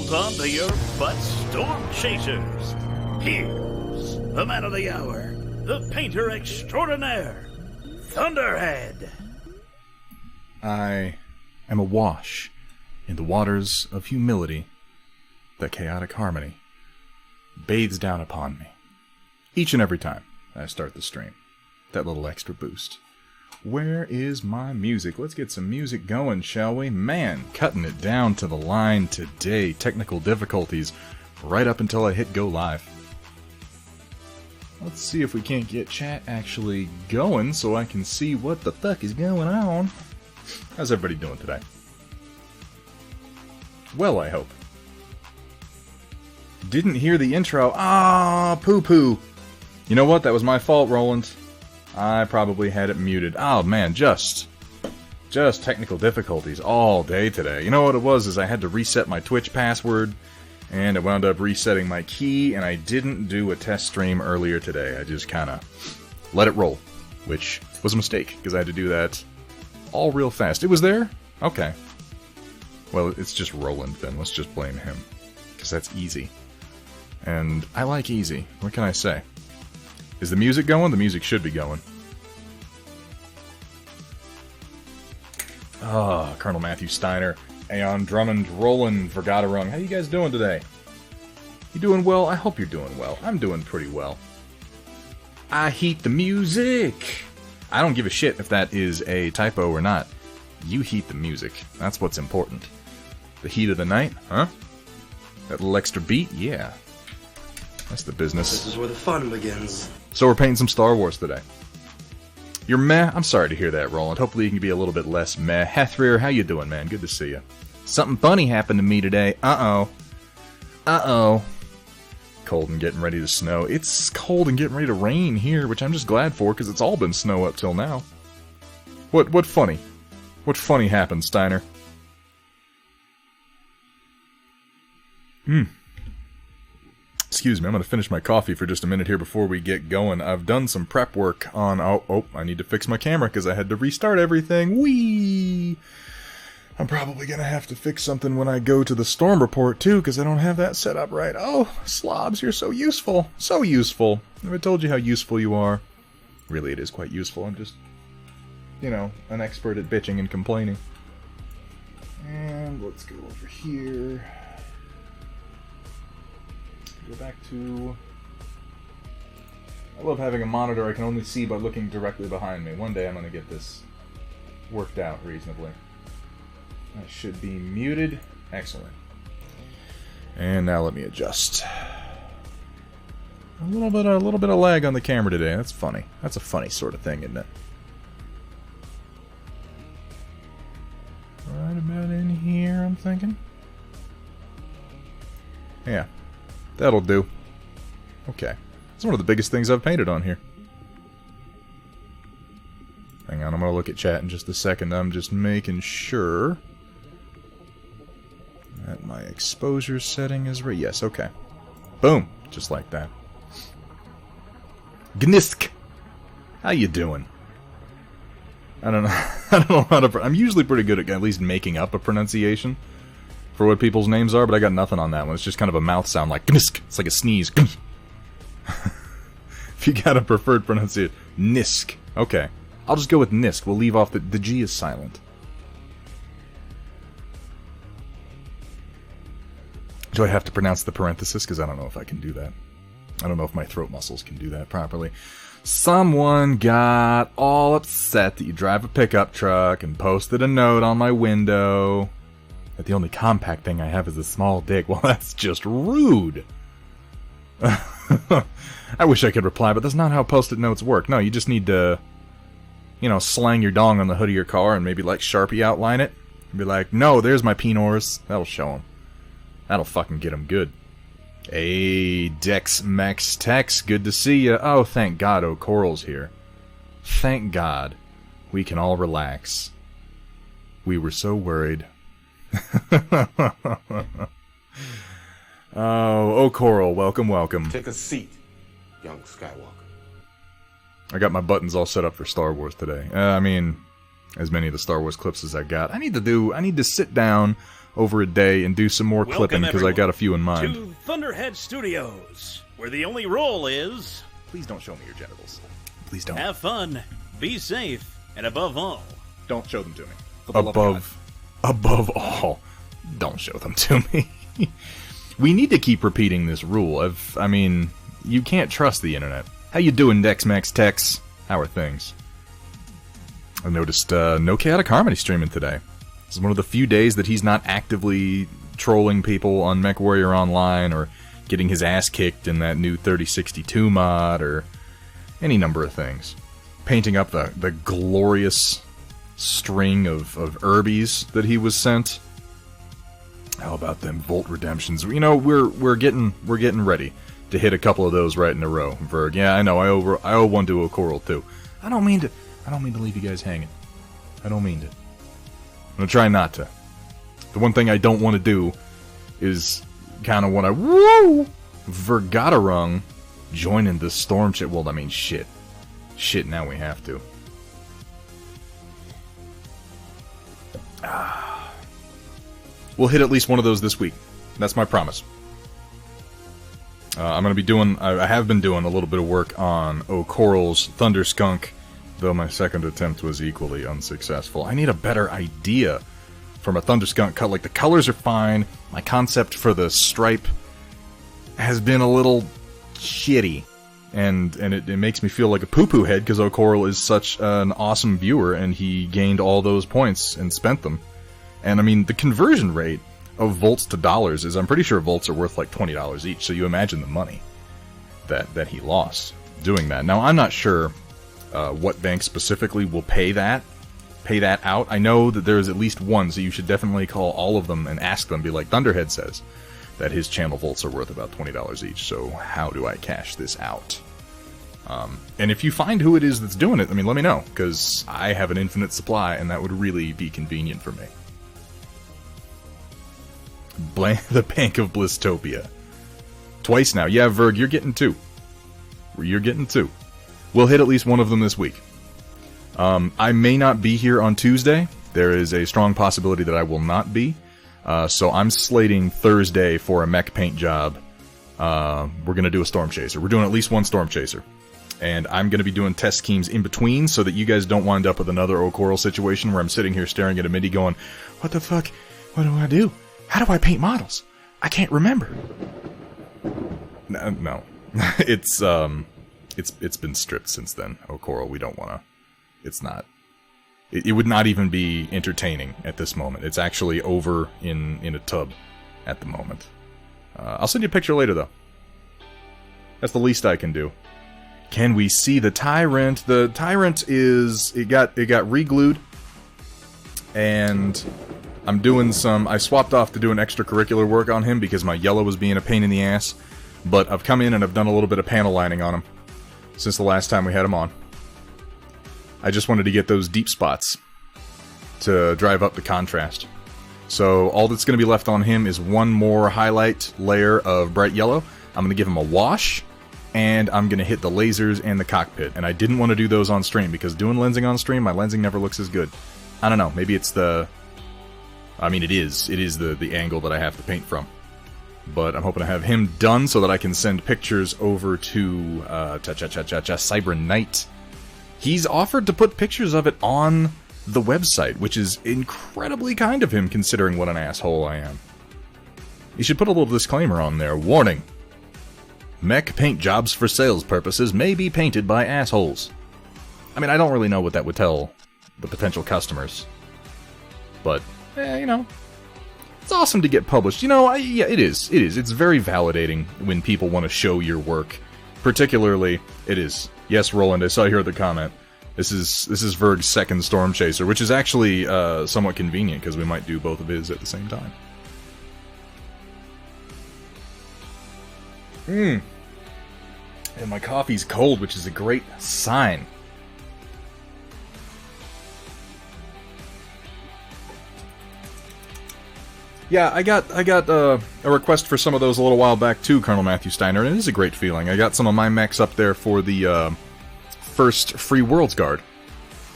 Hold on to your butts, storm chasers. Here's the man of the hour, the painter extraordinaire, Thunderhead. I am awash in the waters of humility that chaotic harmony bathes down upon me. Each and every time I start the stream. That little extra boost. Where is my music? Let's get some music going, shall we? Man, cutting it down to the line today. Technical difficulties right up until I hit go live. Let's see if we can't get chat actually going so I can see what the fuck is going on. How's everybody doing today? Well, I hope. Didn't hear the intro. Ah, poo-poo. You know what? That was my fault, Roland. I probably had it muted. Oh man, just technical difficulties all day today. You know what it was is I had to reset my Twitch password, and I wound up resetting my key, and I didn't do a test stream earlier today. I just kind of let it roll, which was a mistake, because I had to do that all real fast. It was there? Okay. Well, it's just Roland then. Let's just blame him, because that's easy. And I like easy. What can I say? Is the music going? The music should be going. Ah, Colonel Matthew Steiner, Aeon Drummond, Roland, Vergaderung. How you guys doing today? You doing well? I hope you're doing well. I'm doing pretty well. I heat the music. I don't give a shit if that is a typo or not. You heat the music. That's what's important. The heat of the night, huh? That little extra beat? Yeah. That's the business. This is where the fun begins. So we're painting some Star Wars today. You're meh? I'm sorry to hear that, Roland. Hopefully you can be a little bit less meh. Hethrir, how you doing, man? Good to see you. Something funny happened to me today. Uh-oh. Uh-oh. Cold and getting ready to snow. It's cold and getting ready to rain here, which I'm just glad for, because it's all been snow up till now. What funny? What funny happened, Steiner? Excuse me, I'm going to finish my coffee for just a minute here before we get going. I've done some prep work on... Oh, I need to fix my camera because I had to restart everything. Whee! I'm probably going to have to fix something when I go to the storm report, too, because I don't have that set up right. Oh, slobs, you're so useful. So useful. Have I told you how useful you are? Really, it is quite useful. I'm just, you know, an expert at bitching and complaining. And let's go over here. Go back to... I love having a monitor I can only see by looking directly behind me. One day I'm going to get this worked out reasonably. That should be muted. Excellent. And now let me adjust. A little bit of lag on the camera today. That's funny. That's a funny sort of thing, isn't it? Right about in here, I'm thinking. Yeah. That'll do. Okay. It's one of the biggest things I've painted on here. Hang on, I'm going to look at chat in just a second. I'm just making sure that my exposure setting is right. Yes, okay. Boom. Just like that. Gnisk! How you doing? I don't know. I don't know how to... I'm usually pretty good at least making up a pronunciation for what people's names are, but I got nothing on that one. It's just kind of a mouth sound like gnisk. It's like a sneeze. If you got a preferred pronunciation, nisk. Okay. I'll just go with nisk. We'll leave off the G is silent. Do I have to pronounce the parenthesis? Because I don't know if I can do that. I don't know if my throat muscles can do that properly. Someone got all upset that you drive a pickup truck and posted a note on my window that the only compact thing I have is a small dick. Well, that's just rude. I wish I could reply, but that's not how post-it notes work. No, you just need to, you know, slang your dong on the hood of your car and maybe, like, Sharpie outline it. And be like, no, there's my penors. That'll show them. That'll fucking get them good. Hey, Dex Max Tex, good to see you. Oh, thank God O'Coral's here. Thank God. We can all relax. We were so worried. Oh, O'Coral, welcome, welcome. Take a seat, young Skywalker. I got my buttons all set up for Star Wars today. I mean, as many of the Star Wars clips as I got. I need to sit down over a day and do some more Welcome, clipping, because I got a few in mind. to Thunderhead Studios, where the only rule is... Please don't show me your genitals. Please don't. Have fun, be safe, and above all... Don't show them to me. Above all, don't show them to me. We need to keep repeating this rule. I mean, you can't trust the internet. How you doing, Dexmax Tex? How are things? I noticed no Chaotic Harmony streaming today. This is one of the few days that he's not actively trolling people on MechWarrior Online or getting his ass kicked in that new 3062 mod or any number of things. Painting up the glorious string of Urbies that he was sent. How about them Volt redemptions? You know, we're getting ready to hit a couple of those right in a row. Verg, yeah, I know. I owe one to O'Coral too. I don't mean to leave you guys hanging. I don't mean to. I'm gonna try not to. The one thing I don't want to do is kind of want to Vergatarung joining the storm shit. Well, I mean, shit. Now we have to. We'll hit at least one of those this week. That's my promise. I'm going to be doing... I have been doing a little bit of work on O'Coral's Thunder Skunk, though my second attempt was equally unsuccessful. I need a better idea from a Thunder Skunk cut. Like, the colors are fine. My concept for the stripe has been a little shitty. And it makes me feel like a poo-poo head, because O'Coral is such an awesome viewer, and he gained all those points and spent them. And I mean, the conversion rate of volts to dollars is, I'm pretty sure volts are worth like $20 each, so you imagine the money that he lost doing that. Now, I'm not sure what bank specifically will pay that out. I know that there's at least one, so you should definitely call all of them and ask them, be like, Thunderhead says that his channel volts are worth about $20 each, so how do I cash this out? And if you find who it is that's doing it, I mean, let me know, because I have an infinite supply, and that would really be convenient for me. The Bank of Blistopia. Twice now. Yeah, Verg, you're getting two. You're getting two. We'll hit at least one of them this week. I may not be here on Tuesday. There is a strong possibility that I will not be. So I'm slating Thursday for a mech paint job. We're going to do a Storm Chaser. We're doing at least one Storm Chaser. And I'm going to be doing test schemes in between so that you guys don't wind up with another O'Coral situation where I'm sitting here staring at a MIDI going, what the fuck? What do I do? How do I paint models? I can't remember. No. It's been stripped since then, O'Coral. We don't want to... It's not... It would not even be entertaining at this moment. It's actually over in a tub at the moment. I'll send you a picture later, though. That's the least I can do. Can we see the Tyrant? The Tyrant is... It got re-glued. And I'm doing some... I swapped off to doing extracurricular work on him because my yellow was being a pain in the ass. But I've come in and I've done a little bit of panel lining on him since the last time we had him on. I just wanted to get those deep spots to drive up the contrast. So all that's going to be left on him is one more highlight layer of bright yellow. I'm going to give him a wash, and I'm going to hit the lasers and the cockpit. And I didn't want to do those on stream, because doing lensing on stream, my lensing never looks as good. I don't know, maybe it's the... I mean, it is the angle that I have to paint from. But I'm hoping to have him done so that I can send pictures over to Cyber Knight. He's offered to put pictures of it on the website, which is incredibly kind of him considering what an asshole I am. You should put a little disclaimer on there. Warning. Mech paint jobs for sales purposes may be painted by assholes. I mean, I don't really know what that would tell the potential customers. But, you know, it's awesome to get published. You know, yeah, it is. It's very validating when people want to show your work. Particularly, it is. Yes, Roland, I saw here the comment. This is Verg's second Storm Chaser, which is actually somewhat convenient, because we might do both of his at the same time. And my coffee's cold, which is a great sign. Yeah, I got a request for some of those a little while back too, Colonel Matthew Steiner, and it is a great feeling. I got some of my mechs up there for the first Free Worlds Guard,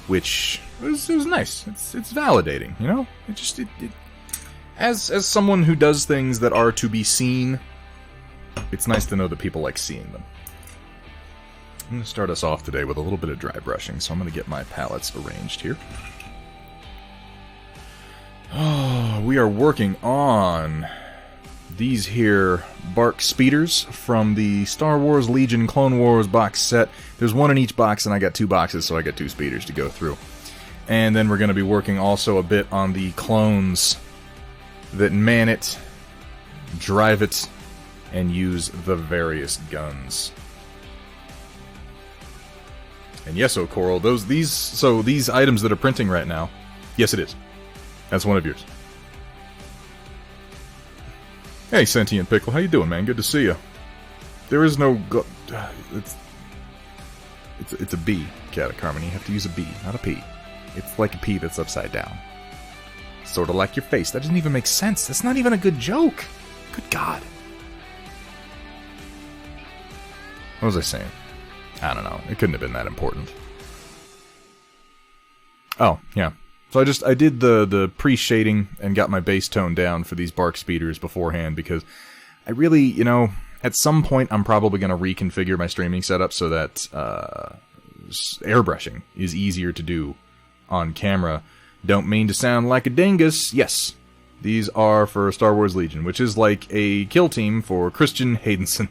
which was nice. It's validating, you know. as someone who does things that are to be seen, it's nice to know that people like seeing them. I'm going to start us off today with a little bit of dry brushing, so I'm going to get my palettes arranged here. Oh, we are working on these here BARC speeders from the Star Wars Legion Clone Wars box set. There's one in each box, and I got 2 boxes, so I got 2 speeders to go through. And then we're going to be working also a bit on the clones that man it, drive it, and use the various guns. And yes, oh Coral, these items that are printing right now, yes it is. That's one of yours. Hey, Sentient Pickle, how you doing, man? Good to see you. There is no it's a B, Cat Carmen. You have to use a B, not a P. It's like a P that's upside down. Sort of like your face. That doesn't even make sense. That's not even a good joke. Good God. What was I saying? I don't know. It couldn't have been that important. Oh, yeah. So I did the pre-shading and got my base tone down for these BARC speeders beforehand because I really, you know, at some point I'm probably going to reconfigure my streaming setup so that airbrushing is easier to do on camera. Don't mean to sound like a dingus. Yes, these are for Star Wars Legion, which is like a kill team for Christian Haydenson.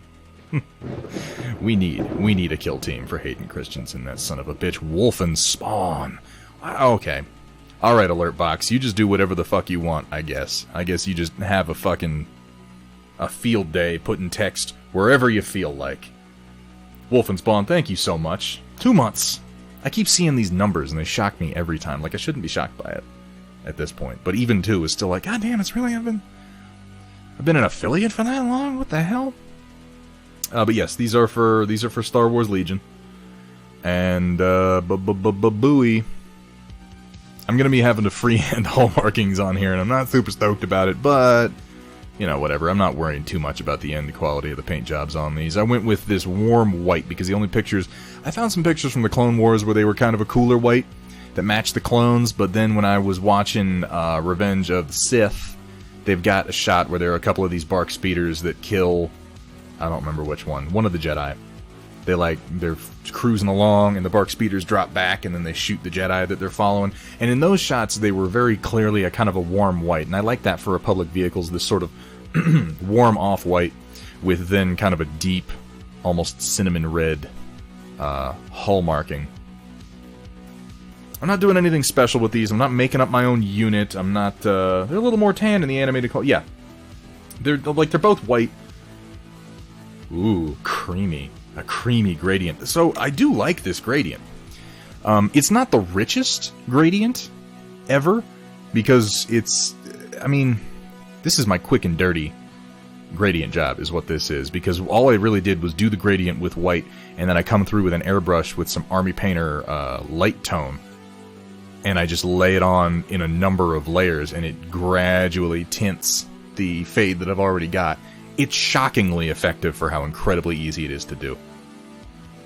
we need a kill team for Hayden Christensen, that son of a bitch. Wolfen Spawn. Okay. Alright, Alert Box, you just do whatever the fuck you want, I guess. I guess you just have a field day putting text wherever you feel like. Wolfenspawn, thank you so much. 2 months. I keep seeing these numbers and they shock me every time. Like, I shouldn't be shocked by it at this point. But even 2 is still like, God damn, it's really, I've been an affiliate for that long? What the hell? But yes, these are for Star Wars Legion. And, booey. I'm going to be having to freehand hole markings on here, and I'm not super stoked about it, but, you know, whatever. I'm not worrying too much about the end quality of the paint jobs on these. I went with this warm white, because the only pictures... I found some pictures from the Clone Wars where they were kind of a cooler white that matched the clones, but then when I was watching Revenge of the Sith, they've got a shot where there are a couple of these BARC speeders that kill... I don't remember which one. One of the Jedi. They're cruising along, and the BARC speeders drop back, and then they shoot the Jedi that they're following. And in those shots, they were very clearly a kind of a warm white, and I like that for Republic vehicles, this sort of warm off-white with then kind of a deep, almost cinnamon red hull marking. I'm not doing anything special with these. I'm not making up my own unit. I'm not... they're a little more tan in the animated... Yeah. They're both white. Ooh, creamy. A creamy gradient. So, I do like this gradient. It's not the richest gradient ever, because it's... I mean, this is my quick and dirty gradient job, is what this is, because all I really did was do the gradient with white, and then I come through with an airbrush with some Army Painter light tone, and I just lay it on in a number of layers, and it gradually tints the fade that I've already got. It's shockingly effective for how incredibly easy it is to do.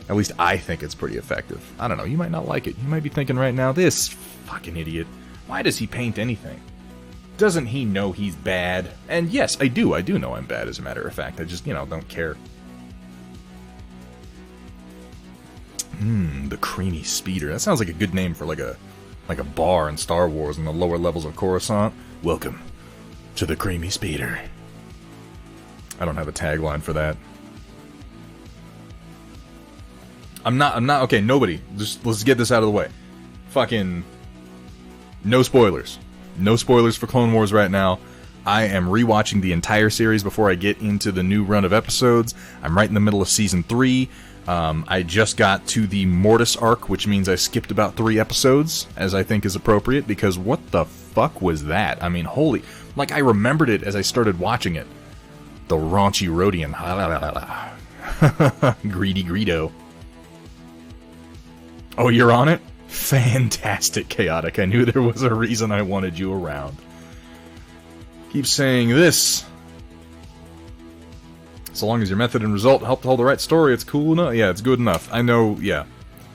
At least I think it's pretty effective. I don't know, you might not like it. You might be thinking right now, this fucking idiot, why does he paint anything? Doesn't he know he's bad? And yes, I do know I'm bad, as a matter of fact. I just, you know, don't care. The creamy speeder. That sounds like a good name for like a bar in Star Wars in the lower levels of Coruscant. Welcome to the creamy speeder. I don't have a tagline for that. I'm not, okay, nobody. Just, let's get this out of the way. Fucking, no spoilers. No spoilers for Clone Wars right now. I am rewatching the entire series before I get into the new run of episodes. I'm right in the middle of Season 3. I just got to the Mortis arc, which means I skipped about 3 episodes, as I think is appropriate, because what the fuck was that? I mean, holy... Like, I remembered it as I started watching it. The raunchy Rhodian. Greedy Greedo. Oh, you're on it? Fantastic, Chaotic. I knew there was a reason I wanted you around. Keep saying this. So long as your method and result help tell the right story, it's cool enough. Yeah, it's good enough. I know, yeah.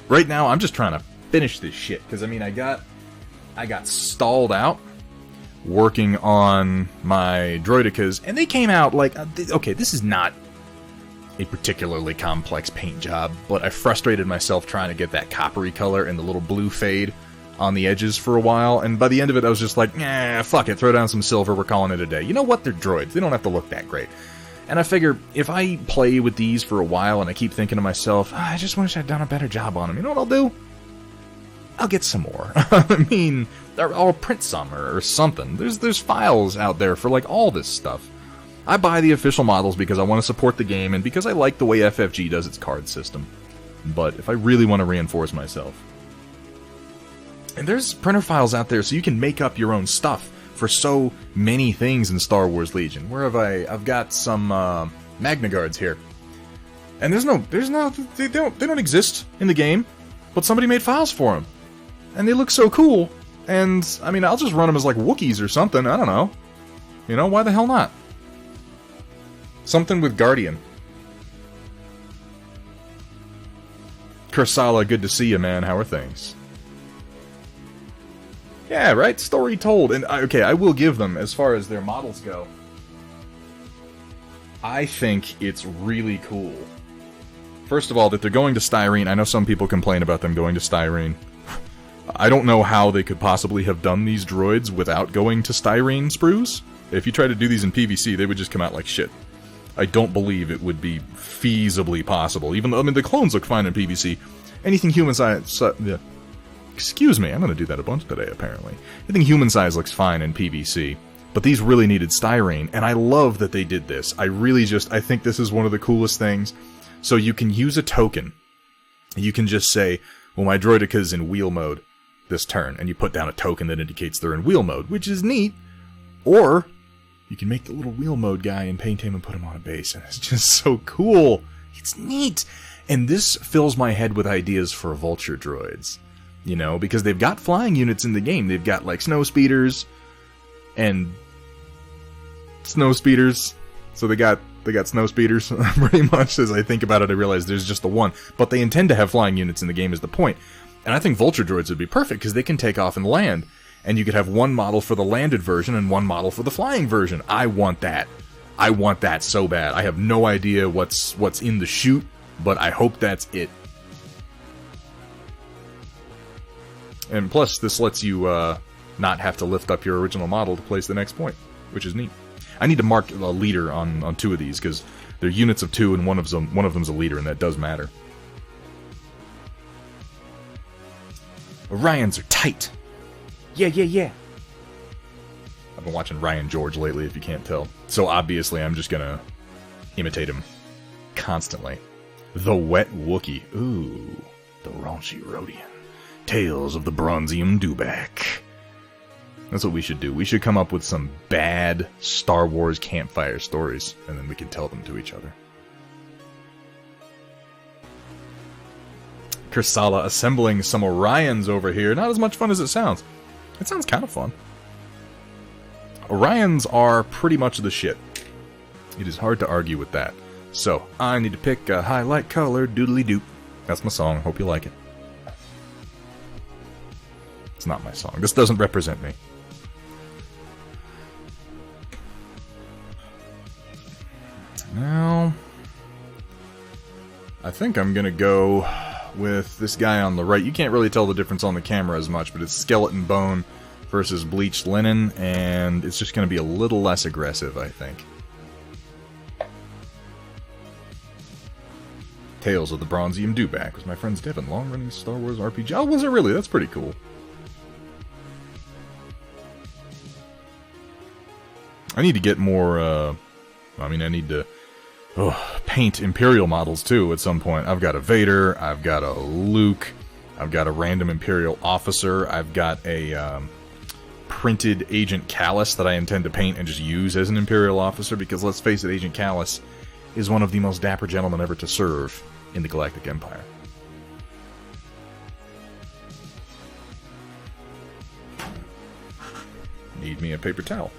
Right now, I'm just trying to finish this shit. Because, I mean, I got stalled out working on my droidicas, and they came out like, okay, this is not a particularly complex paint job, but I frustrated myself trying to get that coppery color and the little blue fade on the edges for a while, and by the end of it I was just like, nah, fuck it, throw down some silver, we're calling it a day. You know what, they're droids, they don't have to look that great. And I figure, if I play with these for a while and I keep thinking to myself, I just wish I'd done a better job on them, you know what I'll do? I'll get some more. I mean, I'll print some or something. There's files out there for like all this stuff. I buy the official models because I want to support the game and because I like the way FFG does its card system. But if I really want to reinforce myself. And there's printer files out there so you can make up your own stuff for so many things in Star Wars Legion. Where have I've got some Magna Guards here. And they don't exist in the game, but somebody made files for them. And they look so cool. And, I mean, I'll just run them as like Wookiees or something, I don't know. You know, why the hell not? Something with Guardian. Kursala, good to see you, man. How are things? Yeah, right? Story told. And, okay, I will give them, as far as their models go, I think it's really cool. First of all, that they're going to styrene. I know some people complain about them going to styrene. I don't know how they could possibly have done these droids without going to styrene sprues. If you try to do these in PVC, they would just come out like shit. I don't believe it would be feasibly possible. Even though, I mean, the clones look fine in PVC. Anything human size... excuse me, I'm going to do that a bunch today, apparently. Anything human size looks fine in PVC. But these really needed styrene, and I love that they did this. I think this is one of the coolest things. So you can use a token. You can just say, well, my droidica's in wheel mode this turn, and you put down a token that indicates they're in wheel mode, which is neat. Or you can make the little wheel mode guy and paint him and put him on a base, and it's just so cool. It's neat. And this fills my head with ideas for vulture droids. You know, because they've got flying units in the game. They've got, like, snow speeders and snow speeders. So they got snow speeders, pretty much. As I think about it, I realize there's just the one. But they intend to have flying units in the game is the point. And I think vulture droids would be perfect, because they can take off and land. And you could have one model for the landed version and one model for the flying version. I want that. I want that so bad. I have no idea what's in the chute, but I hope that's it. And plus, this lets you not have to lift up your original model to place the next point, which is neat. I need to mark a leader on two of these, because they're units of two, and one of them's a leader, and that does matter. Orions are tight. Yeah. I've been watching Ryan George lately, if you can't tell. So obviously, I'm just gonna imitate him constantly. The Wet Wookiee. Ooh, the raunchy Rodian. Tales of the Bronzium Dewback. That's what we should do. We should come up with some bad Star Wars campfire stories, and then we can tell them to each other. Kursala assembling some Orions over here. Not as much fun as it sounds. It sounds kind of fun. Orions are pretty much the shit. It is hard to argue with that. So, I need to pick a highlight color, doodly-doop. That's my song. Hope you like it. It's not my song. This doesn't represent me. Now, I think I'm gonna go with this guy on the right. You can't really tell the difference on the camera as much, but it's skeleton bone versus bleached linen, and it's just gonna be a little less aggressive, I think. Tales of the Bronzium Dewback was my friend's Devin, long-running Star Wars RPG. Oh, was it really? That's pretty cool. I need to get more, I need to paint Imperial models, too, at some point. I've got a Vader, I've got a Luke, I've got a random Imperial officer, I've got a, printed Agent Callus that I intend to paint and just use as an Imperial officer, because let's face it, Agent Callus is one of the most dapper gentlemen ever to serve in the Galactic Empire. Need me a paper towel.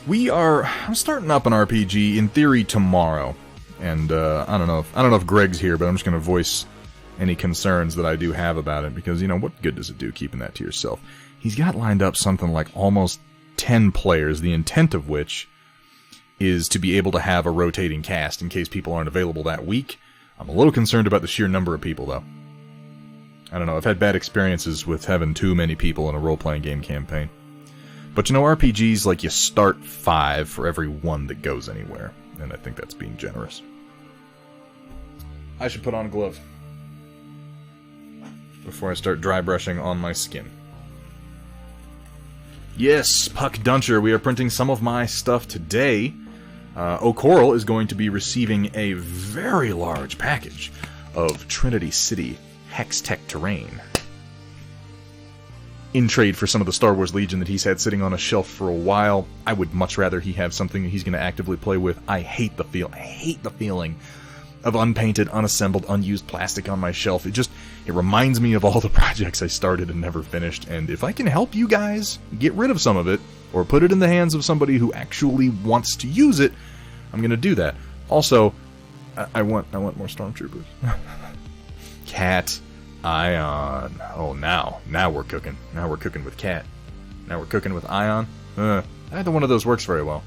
I'm starting up an RPG in theory tomorrow, and I don't know if Greg's here, but I'm just gonna voice any concerns that I do have about it, because, you know, what good does it do keeping that to yourself? He's got lined up something like almost 10 players, the intent of which is to be able to have a rotating cast in case people aren't available that week. I'm a little concerned about the sheer number of people, though. I don't know, I've had bad experiences with having too many people in a role-playing game campaign. But, you know, RPGs, like, you start 5 for every one that goes anywhere, and I think that's being generous. I should put on a glove before I start dry brushing on my skin. Yes, Puck Duncher, we are printing some of my stuff today. O'Coral is going to be receiving a very large package of Trinity City Hex-Tech terrain in trade for some of the Star Wars Legion that he's had sitting on a shelf for a while. I would much rather he have something that he's going to actively play with. I hate the feeling of unpainted, unassembled, unused plastic on my shelf. It reminds me of all the projects I started and never finished, and if I can help you guys get rid of some of it, or put it in the hands of somebody who actually wants to use it, I'm going to do that. Also, I want more Stormtroopers. Cat, Ion. Oh, now we're cooking. Now we're cooking with Cat. Now we're cooking with Ion. Neither one of those works very well.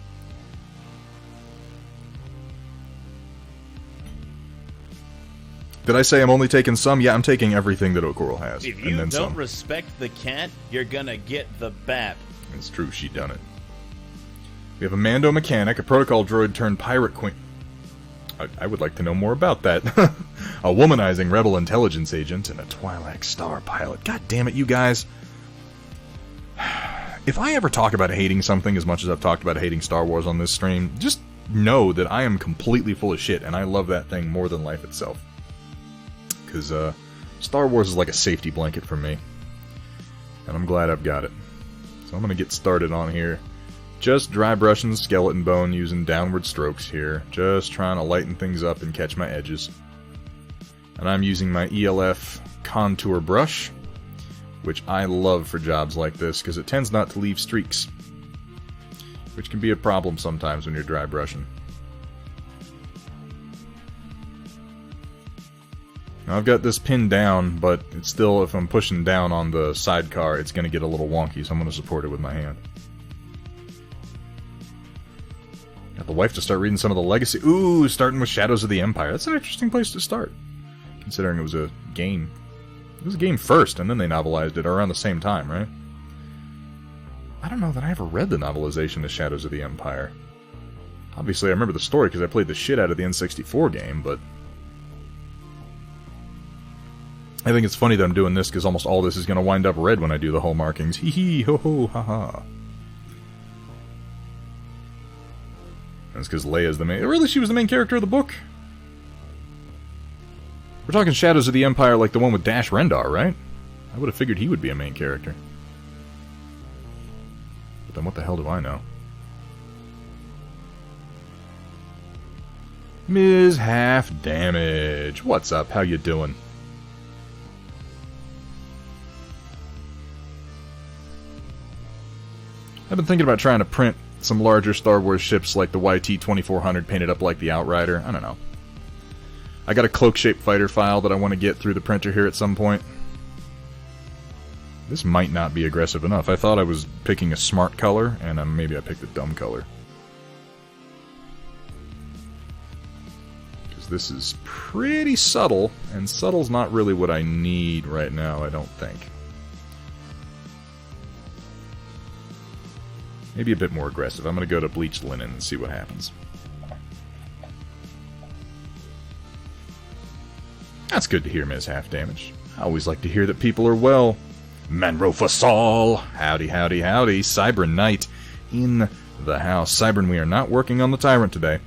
Did I say I'm only taking some? Yeah, I'm taking everything that O'Coral has. If you don't respect the cat, you're gonna get the bat. It's true, she done it. We have a Mando mechanic, a protocol droid turned pirate queen. I would like to know more about that. A womanizing rebel intelligence agent and a Twi'lek Star pilot. God damn it, you guys. If I ever talk about hating something as much as I've talked about hating Star Wars on this stream, just know that I am completely full of shit, and I love that thing more than life itself. Because Star Wars is like a safety blanket for me. And I'm glad I've got it. So I'm going to get started on here. Just dry brushing the skeleton bone using downward strokes here. Just trying to lighten things up and catch my edges. And I'm using my ELF contour brush, which I love for jobs like this because it tends not to leave streaks, which can be a problem sometimes when you're dry brushing. Now I've got this pinned down, but it's still, if I'm pushing down on the sidecar, it's going to get a little wonky, so I'm going to support it with my hand. Got the wife to start reading some of the Legacy. Ooh, starting with Shadows of the Empire. That's an interesting place to start, considering it was a game. It was a game first, and then they novelized it around the same time, right? I don't know that I ever read the novelization of Shadows of the Empire. Obviously, I remember the story because I played the shit out of the N64 game, but I think it's funny that I'm doing this because almost all this is going to wind up red when I do the hull markings. Hee hee, ho ho, ha ha. That's because Leia's the main... Really? She was the main character of the book? We're talking Shadows of the Empire like the one with Dash Rendar, right? I would have figured he would be a main character. But then what the hell do I know? Ms. Half Damage. What's up? How you doing? I've been thinking about trying to print some larger Star Wars ships like the YT-2400 painted up like the Outrider. I don't know. I got a cloak-shaped fighter file that I want to get through the printer here at some point. This might not be aggressive enough. I thought I was picking a smart color, and maybe I picked a dumb color. Because this is pretty subtle, and subtle's not really what I need right now, I don't think. Maybe a bit more aggressive. I'm going to go to bleached linen and see what happens. That's good to hear, Ms. Half Damage. I always like to hear that people are well. Manrofasol! Howdy, howdy, howdy. Cybern Knight in the house. Cybern, we are not working on the Tyrant today,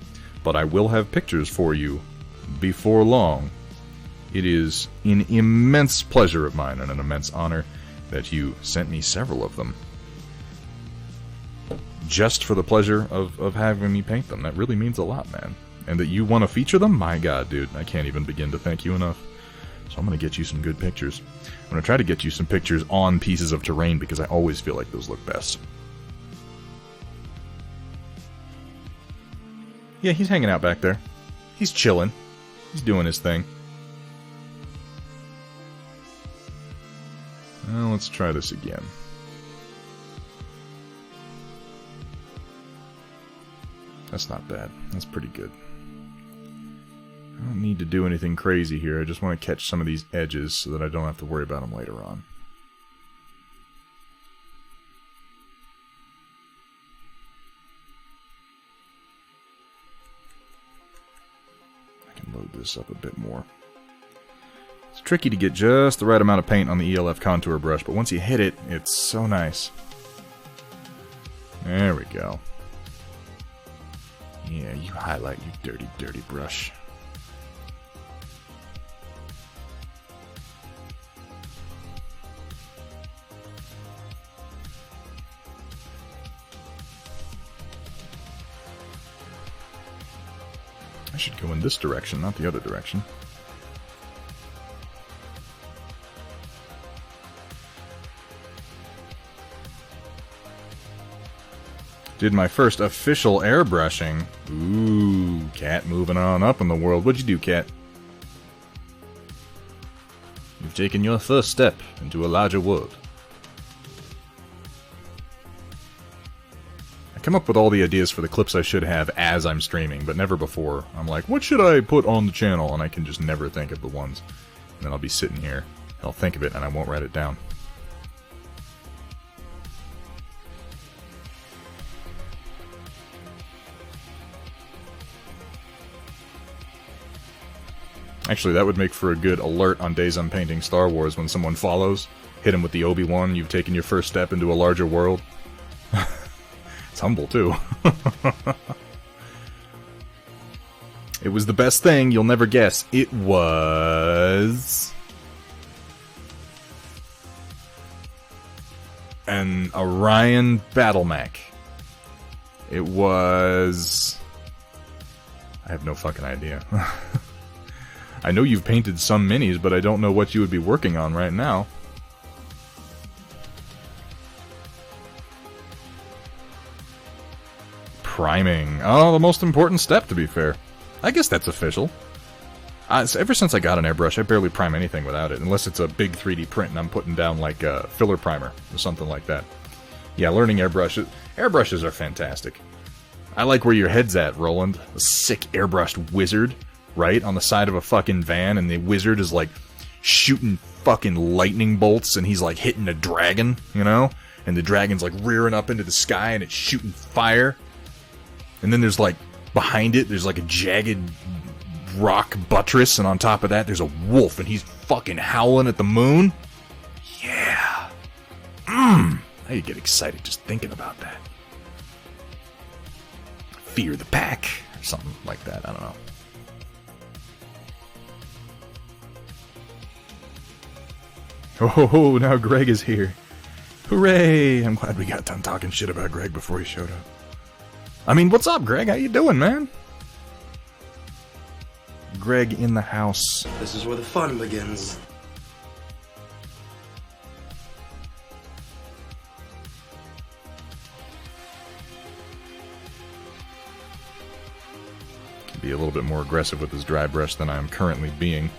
but I will have pictures for you before long. It is an immense pleasure of mine and an immense honor that you sent me several of them. Just for the pleasure of having me paint them. That really means a lot, man. And that you want to feature them? My god, dude. I can't even begin to thank you enough. So I'm going to get you some good pictures. I'm going to try to get you some pictures on pieces of terrain because I always feel like those look best. Yeah, he's hanging out back there. He's chilling. He's doing his thing. Let's try this again. That's not bad. That's pretty good. I don't need to do anything crazy here. I just want to catch some of these edges so that I don't have to worry about them later on. I can load this up a bit more. It's tricky to get just the right amount of paint on the ELF contour brush, but once you hit it, it's so nice. There we go. Yeah, you highlight, you dirty, dirty brush. I should go in this direction, not the other direction. Did my first official airbrushing. Ooh, Cat moving on up in the world. What'd you do, Cat? You've taken your first step into a larger world. I come up with all the ideas for the clips I should have as I'm streaming, but never before. I'm like, what should I put on the channel? And I can just never think of the ones. And then I'll be sitting here, and I'll think of it, and I won't write it down. Actually, that would make for a good alert on days I'm painting Star Wars when someone follows. Hit him with the Obi-Wan, you've taken your first step into a larger world. It's humble, too. It was the best thing, you'll never guess. It was... an Orion battle mech. It was... I have no fucking idea. I know you've painted some minis, but I don't know what you would be working on right now. Priming. Oh, the most important step, to be fair. I guess that's official. Ever since I got an airbrush, I barely prime anything without it, unless it's a big 3D print and I'm putting down like a filler primer or something like that. Yeah, learning airbrushes. Airbrushes are fantastic. I like where your head's at, Roland. A sick airbrushed wizard. Right, on the side of a fucking van, and the wizard is like shooting fucking lightning bolts, and he's like hitting a dragon, you know? And the dragon's like rearing up into the sky, and it's shooting fire. And then there's like, behind it, there's like a jagged rock buttress, and on top of that, there's a wolf, and he's fucking howling at the moon. Yeah. Now you get excited just thinking about that. Fear the pack, or something like that, I don't know. Oh, now Greg is here. Hooray! I'm glad we got done talking shit about Greg before he showed up. I mean, what's up, Greg? How you doing, man? Greg in the house. This is where the fun begins. Can be a little bit more aggressive with this dry brush than I am currently being.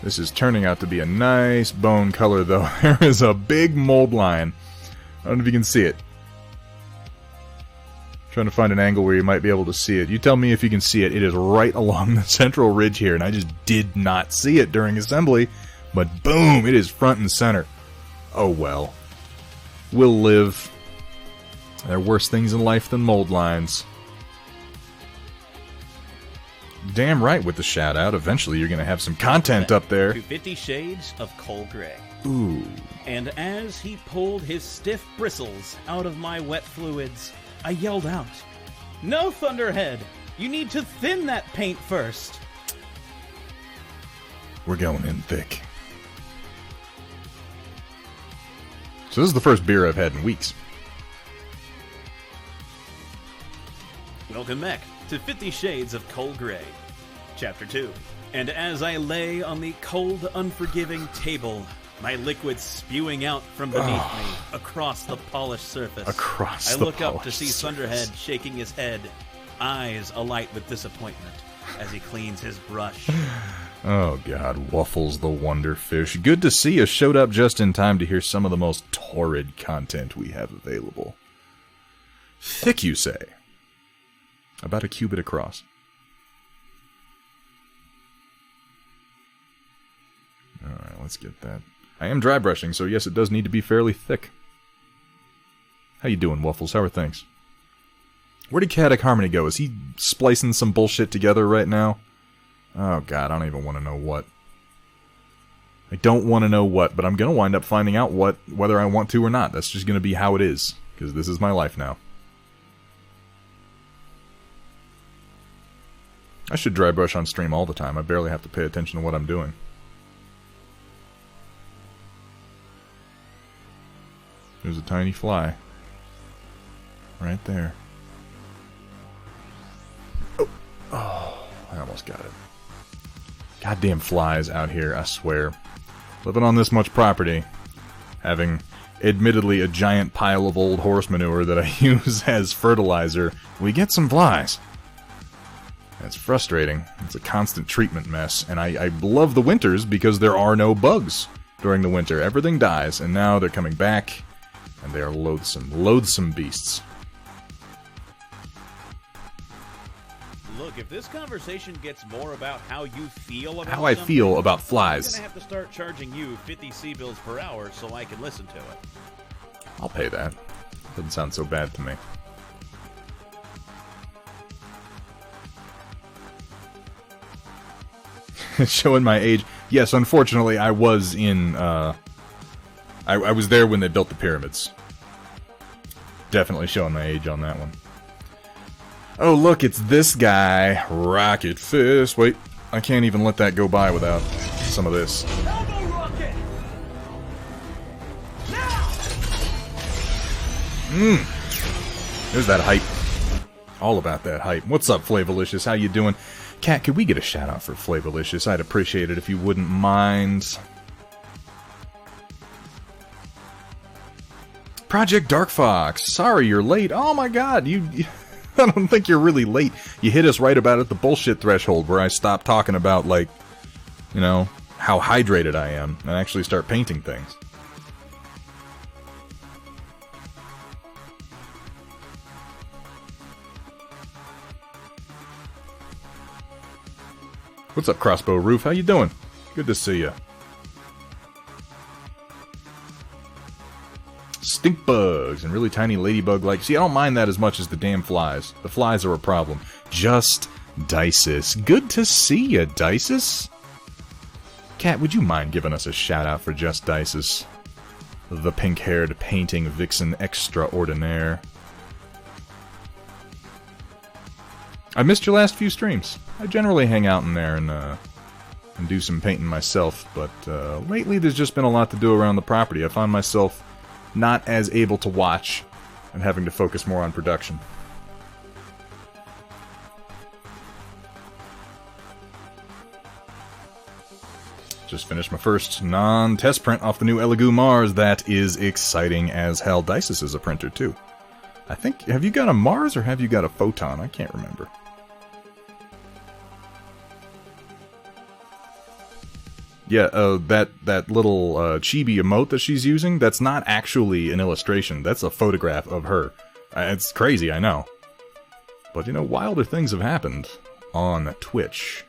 This is turning out to be a nice bone color, though. There is a big mold line. I don't know if you can see it. Trying to find an angle where you might be able to see it. You tell me if you can see it. It is right along the central ridge here, and I just did not see it during assembly. But boom, it is front and center. Oh well. We'll live. There are worse things in life than mold lines. Damn right with the shout out. Eventually you're going to have some content up there. To 50 Shades of Coal Gray. Ooh. And as he pulled his stiff bristles out of my wet fluids, I yelled out, "No, Thunderhead! You need to thin that paint first!" We're going in thick. So this is the first beer I've had in weeks. Welcome back to 50 Shades of Coal Gray, Chapter 2. And as I lay on the cold, unforgiving table, my liquid spewing out from beneath me across the polished surface, I look up to see Thunderhead shaking his head, eyes alight with disappointment. as he cleans his brush. Oh god, Waffles the Wonderfish. Good to see you. Showed up just in time to hear some of the most torrid content we have available. Thick, you say? About a cubit across. Alright, let's get that. I am dry brushing, so yes, it does need to be fairly thick. How you doing, Waffles? How are things? Where did Chaotic Harmony go? Is he splicing some bullshit together right now? Oh god, I don't even want to know what. I don't want to know what, but I'm going to wind up finding out what, whether I want to or not. That's just going to be how it is, because this is my life now. I should dry brush on stream all the time. I barely have to pay attention to what I'm doing. There's a tiny fly. Right there. Oh, I almost got it. Goddamn flies out here, I swear. Living on this much property, having admittedly a giant pile of old horse manure that I use as fertilizer, we get some flies. It's frustrating. It's a constant treatment mess, and I love the winters because there are no bugs during the winter. Everything dies, and now they're coming back, and they are loathsome, loathsome beasts. Look, if this conversation gets more about how you feel about how I feel about I'm flies. gonna have to start charging you 50 C-bills per hour so I can listen to it. I'll pay that. Doesn't sound so bad to me. Showing my age. Yes, unfortunately, I was in, I was there when they built the pyramids. Definitely showing my age on that one. Oh, look, it's this guy. Rocket Fist. Wait, I can't even let that go by without some of this. There's that hype. All about that hype. What's up, Flavolicious? How you doing? Cat, could we get a shout out for Flavolicious? I'd appreciate it if you wouldn't mind. Project Dark Fox. Sorry you're late. Oh my god, I don't think you're really late. You hit us right about at the bullshit threshold where I stop talking about, like, you know, how hydrated I am and actually start painting things. What's up, Crossbow Roof? How you doing? Good to see you. Stink bugs and really tiny ladybug-like. See, I don't mind that as much as the damn flies. The flies are a problem. Just Dices. Good to see you, Dices. Cat, would you mind giving us a shout-out for Just Dices? The pink-haired painting vixen extraordinaire. I missed your last few streams. I generally hang out in there and do some painting myself, but lately there's just been a lot to do around the property. I find myself not as able to watch and having to focus more on production. Just finished my first non-test print off the new Elegoo Mars. That is exciting as hell. Dices is a printer too. I think, have you got a Mars or have you got a Photon? I can't remember. Yeah, that little chibi emote that she's using, that's not actually an illustration. That's a photograph of her. It's crazy, I know. But, you know, wilder things have happened on Twitch.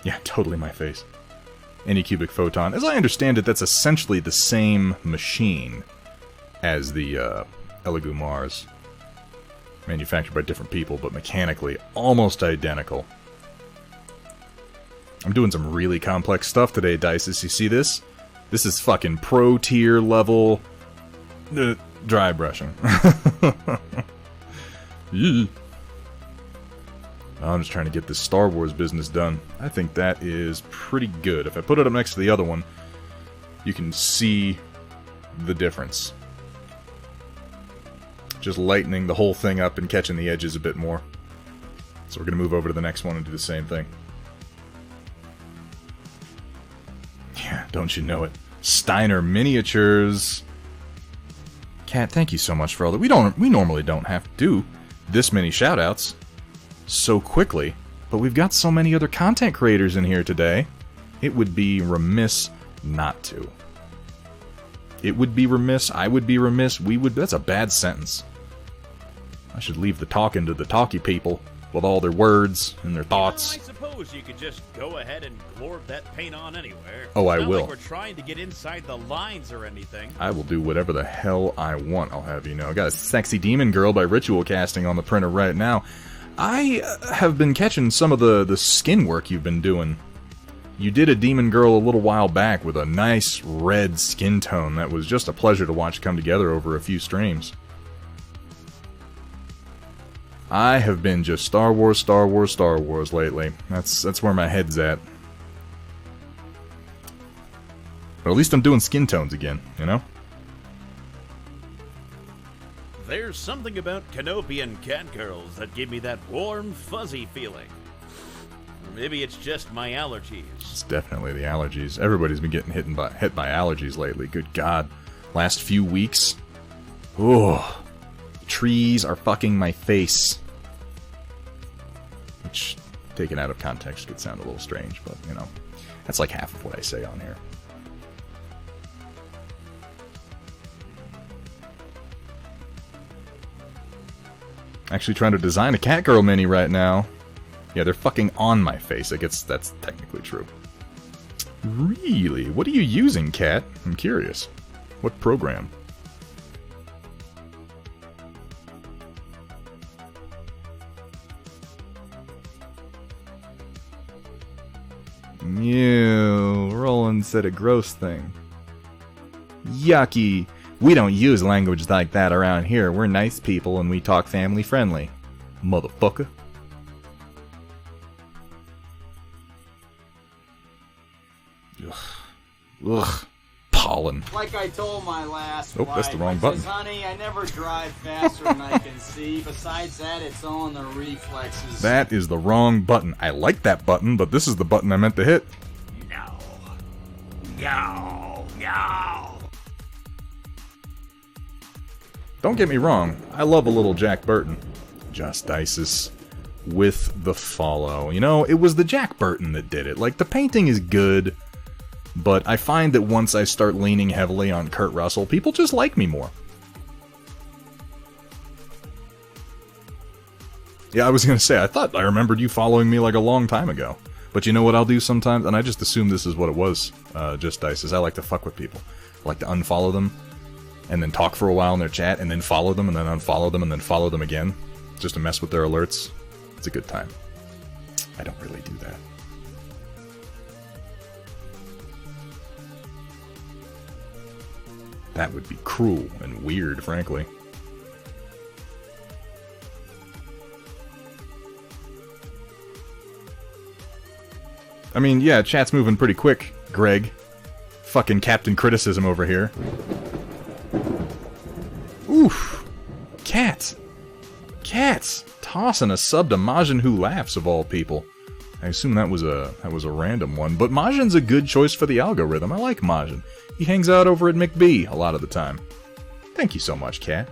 Yeah, totally my face. Anycubic Photon. As I understand it, that's essentially the same machine as the Elegoo Mars. Manufactured by different people, but mechanically almost identical. I'm doing some really complex stuff today, Dices. You see this? This is fucking pro-tier level dry brushing. I'm just trying to get this Star Wars business done. I think that is pretty good. If I put it up next to the other one, you can see the difference. Just lightening the whole thing up and catching the edges a bit more. So we're going to move over to the next one and do the same thing. Yeah, don't you know it. Steiner Miniatures. Cat, thank you so much for all that. We normally don't have to do this many shoutouts so quickly, but we've got so many other content creators in here today. It would be remiss not to. It would be remiss, I would be remiss, we would... That's a bad sentence. I should leave the talking to the talky people with all their words and their thoughts. I suppose you could just go ahead and glorb that paint on anywhere. Oh, I It's not will. like we're trying to get inside the lines or anything. I will do whatever the hell I want, I'll have you know. I got a Sexy Demon Girl by Ritual Casting on the printer right now. I have been catching some of the skin work you've been doing. You did a Demon Girl a little while back with a nice red skin tone that was just a pleasure to watch come together over a few streams. I have been just Star Wars, Star Wars, Star Wars lately. That's where my head's at. But at least I'm doing skin tones again, you know? There's something about Canopian catgirls that give me that warm, fuzzy feeling. Or maybe it's just my allergies. It's definitely the allergies. Everybody's been getting hit by allergies lately. Good God. Last few weeks. Oh, trees are fucking my face. Which, taken out of context, could sound a little strange, but, you know, that's like half of what I say on here. Actually trying to design a Catgirl mini right now. Yeah, they're fucking on my face. I guess that's technically true. Really? What are you using, Cat? I'm curious. What program? Ew, Roland said a gross thing. Yucky. We don't use language like that around here. We're nice people and we talk family friendly. Motherfucker. Ugh. Ugh. Pollen. Like I told my last Oh, that's the wife, wrong I button. says, honey, I never drive faster than I can see. Besides that, it's all in the reflexes. That is the wrong button. I like that button, but this is the button I meant to hit. No. No. No. Don't get me wrong, I love a little Jack Burton. Just Isis with the follow. You know, it was the Jack Burton that did it. Like, the painting is good, but I find that once I start leaning heavily on Kurt Russell, people just like me more. Yeah, I was gonna say, I thought I remembered you following me like a long time ago. But you know what I'll do sometimes? And I just assumed this is what it was, Just Isis. I like to fuck with people. I like to unfollow them, and then talk for a while in their chat, and then follow them, and then unfollow them, and then follow them again, just to mess with their alerts. It's a good time. I don't really do that. That would be cruel and weird, frankly. I mean, yeah, chat's moving pretty quick, Greg. Fucking Captain Criticism over here. Oof. Cats. Cats. Tossing a sub to Majin Who Laughs, of all people. I assume that was a random one, but Majin's a good choice for the algorithm. I like Majin. He hangs out over at McB a lot of the time. Thank you so much, Cat.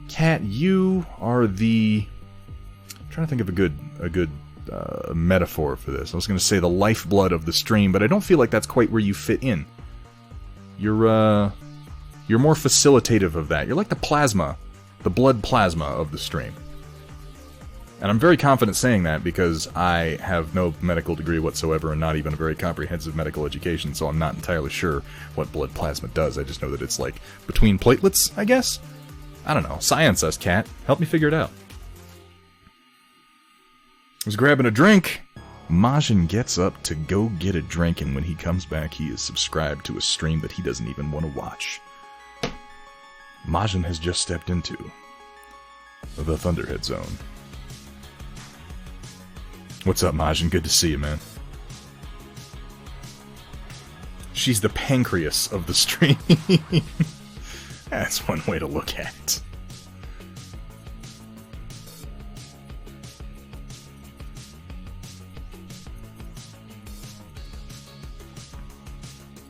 Cat, you are the... I'm trying to think of a good metaphor for this. I was going to say the lifeblood of the stream, but I don't feel like that's quite where you fit in. You're more facilitative of that. You're like the plasma, the blood plasma of the stream. And I'm very confident saying that because I have no medical degree whatsoever and not even a very comprehensive medical education, so I'm not entirely sure what blood plasma does. I just know that it's like between platelets, I guess? I don't know. Science us, Cat. Help me figure it out. I was grabbing a drink. Majin gets up to go get a drink, and when he comes back, he is subscribed to a stream that he doesn't even want to watch. Majin has just stepped into the Thunderhead Zone. What's up, Majin? Good to see you, man. She's the pancreas of the stream. That's one way to look at it.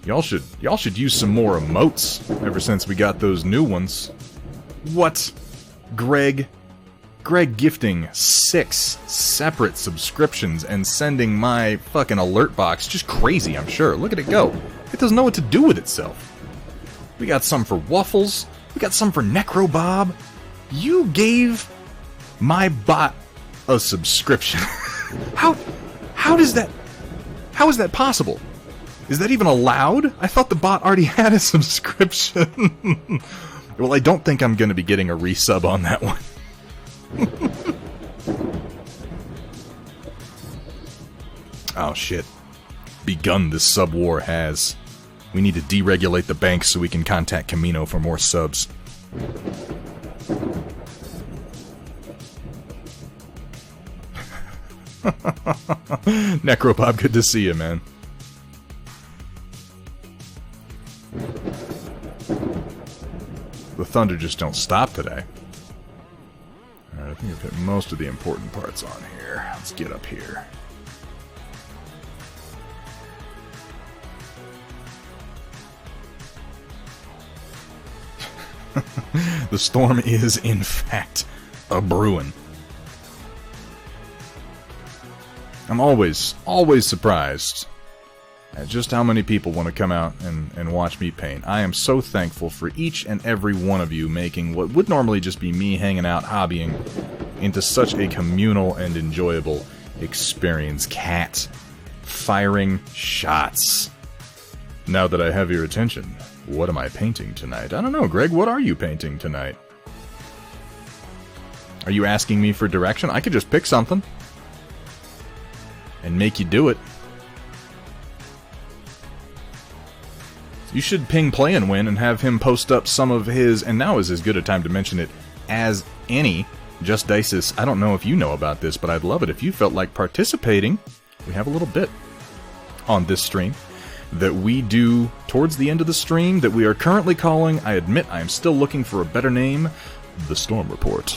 Y'all should use some more emotes ever since we got those new ones. What? Greg gifting 6 separate subscriptions and sending my fucking alert box. Just crazy, I'm sure. Look at it go. It doesn't know what to do with itself. We got some for Waffles. We got some for Necrobob. You gave my bot a subscription. How is that possible? Is that even allowed? I thought the bot already had a subscription. Well, I don't think I'm going to be getting a resub on that one. Oh shit. Begun this sub war has. We need to deregulate the banks so we can contact Camino for more subs. Necrobob, good to see you, man. The thunder just don't stop today. Alright, I think I've hit most of the important parts on here. Let's get up here. The storm is, in fact, a-brewin'. I'm always surprised at just how many people want to come out and watch me paint. I am so thankful for each and every one of you making what would normally just be me hanging out, hobbying, into such a communal and enjoyable experience. Cat firing shots. Now that I have your attention, what am I painting tonight? I don't know, Greg, what are you painting tonight? Are you asking me for direction? I could just pick something and make you do it. You should ping Play and Win and have him post up some of his, and now is as good a time to mention it as any. Just Dices, I don't know if you know about this, but I'd love it if you felt like participating. We have a little bit on this stream that we do towards the end of the stream that we are currently calling, I admit I am still looking for a better name, The Storm Report.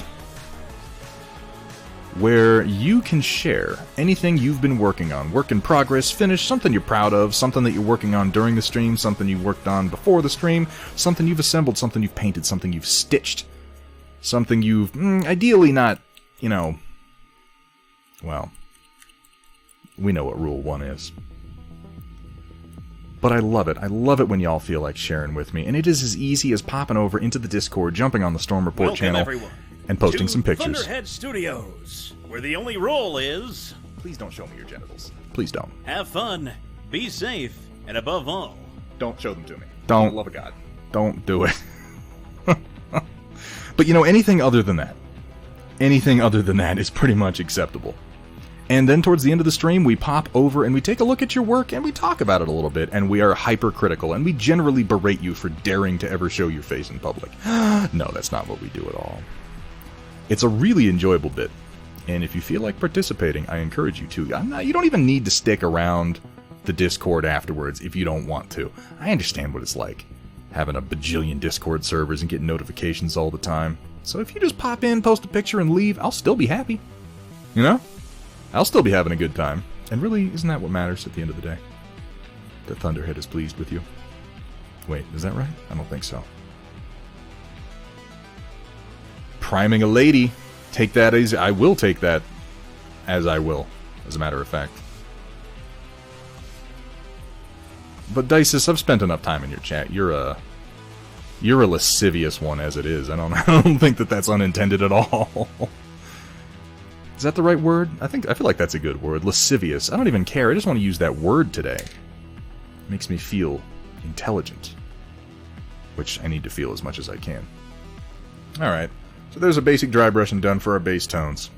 Where you can share anything you've been working on, work in progress, finish, something you're proud of, something that you're working on during the stream, something you worked on before the stream, something you've assembled, something you've painted, something you've stitched, something you've, ideally not, well, we know what Rule 1 is. But I love it. I love it when y'all feel like sharing with me. And it is as easy as popping over into the Discord, jumping on the Storm Report channel, everyone, and posting some pictures. Thunderhead Studios, where the only rule is... Please don't show me your genitals. Please don't. Have fun, be safe, and above all... Don't show them to me. Don't. For the love of God. Don't do it. But anything other than that is pretty much acceptable. And then towards the end of the stream, we pop over and we take a look at your work and we talk about it a little bit, and we are hypercritical, and we generally berate you for daring to ever show your face in public. No, that's not what we do at all. It's a really enjoyable bit, and if you feel like participating, I encourage you to. You don't even need to stick around the Discord afterwards if you don't want to. I understand what it's like, having a bajillion Discord servers and getting notifications all the time. So if you just pop in, post a picture, and leave, I'll still be happy. I'll still be having a good time. And really, isn't that what matters at the end of the day? That Thunderhead is pleased with you. Wait, is that right? I don't think so. Priming a lady. Take that as... I will take that as I will, as a matter of fact. But Dices, I've spent enough time in your chat. You're a lascivious one as it is. I don't think that that's unintended at all. Is that the right word? I feel like that's a good word. Lascivious. I don't even care. I just want to use that word today. It makes me feel intelligent. Which I need to feel as much as I can. Alright. So there's a basic dry brushing done for our base tones.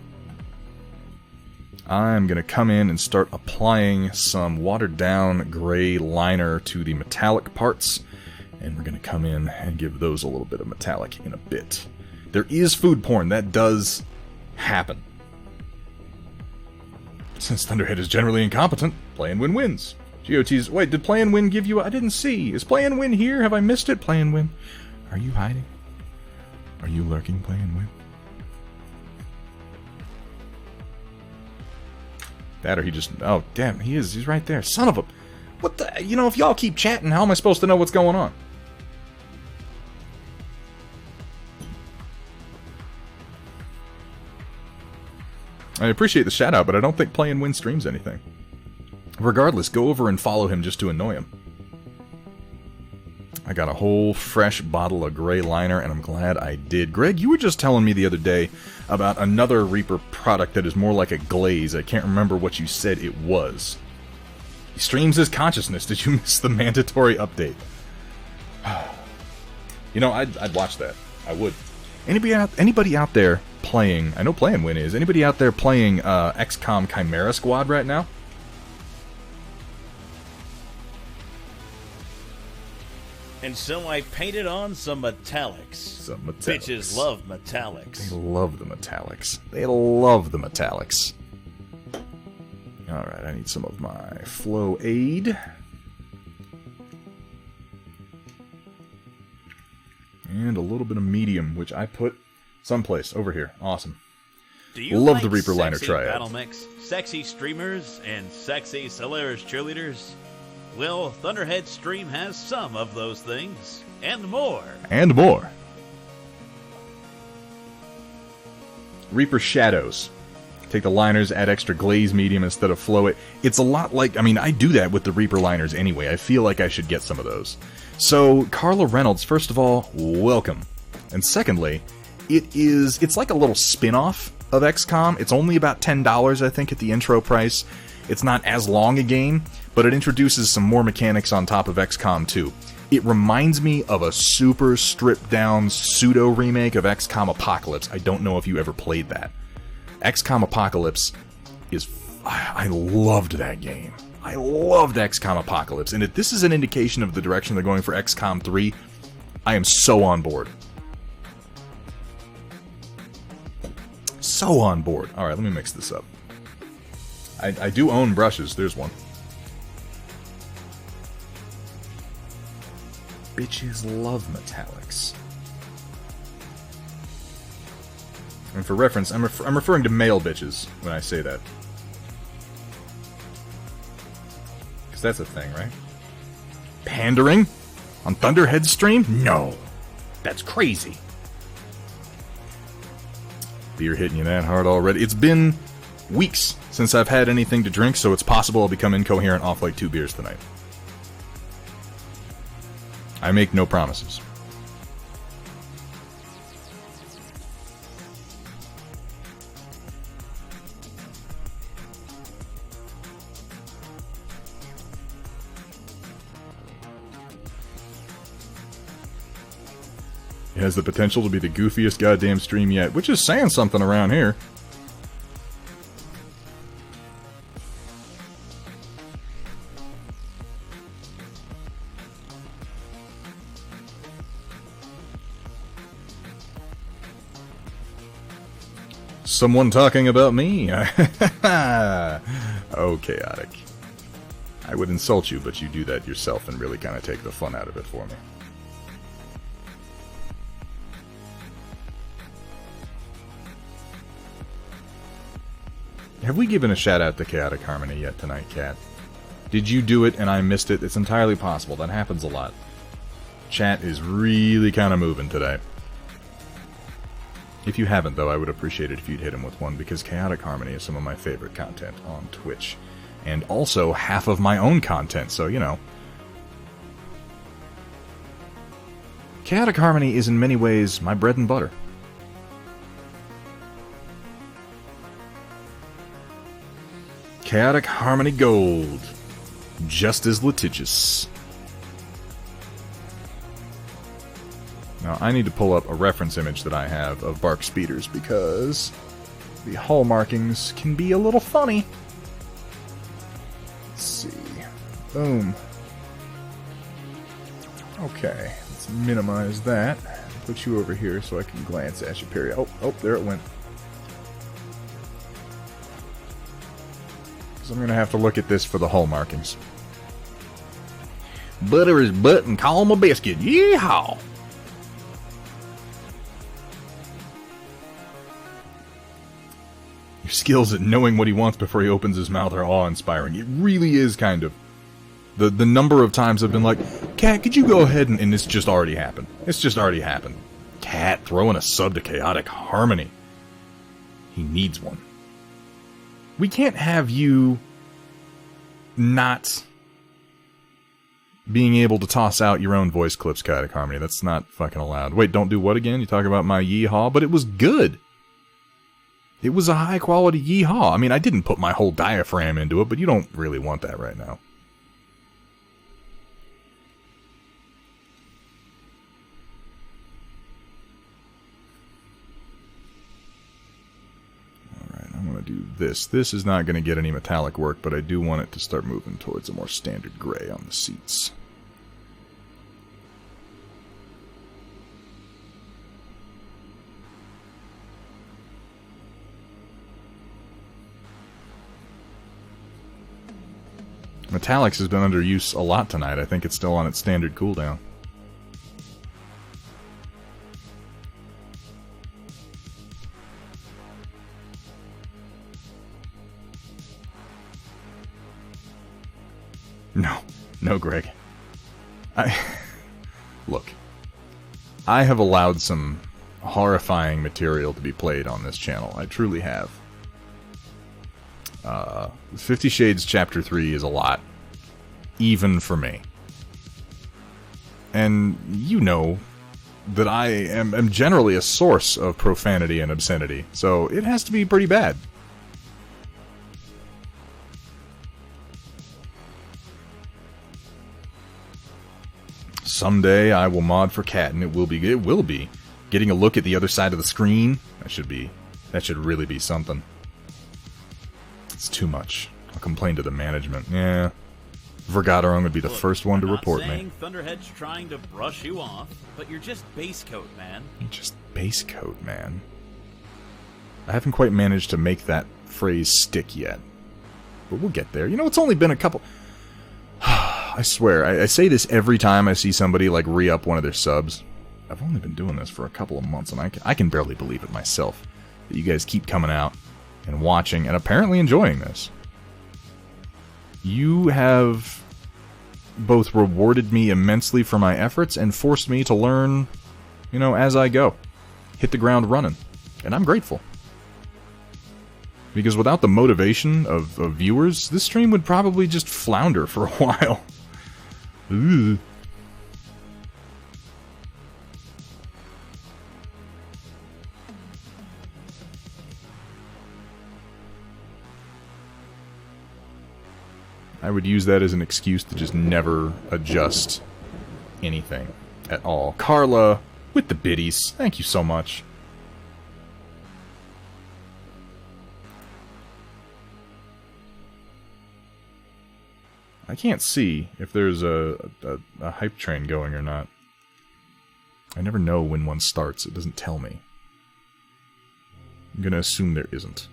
I'm going to come in and start applying some watered down gray liner to the metallic parts. And we're going to come in and give those a little bit of metallic in a bit. There is food porn. That does happen. Since Thunderhead is generally incompetent, Play and Win wins. GOT's... Wait, did Play and Win give you... I didn't see. Is Play and Win here? Have I missed it? Play and Win. Are you hiding? Are you lurking, Play and Win? That or he just... Oh, damn, he is. He's right there. Son of a... What the... if y'all keep chatting, how am I supposed to know what's going on? I appreciate the shout out, but I don't think play and win streams anything. Regardless, go over and follow him just to annoy him. I got a whole fresh bottle of gray liner, and I'm glad I did. Greg, you were just telling me the other day about another Reaper product that is more like a glaze. I can't remember what you said it was. He streams his consciousness. Did you miss the mandatory update? You know, I'd watch that. I would. Anybody out there playing... I know Play and Win is. Anybody out there playing XCOM Chimera Squad right now? And so I painted on some metallics. Some metallics. Bitches love metallics. They love the metallics. They love the metallics. Alright, I need some of my Flow Aid. And a little bit of medium, which I put someplace over here. Awesome. Do you love like the Reaper Liner sexy triad. battle mix, sexy streamers, and sexy Solaris cheerleaders? Well, Thunderhead's stream has some of those things, and more. And more. Reaper Shadows. Take the liners, add extra glaze medium instead of flow it. It's a lot like, I mean, I do that with the Reaper liners anyway. I feel like I should get some of those. So, Carla Reynolds, first of all, welcome. And secondly, it's like a little spin-off of XCOM. It's only about $10, I think, at the intro price. It's not as long a game, but it introduces some more mechanics on top of XCOM 2. It reminds me of a super stripped-down pseudo-remake of XCOM Apocalypse. I don't know if you ever played that. XCOM Apocalypse is... I loved that game. I loved XCOM Apocalypse, and if this is an indication of the direction they're going for XCOM 3, I am so on board. So on board. Alright, let me mix this up. I do own brushes. There's one. Bitches love metallics. And for reference, I'm referring to male bitches when I say that. Because that's a thing, right? Pandering? On Thunderhead's stream? No. That's crazy. Beer hitting you that hard already. It's been weeks since I've had anything to drink, so it's possible I'll become incoherent off like 2 beers tonight. I make no promises. It has the potential to be the goofiest goddamn stream yet, which is saying something around here. Someone talking about me? Oh, chaotic. I would insult you, but you do that yourself and really kind of take the fun out of it for me. Have we given a shout out to Chaotic Harmony yet tonight, Kat? Did you do it and I missed it? It's entirely possible. That happens a lot. Chat is really kind of moving today. If you haven't, though, I would appreciate it if you'd hit him with one, because Chaotic Harmony is some of my favorite content on Twitch. And also half of my own content, so, you know. Chaotic Harmony is in many ways my bread and butter. Chaotic Harmony Gold. Just as litigious. Now, I need to pull up a reference image that I have of BARC speeders because the hull markings can be a little funny. Let's see. Boom. Okay, let's minimize that. Put you over here so I can glance at you, period. Oh, there it went. So I'm going to have to look at this for the hull markings. Butter is butt and call him a biscuit. Yeehaw! Your skills at knowing what he wants before he opens his mouth are awe-inspiring. It really is kind of. The number of times I've been like, Cat, could you go ahead and it's just already happened. It's just already happened. Cat throwing a sub to Chaotic Harmony. He needs one. We can't have you not being able to toss out your own voice clips, Kinetic Harmony. That's not fucking allowed. Wait, don't do what again? You talk about my yeehaw? But it was good. It was a high-quality yeehaw. I mean, I didn't put my whole diaphragm into it, but you don't really want that right now. Alright, I'm going to do this. This is not going to get any metallic work, but I do want it to start moving towards a more standard gray on the seats. Metallics has been under use a lot tonight. I think it's still on its standard cooldown. No, Greg. Look, I have allowed some horrifying material to be played on this channel. I truly have. 50 Shades Chapter 3 is a lot, even for me. And you know that I am generally a source of profanity and obscenity, so it has to be pretty bad. Someday I will mod for Cat, and it will be getting a look at the other side of the screen. That should really be something. It's too much. I'll complain to the management. Yeah. Vergaderung would be the first one to report me. Thunderhead's trying to brush you off, but you're just base coat, man. You're just base coat, man. I haven't quite managed to make that phrase stick yet. But we'll get there. You know, it's only been a couple... I swear, I say this every time I see somebody, like, re-up one of their subs. I've only been doing this for a couple of months, and I can barely believe it myself. That you guys keep coming out and watching, and apparently enjoying this. You have both rewarded me immensely for my efforts and forced me to learn, you know, as I go. Hit the ground running. And I'm grateful. Because without the motivation of viewers, this stream would probably just flounder for a while. Ooh. I would use that as an excuse to just never adjust anything at all. Carla, with the biddies, thank you so much. I can't see if there's a hype train going or not. I never know when one starts. It doesn't tell me. I'm gonna assume there isn't.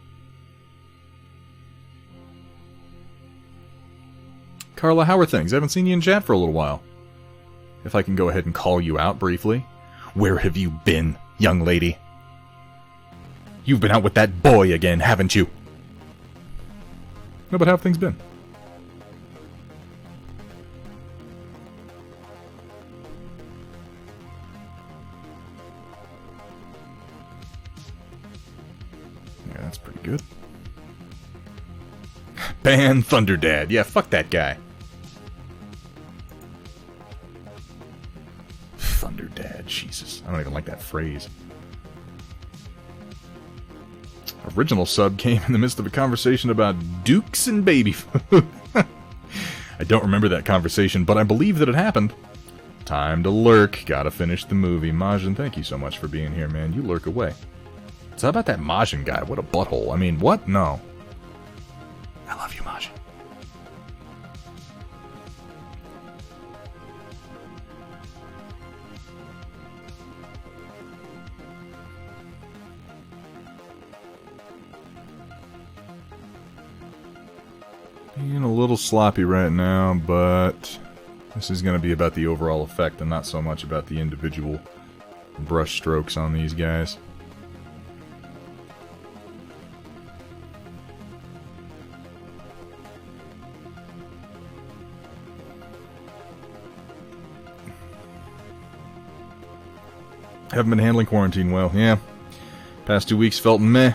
Carla, how are things? I haven't seen you in chat for a little while. If I can go ahead and call you out briefly. Where have you been, young lady? You've been out with that boy again, haven't you? No, but how have things been? Yeah, that's pretty good. Ban Thunderdad. Yeah, fuck that guy. Thunderdad, Jesus. I don't even like that phrase. Original sub came in the midst of a conversation about dukes and baby food. I don't remember that conversation, but I believe that it happened. Time to lurk. Gotta finish the movie. Majin, thank you so much for being here, man. You lurk away. So how about that Majin guy? What a butthole. I mean, what? No. I love you, Majin. Being a little sloppy right now, but this is going to be about the overall effect and not so much about the individual brush strokes on these guys. Haven't been handling quarantine well, yeah. Past 2 weeks felt meh.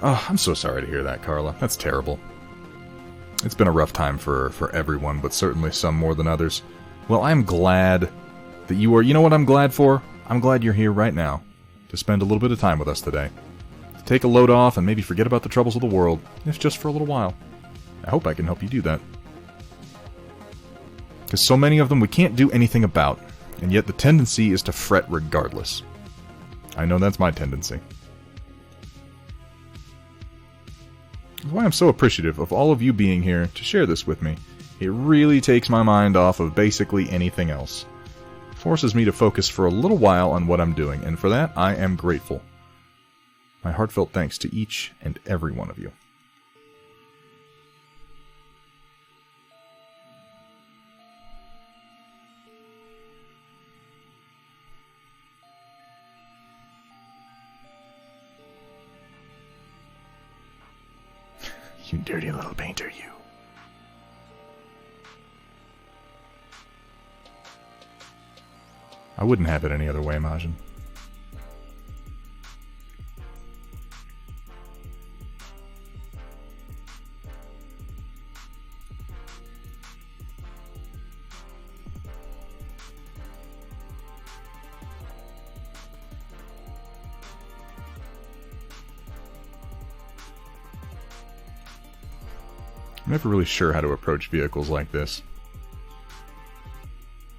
Oh, I'm so sorry to hear that, Carla. That's terrible. It's been a rough time for everyone, but certainly some more than others. Well, I'm glad that you are... You know what I'm glad for? I'm glad you're here right now to spend a little bit of time with us today. To take a load off and maybe forget about the troubles of the world, if just for a little while. I hope I can help you do that. Because so many of them we can't do anything about, and yet the tendency is to fret regardless. I know that's my tendency. That's why I'm so appreciative of all of you being here to share this with me. It really takes my mind off of basically anything else. Forces me to focus for a little while on what I'm doing, and for that, I am grateful. My heartfelt thanks to each and every one of you. You dirty little painter, you. I wouldn't have it any other way, Majin. I'm never really sure how to approach vehicles like this.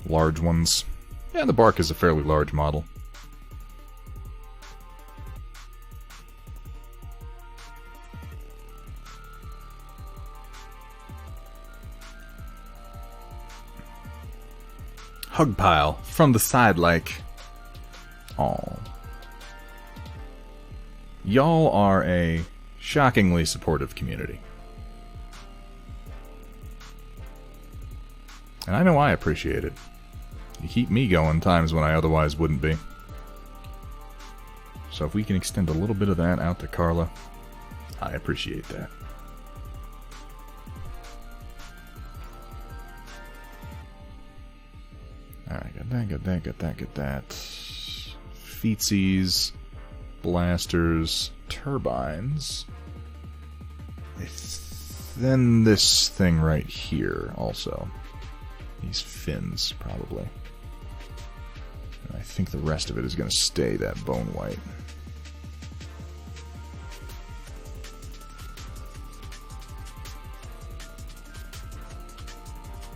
Large ones. Yeah, the BARC is a fairly large model. Hug pile from the side like... Aw. Y'all are a shockingly supportive community. And I know I appreciate it. You keep me going times when I otherwise wouldn't be. So if we can extend a little bit of that out to Carla, I appreciate that. Alright, got that. Feetsies, blasters, turbines. Then this thing right here also. These fins, probably. And I think the rest of it is going to stay that bone white.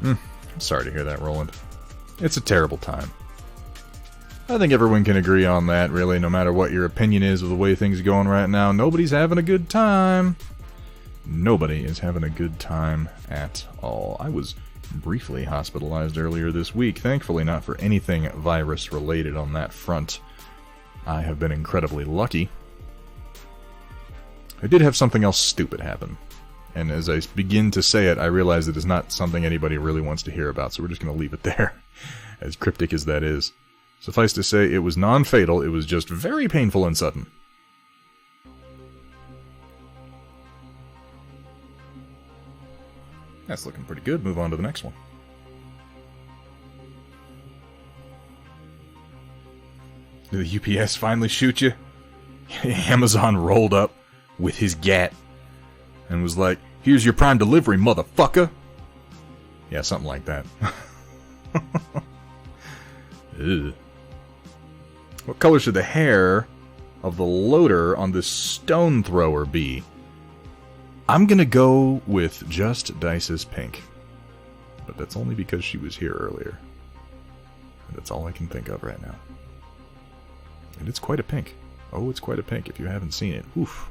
I'm sorry to hear that, Roland. It's a terrible time. I think everyone can agree on that, really, no matter what your opinion is of the way things are going right now. Nobody's having a good time. Nobody is having a good time at all. I was briefly hospitalized earlier this week, thankfully not for anything virus-related on that front. I have been incredibly lucky. I did have something else stupid happen, and as I begin to say it, I realize it is not something anybody really wants to hear about, so we're just going to leave it there, as cryptic as that is. Suffice to say, it was non-fatal, it was just very painful and sudden. That's looking pretty good. Move on to the next one. Did the UPS finally shoot you? Amazon rolled up with his gat and was like, "Here's your prime delivery, motherfucker." Yeah, something like that. Ugh. What color should the hair of the loader on this stone thrower be? I'm gonna go with just Dice's pink. But that's only because she was here earlier. And that's all I can think of right now. And it's quite a pink. Oh, it's quite a pink if you haven't seen it. Oof.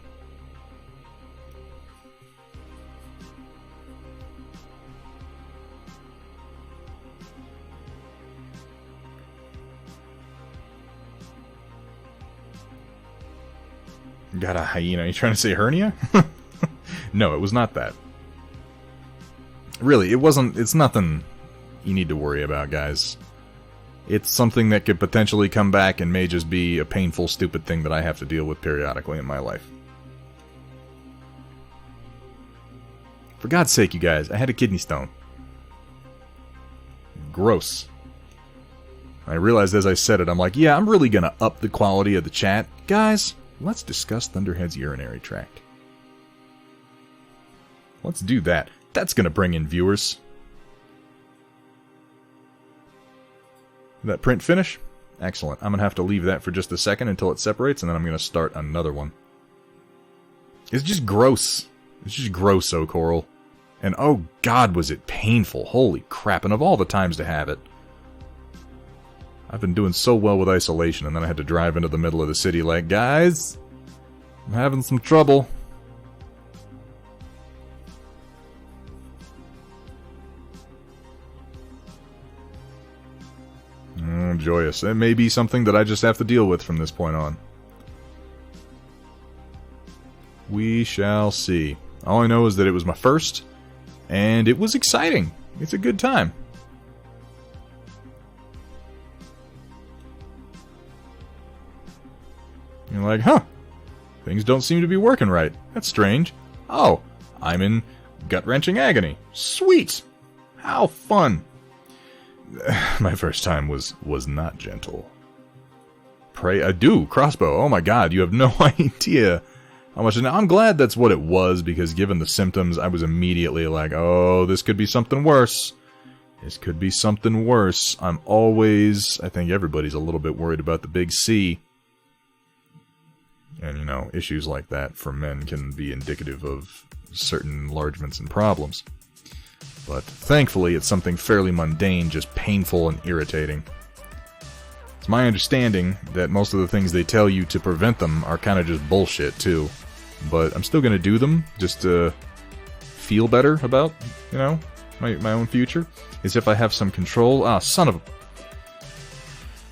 Got a hyena. Are you trying to say hernia? No, it was not that. Really, it wasn't. It's nothing you need to worry about, guys. It's something that could potentially come back and may just be a painful, stupid thing that I have to deal with periodically in my life. For God's sake, you guys, I had a kidney stone. Gross. I realized as I said it, I'm like, yeah, I'm really gonna up the quality of the chat. Guys, let's discuss Thunderhead's urinary tract. Let's do that. That's gonna bring in viewers. That print finish? Excellent. I'm gonna have to leave that for just a second until it separates, and then I'm gonna start another one. It's just gross. It's just gross, oh Coral. And oh god, was it painful. Holy crap, and of all the times to have it. I've been doing so well with isolation, and then I had to drive into the middle of the city like, guys, I'm having some trouble. Oh, joyous. It may be something that I just have to deal with from this point on. We shall see. All I know is that it was my first, and it was exciting. It's a good time. You're like, huh, things don't seem to be working right. That's strange. Oh, I'm in gut-wrenching agony. Sweet! How fun! My first time was not gentle. Pray, crossbow. Oh my god, you have no idea how much. Now, I'm glad that's what it was, because given the symptoms, I was immediately like, oh, this could be something worse. This could be something worse. I think everybody's a little bit worried about the big C. And, you know, issues like that for men can be indicative of certain enlargements and problems. But thankfully, it's something fairly mundane, just painful and irritating. It's my understanding that most of the things they tell you to prevent them are kind of just bullshit, too. But I'm still going to do them, just to feel better about, you know, my own future. As if I have some control. Ah, son of a...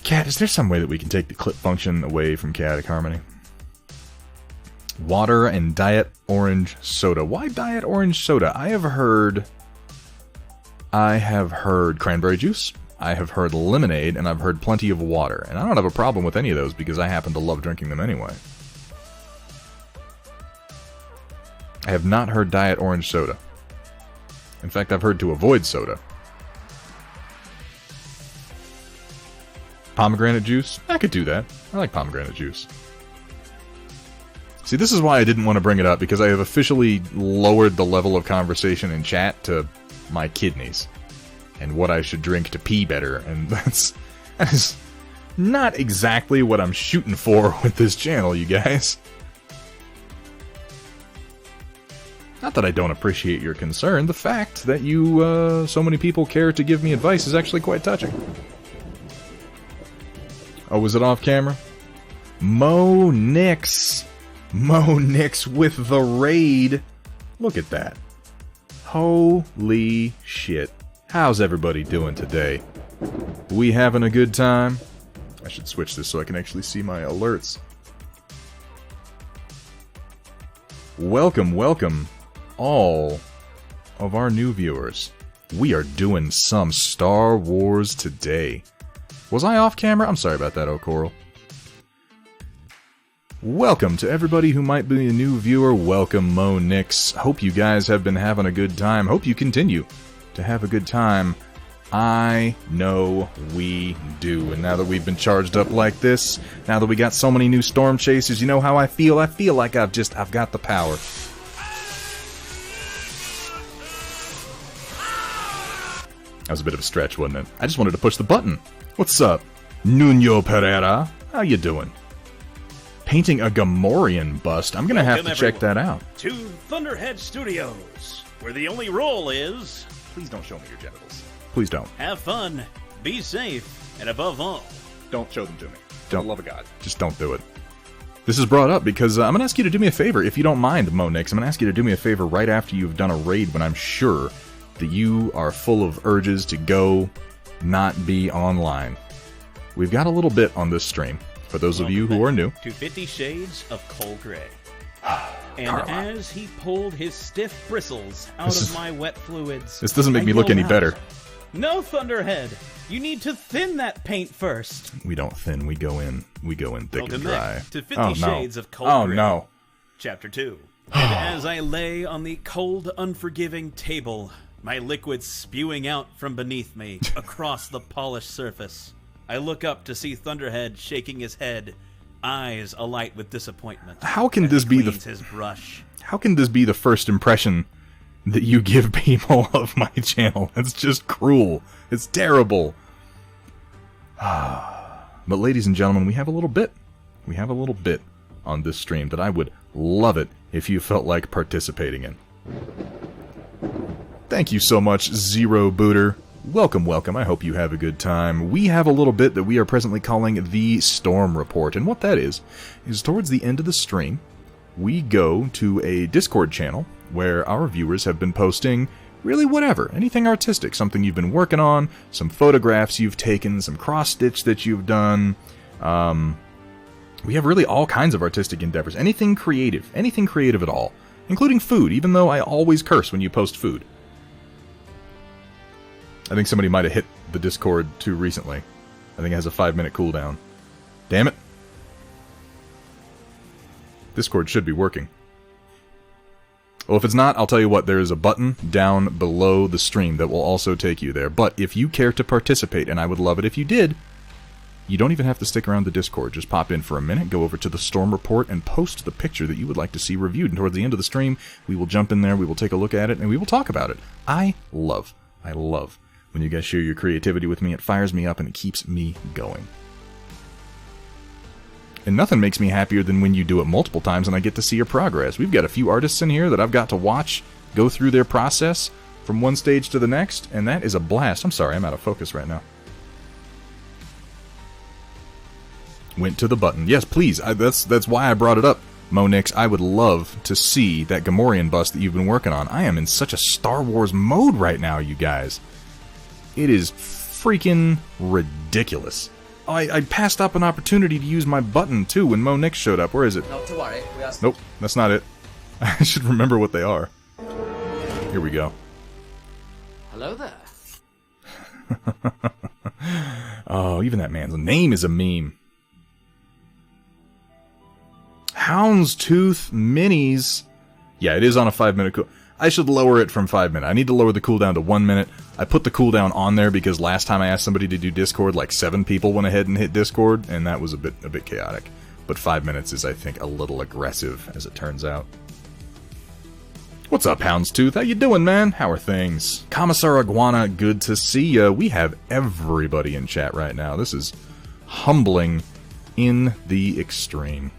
Cat, is there some way that we can take the clip function away from Chaotic Harmony? Water and Diet Orange Soda. Why Diet Orange Soda? I have heard cranberry juice, I have heard lemonade, and I've heard plenty of water. And I don't have a problem with any of those because I happen to love drinking them anyway. I have not heard Diet Orange Soda. In fact, I've heard to avoid soda. Pomegranate juice? I could do that. I like pomegranate juice. See, this is why I didn't want to bring it up, because I have officially lowered the level of conversation in chat to my kidneys and what I should drink to pee better, and that is not exactly what I'm shooting for with this channel, you guys. Not that I don't appreciate your concern, the fact that you, so many people care to give me advice is actually quite touching. Oh, was it off camera? Mo Nix with the raid. Look at that. Holy shit. How's everybody doing today? We having a good time? I should switch this so I can actually see my alerts. Welcome, welcome, all of our new viewers. We are doing some Star Wars today. Was I off camera? I'm sorry about that, O'Coral. Welcome to everybody who might be a new viewer. Welcome, Mo Nix. Hope you guys have been having a good time. Hope you continue to have a good time. I know we do. And now that we've been charged up like this, now that we got so many new Storm Chasers, you know how I feel? I feel like I've got the power. That was a bit of a stretch, wasn't it? I just wanted to push the button. What's up, Nuno Pereira? How you doing? Painting a Gamorrean bust. I'm gonna have to check that out. To Thunderhead Studios, where the only rule is... Please don't show me your genitals. Please don't. Have fun, be safe, and above all... Don't show them to me. For the love of God. Just don't do it. This is brought up because I'm gonna ask you to do me a favor, if you don't mind, Mo Nix. I'm gonna ask you to do me a favor right after you've done a raid when I'm sure that you are full of urges to go not be online. We've got a little bit on this stream. For those of you who are new. To 50 Shades of Cold Gray. And as he pulled his stiff bristles out of my wet fluids... This doesn't make me look any better. No, Thunderhead! You need to thin that paint first! We don't thin, we go in. We go in thick and dry. To 50 Shades of Cold Gray. Oh no. Chapter 2. And as I lay on the cold, unforgiving table, my liquid spewing out from beneath me across the polished surface, I look up to see Thunderhead shaking his head, eyes alight with disappointment. How can this be his brush. How can this be the first impression that you give people of my channel. That's just cruel. It's terrible. But ladies and gentlemen, we have a little bit. We have a little bit on this stream that I would love it if you felt like participating in. Thank you so much, Zero Booter. Welcome, welcome. I hope you have a good time. We have a little bit that we are presently calling the Storm Report. And what that is towards the end of the stream, we go to a Discord channel where our viewers have been posting really whatever, anything artistic, something you've been working on, some photographs you've taken, some cross-stitch that you've done. We have really all kinds of artistic endeavors, anything creative at all, including food, even though I always curse when you post food. I think somebody might have hit the Discord too recently. I think it has a 5-minute cooldown. Damn it. Discord should be working. Well, if it's not, I'll tell you what, there is a button down below the stream that will also take you there. But if you care to participate, and I would love it if you did, you don't even have to stick around the Discord. Just pop in for a minute, go over to the Storm Report, and post the picture that you would like to see reviewed. And towards the end of the stream, we will jump in there, we will take a look at it, and we will talk about it. I love when you guys share your creativity with me. It fires me up and it keeps me going. And nothing makes me happier than when you do it multiple times and I get to see your progress. We've got a few artists in here that I've got to watch go through their process from one stage to the next, and that is a blast. I'm sorry, I'm out of focus right now. Went to the button. Yes, please. That's why I brought it up, Monix. I would love to see that Gamorrean bust that you've been working on. I am in such a Star Wars mode right now, you guys. It is freaking ridiculous. I passed up an opportunity to use my button, too, when Monix showed up. Where is it? Not to worry. Nope, that's not it. I should remember what they are. Here we go. Hello there. Oh, even that man's name is a meme. Houndstooth Minis. Yeah, it is on a 5-minute cooldown. I should lower it from 5 minutes. I need to lower the cooldown to 1 minute. I put the cooldown on there because last time I asked somebody to do Discord, like 7 people went ahead and hit Discord, and that was a bit chaotic. But 5 minutes is, I think, a little aggressive, as it turns out. What's up, Houndstooth? How you doing, man? How are things? Commissar Iguana, good to see ya. We have everybody in chat right now. This is humbling in the extreme.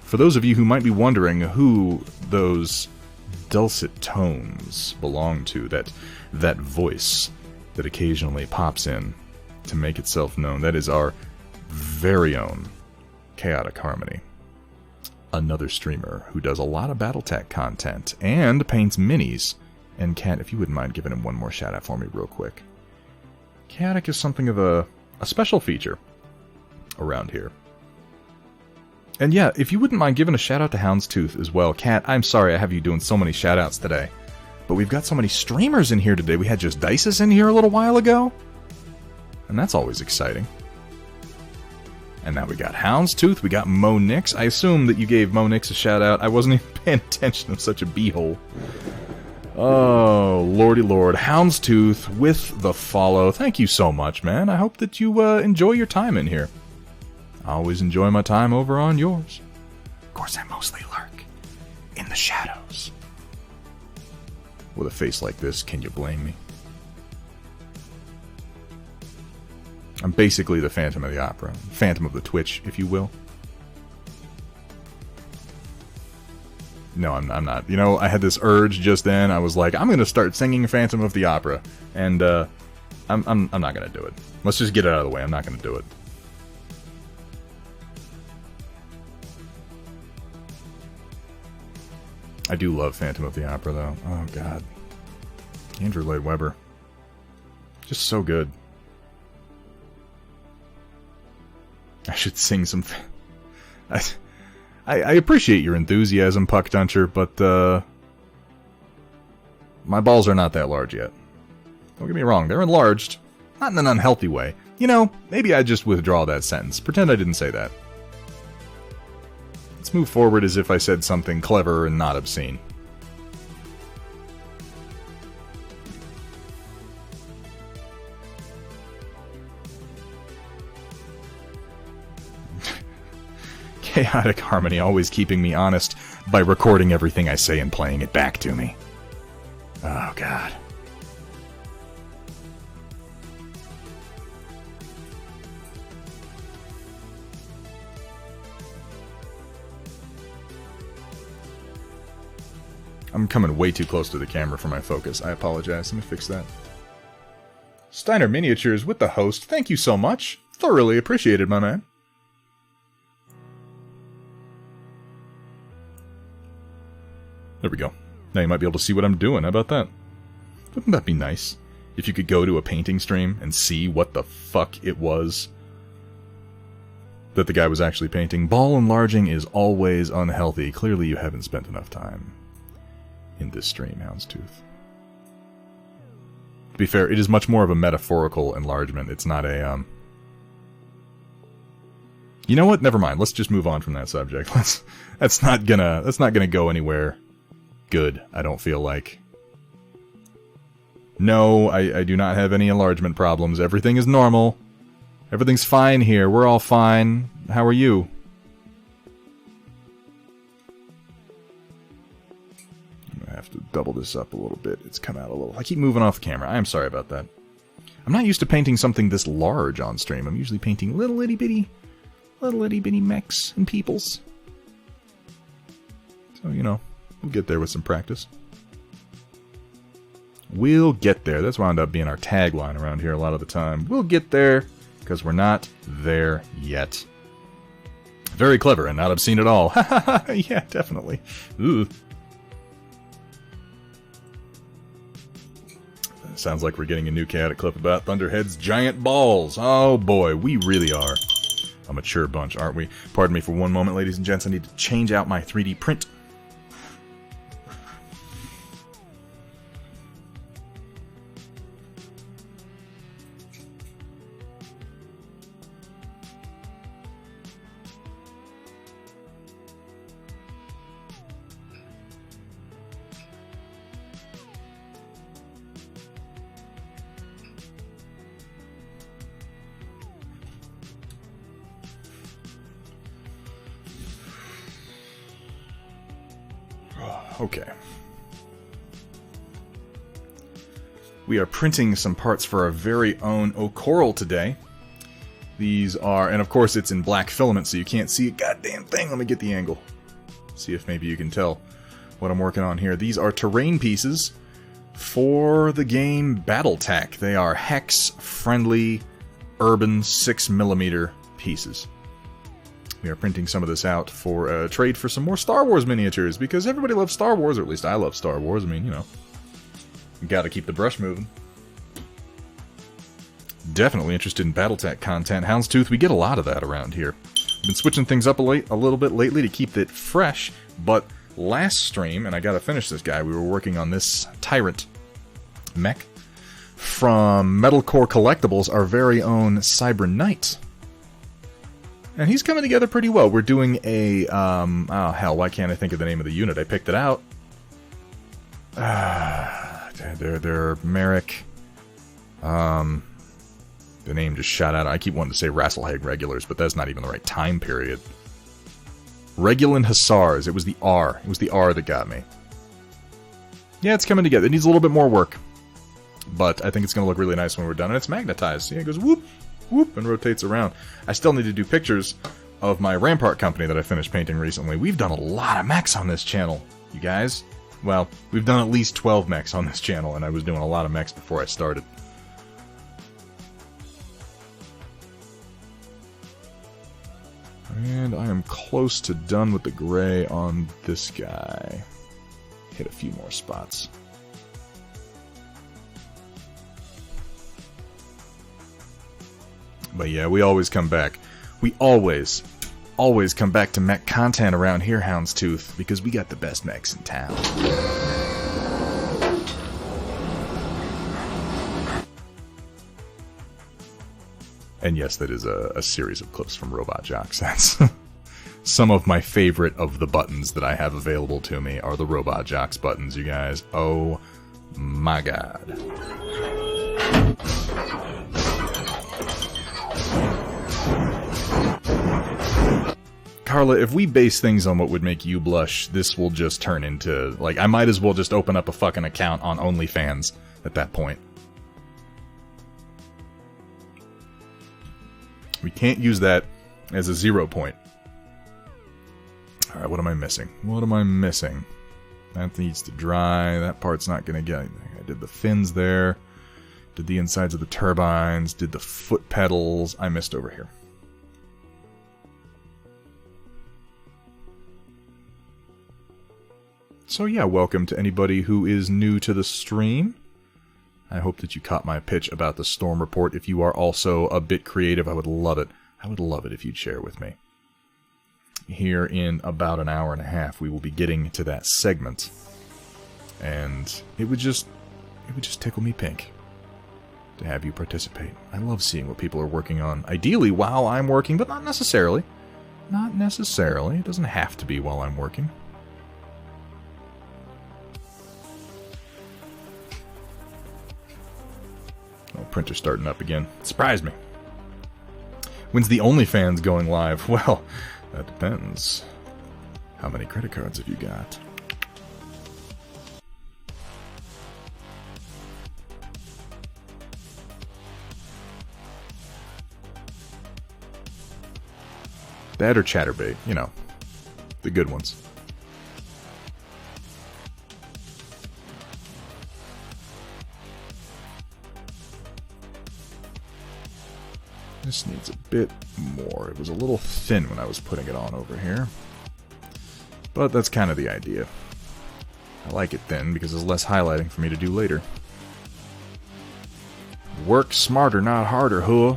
For those of you who might be wondering who those dulcet tones belong to, that voice that occasionally pops in to make itself known, that is our very own Chaotic Harmony. Another streamer who does a lot of Battletech content and paints minis. And Cat, if you wouldn't mind giving him one more shout out for me real quick. Chaotic is something of a special feature around here. And yeah, if you wouldn't mind giving a shout out to Houndstooth as well. Cat, I'm sorry I have you doing so many shout outs today. But we've got so many streamers in here today. We had just Dices in here a little while ago. And that's always exciting. And now we got Houndstooth, we got Monix. I assume that you gave Monix a shout out. I wasn't even paying attention. I'm such a beehole. Oh, lordy lord. Houndstooth with the follow. Thank you so much, man. I hope that you enjoy your time in here. I always enjoy my time over on yours. Of course, I mostly lurk in the shadows. With a face like this, can you blame me? I'm basically the Phantom of the Opera. Phantom of the Twitch, if you will. No, I'm not. You know, I had this urge just then. I was like, I'm going to start singing Phantom of the Opera. And, I'm not going to do it. Let's just get it out of the way. I'm not going to do it. I do love Phantom of the Opera, though. Oh, God. Andrew Lloyd Webber. Just so good. I should sing some... I appreciate your enthusiasm, Puck Duncher, but, my balls are not that large yet. Don't get me wrong, they're enlarged. Not in an unhealthy way. You know, maybe I just withdraw that sentence. Pretend I didn't say that. Let's move forward as if I said something clever and not obscene. Chaotic Harmony always keeping me honest by recording everything I say and playing it back to me. Oh, God. I'm coming way too close to the camera for my focus. I apologize. Let me fix that. Steiner Miniatures with the host. Thank you so much. Thoroughly appreciated, my man. There we go. Now you might be able to see what I'm doing. How about that? Wouldn't that be nice? If you could go to a painting stream and see what the fuck it was that the guy was actually painting. Ball enlarging is always unhealthy. Clearly you haven't spent enough time in this stream, Houndstooth. To be fair, it is much more of a metaphorical enlargement. It's not a, You know what? Never mind. Let's just move on from that subject. That's not gonna go anywhere good, I don't feel like. No, I do not have any enlargement problems. Everything is normal. Everything's fine here. We're all fine. How are you? I have to double this up a little bit. It's come out a little. I keep moving off camera. I am sorry about that. I'm not used to painting something this large on stream. I'm usually painting little itty bitty mechs and peoples. So, you know, we'll get there with some practice. We'll get there. That's wound up being our tagline around here a lot of the time. We'll get there, because we're not there yet. Very clever and not obscene at all. Yeah, definitely. Ooh. Sounds like we're getting a new chaotic clip about Thunderhead's giant balls. Oh boy, we really are a mature bunch, aren't we? Pardon me for one moment, ladies and gents. I need to change out my 3D print. Okay. We are printing some parts for our very own O'Coral today. These are, and of course it's in black filament, so you can't see a goddamn thing. Let me get the angle. See if maybe you can tell what I'm working on here. These are terrain pieces for the game Battletech. They are hex-friendly, urban 6mm pieces. We are printing some of this out for a trade for some more Star Wars miniatures, because everybody loves Star Wars, or at least I love Star Wars. I mean, you know, you gotta keep the brush moving. Definitely interested in Battletech content. Houndstooth, we get a lot of that around here. We've been switching things up a little bit lately to keep it fresh, but last stream, and I gotta finish this guy, we were working on this Tyrant mech from Metalcore Collectibles, our very own Cyber Knight. And he's coming together pretty well. We're doing a, oh hell, why can't I think of the name of the unit? I picked it out. They're Merrick. The name just shot out. I keep wanting to say Rasselhag Regulars, but that's not even the right time period. Regulan Hussars. It was the R. It was the R that got me. Yeah, it's coming together. It needs a little bit more work. But I think it's going to look really nice when we're done. And it's magnetized. Yeah, it goes whoop, whoop, and rotates around. I still need to do pictures of my Rampart company that I finished painting recently. We've done a lot of mechs on this channel, you guys. Well, we've done at least 12 mechs on this channel, and I was doing a lot of mechs before I started. And I am close to done with the gray on this guy. Hit a few more spots. But yeah, we always come back. We always come back to mech content around here, Houndstooth, because we got the best mechs in town. And yes, that is a series of clips from Robot Jocks. That's some of my favorite of the buttons that I have available to me are the Robot Jocks buttons, you guys. Oh my god. Carla, if we base things on what would make you blush, this will just turn into, like, I might as well just open up a fucking account on OnlyFans at that point. We can't use that as a 0 point. Alright, what am I missing? What am I missing? That needs to dry. That part's not gonna get anything. I did the fins there. Did the insides of the turbines. Did the foot pedals. I missed over here. So yeah, welcome to anybody who is new to the stream. I hope that you caught my pitch about the storm report. If you are also a bit creative, I would love it. I would love it if you'd share with me. Here in about an hour and a half, we will be getting to that segment. And it would just tickle me pink to have you participate. I love seeing what people are working on. Ideally while I'm working, but not necessarily. Not necessarily. It doesn't have to be while I'm working. Oh, printer's starting up again. Surprised me. When's the OnlyFans going live? Well, that depends. How many credit cards have you got? That or Chatterbait, you know, the good ones. This needs a bit more. It was a little thin when I was putting it on over here. But that's kind of the idea. I like it thin because there's less highlighting for me to do later. Work smarter, not harder, huh?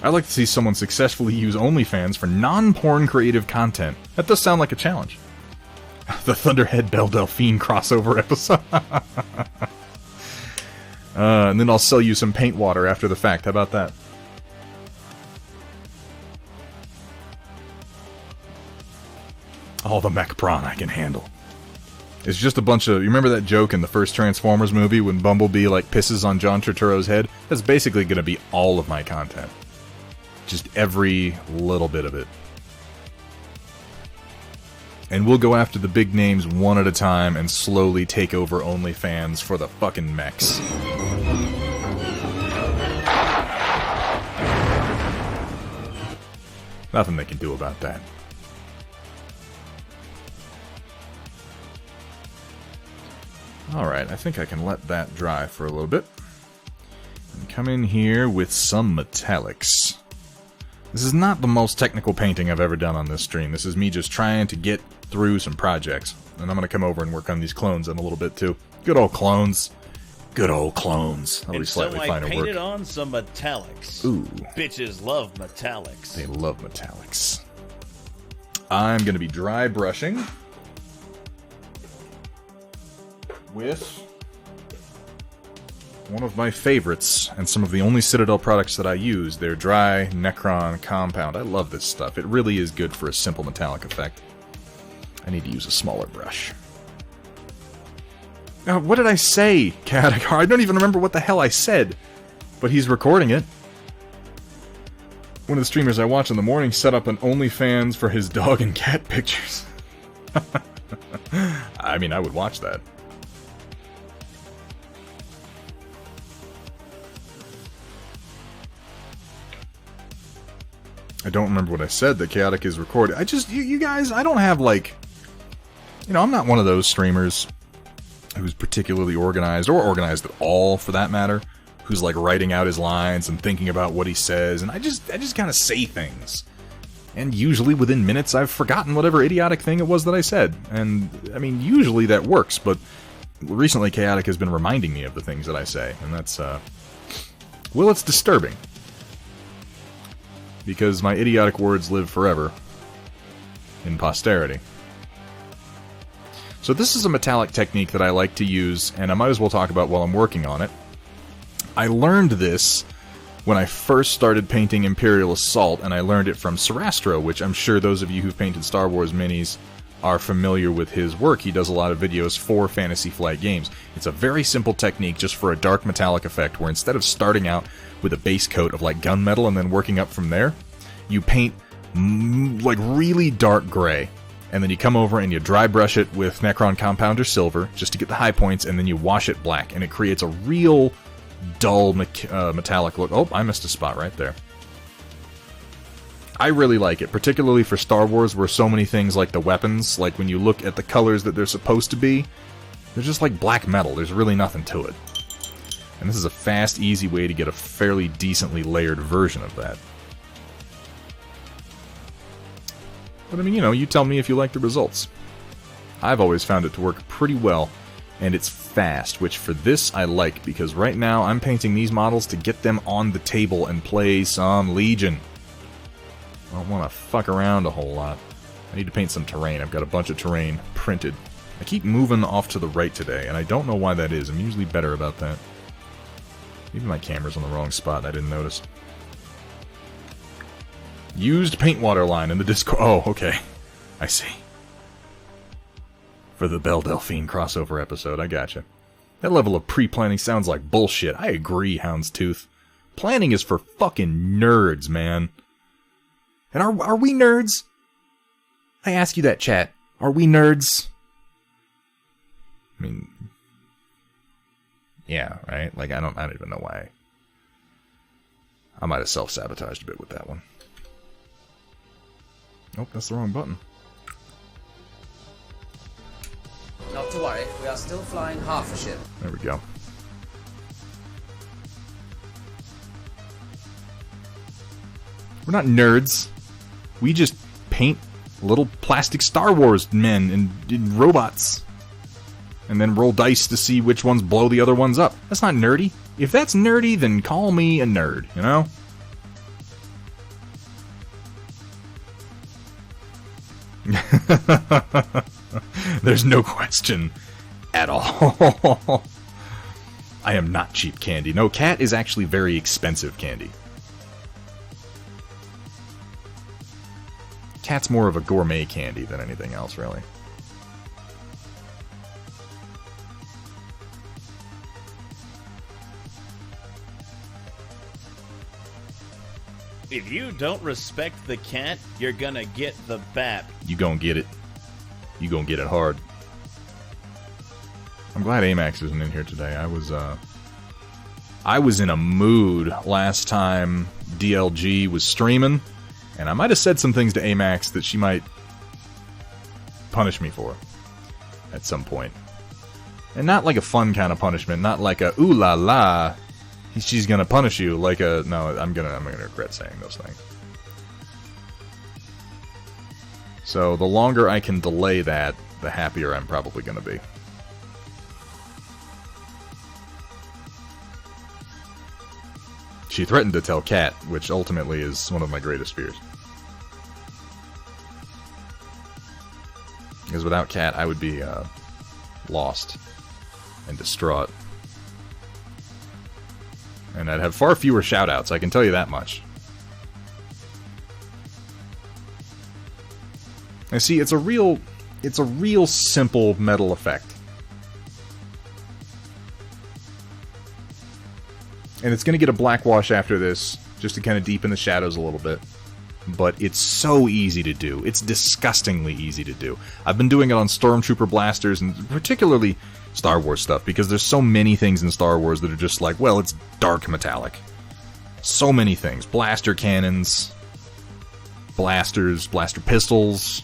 I'd like to see someone successfully use OnlyFans for non-porn creative content. That does sound like a challenge. The Thunderhead Belle Delphine crossover episode. And then I'll sell you some paint water after the fact. How about that? All the mech prawn I can handle. It's just a bunch of... You remember that joke in the first Transformers movie when Bumblebee, like, pisses on John Turturro's head? That's basically going to be all of my content. Just every little bit of it. And we'll go after the big names one at a time and slowly take over OnlyFans for the fucking mechs. Nothing they can do about that. Alright, I think I can let that dry for a little bit. And come in here with some metallics. This is not the most technical painting I've ever done on this stream. This is me just trying to get through some projects. And I'm going to come over and work on these clones in a little bit too. Good old clones. Good old clones. That'll be slightly finer work. So I painted on some metallics. Ooh. Bitches love metallics. They love metallics. I'm going to be dry brushing with one of my favorites, and some of the only Citadel products that I use. Their dry Necron compound. I love this stuff. It really is good for a simple metallic effect. I need to use a smaller brush. Now, what did I say, Katakar? I don't even remember what the hell I said. But he's recording it. One of the streamers I watch in the morning set up an OnlyFans for his dog and cat pictures. I mean, I would watch that. I don't remember what I said that Chaotic is recording. I just, you guys, I don't have, like... You know, I'm not one of those streamers who's particularly organized, or organized at all, for that matter, who's, like, writing out his lines and thinking about what he says, and I just kind of say things. And usually, within minutes, I've forgotten whatever idiotic thing it was that I said. And, I mean, usually that works, but recently Chaotic has been reminding me of the things that I say, and that's, well, it's disturbing. Because my idiotic words live forever in posterity. So this is a metallic technique that I like to use, and I might as well talk about while I'm working on it. I learned this when I first started painting Imperial Assault, and I learned it from Sarastro, which I'm sure those of you who've painted Star Wars minis are familiar with his work. He does a lot of videos for Fantasy Flight games. It's a very simple technique just for a dark metallic effect, where instead of starting out with a base coat of like gunmetal and then working up from there. You paint like really dark gray, and then you come over and you dry brush it with Necron Compounder Silver just to get the high points, and then you wash it black, and it creates a real dull metallic look. Oh, I missed a spot right there. I really like it, particularly for Star Wars, where so many things like the weapons, like when you look at the colors that they're supposed to be, they're just like black metal. There's really nothing to it. And this is a fast, easy way to get a fairly decently layered version of that. But I mean, you know, you tell me if you like the results. I've always found it to work pretty well, and it's fast, which for this I like, because right now I'm painting these models to get them on the table and play some Legion. I don't want to fuck around a whole lot. I need to paint some terrain. I've got a bunch of terrain printed. I keep moving off to the right today, and I don't know why that is. I'm usually better about that. Maybe my camera's on the wrong spot and I didn't notice. Used paint water line in the Discord. Oh, okay. I see. For the Belle Delphine crossover episode, I gotcha. That level of pre-planning sounds like bullshit. I agree, Houndstooth. Planning is for fucking nerds, man. And are we nerds? I ask you that, chat. Are we nerds? I mean, yeah, right? Like, I don't even know why. I might have self-sabotaged a bit with that one. Nope, that's the wrong button. Not to worry, we are still flying half a ship. There we go. We're not nerds. We just paint little plastic Star Wars men and robots. And then roll dice to see which ones blow the other ones up. That's not nerdy. If that's nerdy, then call me a nerd, you know? There's no question at all. I am not cheap candy. No, cat is actually very expensive candy. Cat's more of a gourmet candy than anything else, really. If you don't respect the cat, you're gonna get the bat. You gonna get it. You gonna get it hard. I'm glad Amax isn't in here today. I was in a mood last time DLG was streaming, and I might have said some things to Amax that she might punish me for at some point. And not like a fun kind of punishment, not like a ooh la la, she's gonna punish you, like a, no, I'm gonna regret saying those things. So the longer I can delay that, the happier I'm probably gonna be. She threatened to tell Kat, which ultimately is one of my greatest fears. Because without Kat, I would be lost and distraught. And I'd have far fewer shoutouts, I can tell you that much. And see, it's a real simple metal effect. And it's going to get a black wash after this, just to kind of deepen the shadows a little bit. But it's so easy to do. It's disgustingly easy to do. I've been doing it on Stormtrooper blasters, and particularly Star Wars stuff, because there's so many things in Star Wars that are just like, well, it's dark metallic. So many things. Blaster cannons, blasters, blaster pistols,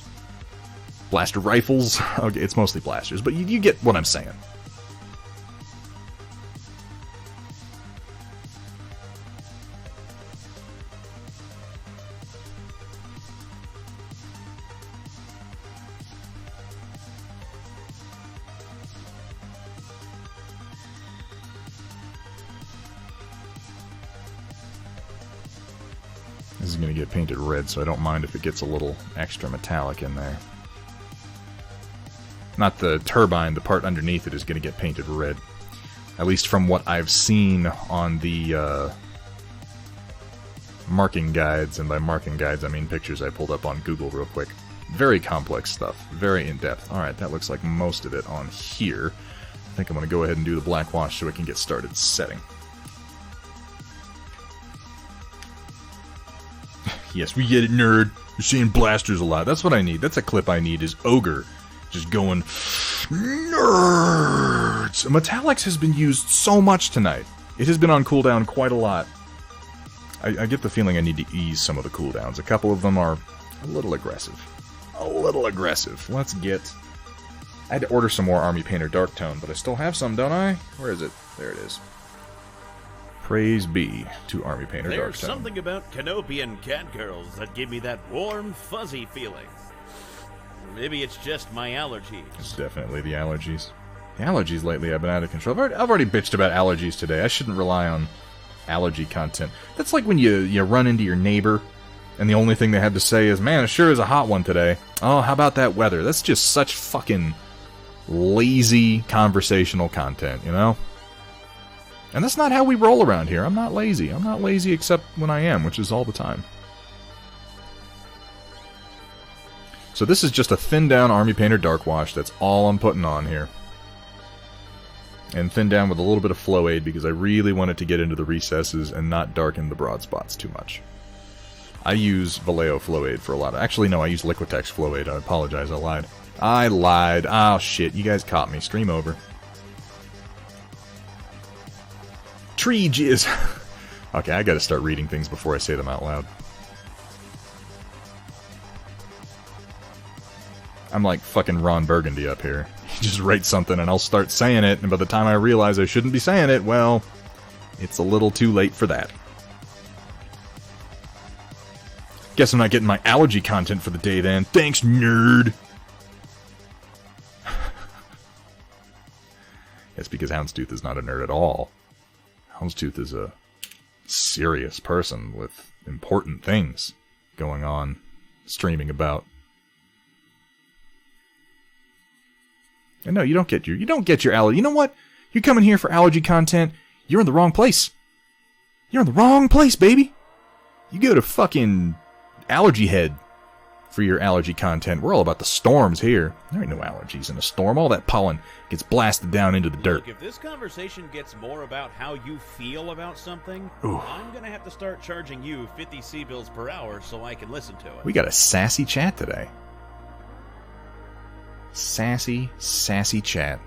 blaster rifles. Okay, it's mostly blasters, but you get what I'm saying. This is going to get painted red, so I don't mind if it gets a little extra metallic in there. Not the turbine, the part underneath it is going to get painted red. At least from what I've seen on the marking guides, and by marking guides I mean pictures I pulled up on Google real quick. Very complex stuff, very in-depth. Alright, that looks like most of it on here. I think I'm going to go ahead and do the black wash so it can get started setting. Yes, we get it, nerd. You're seeing blasters a lot. That's what I need. That's a clip I need, is Ogre. Just going, nerds! Metallics has been used so much tonight. It has been on cooldown quite a lot. I get the feeling I need to ease some of the cooldowns. A couple of them are a little aggressive. A little aggressive. Let's get... I had to order some more Army Painter Dark Tone, but I still have some, don't I? Where is it? There it is. Praise be to Army Painter Dark Tone. There's something about Canopian catgirls that give me that warm, fuzzy feeling. Maybe it's just my allergies. It's definitely the allergies. The allergies lately have been out of control. I've already bitched about allergies today. I shouldn't rely on allergy content. That's like when you run into your neighbor, and the only thing they had to say is, man, it sure is a hot one today. Oh, how about that weather? That's just such fucking lazy conversational content, you know? And that's not how we roll around here. I'm not lazy. I'm not lazy except when I am, which is all the time. So this is just a thinned down Army Painter Dark Wash. That's all I'm putting on here. And thinned down with a little bit of Flow Aid because I really wanted to get into the recesses and not darken the broad spots too much. I use Vallejo Flow Aid for a lot of... Actually, no, I use Liquitex Flow Aid. I apologize, I lied. I lied. Oh, shit. You guys caught me. Stream over. Tree jizz. Okay, I gotta start reading things before I say them out loud. I'm like fucking Ron Burgundy up here. He just writes something and I'll start saying it, and by the time I realize I shouldn't be saying it, well, it's a little too late for that. Guess I'm not getting my allergy content for the day then. Thanks, nerd! It's because Houndstooth is not a nerd at all. Houndstooth is a serious person with important things going on, streaming about. And no, you don't get your allergy. You know what? You're coming here for allergy content. You're in the wrong place. You're in the wrong place, baby. You go to fucking Allergy Head for your allergy content. We're all about the storms here. There ain't no allergies in a storm. All that pollen gets blasted down into the dirt. Look, if this conversation gets more about how you feel about something, Ooh. I'm gonna have to start charging you 50 C-bills per hour so I can listen to it. We got a sassy chat today. Sassy, sassy chat.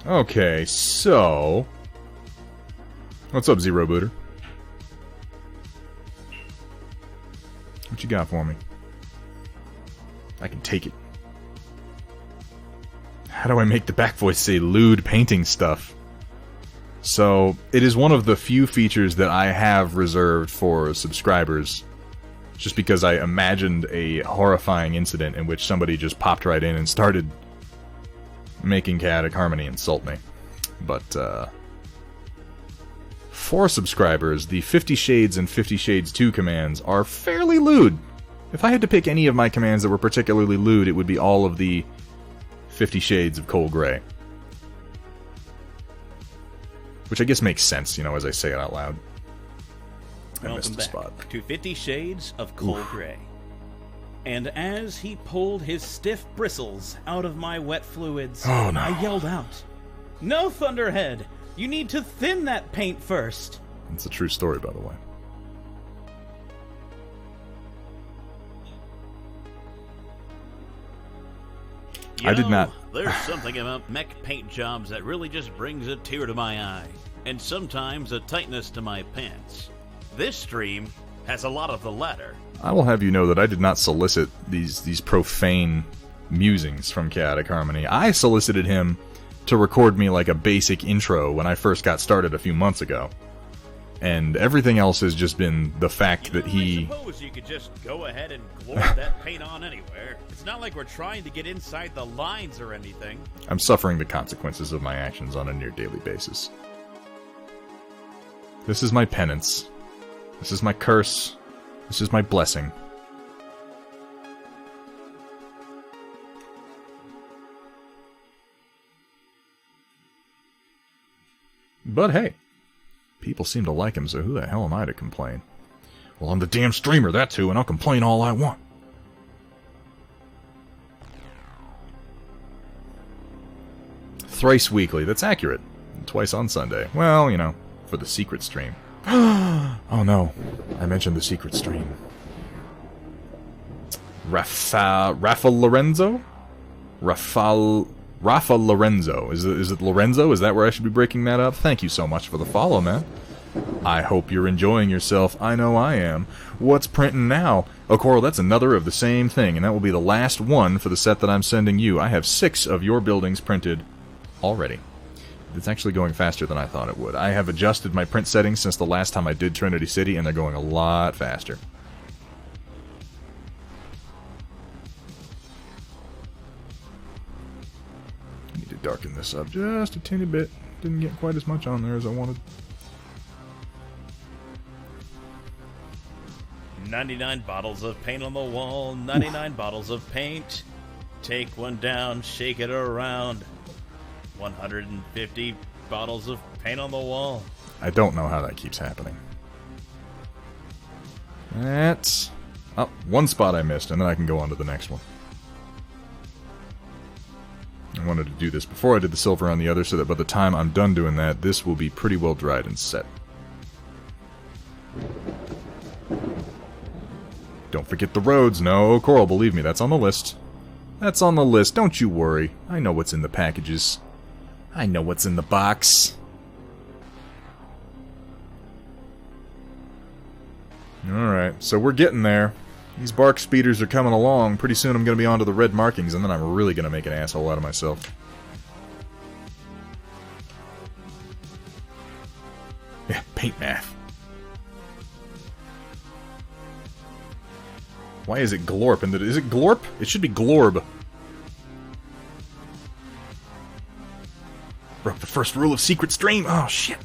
Okay, so... What's up, Zero Booter? What you got for me? I can take it. How do I make the back voice say lewd painting stuff? So, it is one of the few features that I have reserved for subscribers, just because I imagined a horrifying incident in which somebody just popped right in and started making Chaotic Harmony insult me. But, for subscribers, the 50 Shades and 50 Shades 2 commands are fairly lewd. If I had to pick any of my commands that were particularly lewd, it would be all of the 50 Shades of Cold Grey. Which I guess makes sense, you know, as I say it out loud. I missed the spot. To 50 Shades of Cold Grey. And as he pulled his stiff bristles out of my wet fluids, Oh, no. I yelled out, "No, Thunderhead! You need to thin that paint first!" It's a true story, by the way. I did not. There's something about mech paint jobs that really just brings a tear to my eye, and sometimes a tightness to my pants. This stream has a lot of the latter. I will have you know that I did not solicit these profane musings from Chaotic Harmony. I solicited him to record me like a basic intro when I first got started a few months ago. And everything else has just been the fact that he... I suppose you could just go ahead and glort that paint on anywhere. It's not like we're trying to get inside the lines or anything. I'm suffering the consequences of my actions on a near-daily basis. This is my penance. This is my curse. This is my blessing. But hey, People seem to like him, so who the hell am I to complain? Well, I'm the damn streamer, that too, and I'll complain all I want. Thrice weekly, that's accurate. Twice on Sunday. Well, you know, for the secret stream. Oh no, I mentioned the secret stream. Rafa Lorenzo? Rafa Lorenzo. Is it Lorenzo? Is that where I should be breaking that up? Thank you so much for the follow, man. I hope you're enjoying yourself. I know I am. What's printing now? Oh, Coral, that's another of the same thing, and that will be the last one for the set that I'm sending you. I have 6 of your buildings printed already. It's actually going faster than I thought it would. I have adjusted my print settings since the last time I did Trinity City, and they're going a lot faster. I need to darken this up just a teeny bit. Didn't get quite as much on there as I wanted. 99 bottles of paint on the wall, 99 bottles of paint. Take one down, shake it around. 150 bottles of paint on the wall. I don't know how that keeps happening. That's... Oh, one spot I missed, and then I can go on to the next one. I wanted to do this before I did the silver on the other, so that by the time I'm done doing that, this will be pretty well dried and set. Don't forget the roads. No, Coral, believe me, that's on the list. That's on the list, don't you worry. I know what's in the packages. I know what's in the box. Alright, so we're getting there. These bark speeders are coming along. Pretty soon I'm going to be onto the red markings, and then I'm really going to make an asshole out of myself. Yeah, paint math. Why is it glorp? Is it glorp? It should be glorb. Broke the first rule of secret stream. Oh, shit.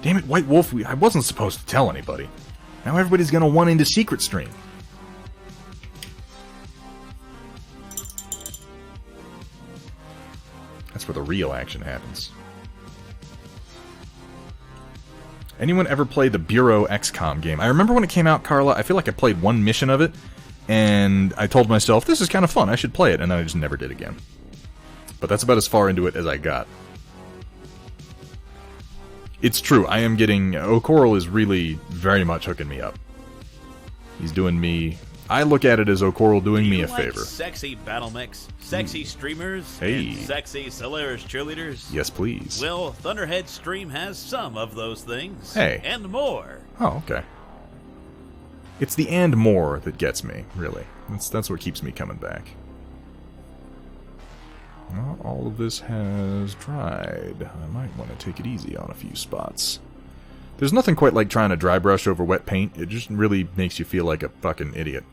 Damn it, White Wolf. I wasn't supposed to tell anybody. Now everybody's gonna want into secret stream. That's where the real action happens. Anyone ever play the Bureau XCOM game? I remember when it came out, Carla, I feel like I played one mission of it, and I told myself, this is kind of fun, I should play it, and then I just never did again. But that's about as far into it as I got. It's true, I am getting... O'Coral is really very much hooking me up. He's doing me... I look at it as O'Coral doing me a favor. Sexy battle mechs, sexy streamers, Hey. and sexy Solaris cheerleaders? Yes, please. Well, Thunderhead Stream has some of those things. Hey. And more. Oh, okay. It's the and more that gets me, really. That's what keeps me coming back. Well, all of this has dried. I might want to take it easy on a few spots. There's nothing quite like trying to dry brush over wet paint. It just really makes you feel like a fucking idiot.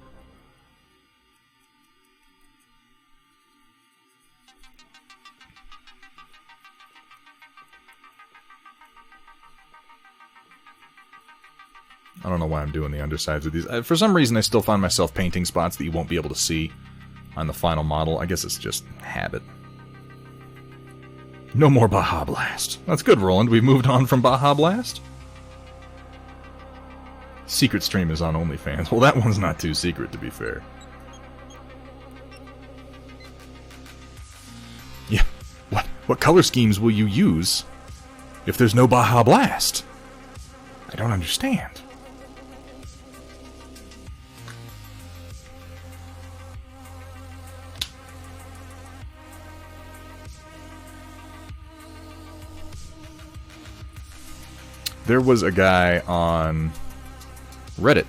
I don't know why I'm doing the undersides of these. For some reason, I still find myself painting spots that you won't be able to see on the final model. I guess it's just habit. No more Baja Blast. That's good, Roland. We've moved on from Baja Blast. Secret Stream is on OnlyFans. Well, that one's not too secret, to be fair. Yeah. What color schemes will you use if there's no Baja Blast? I don't understand. There was a guy on Reddit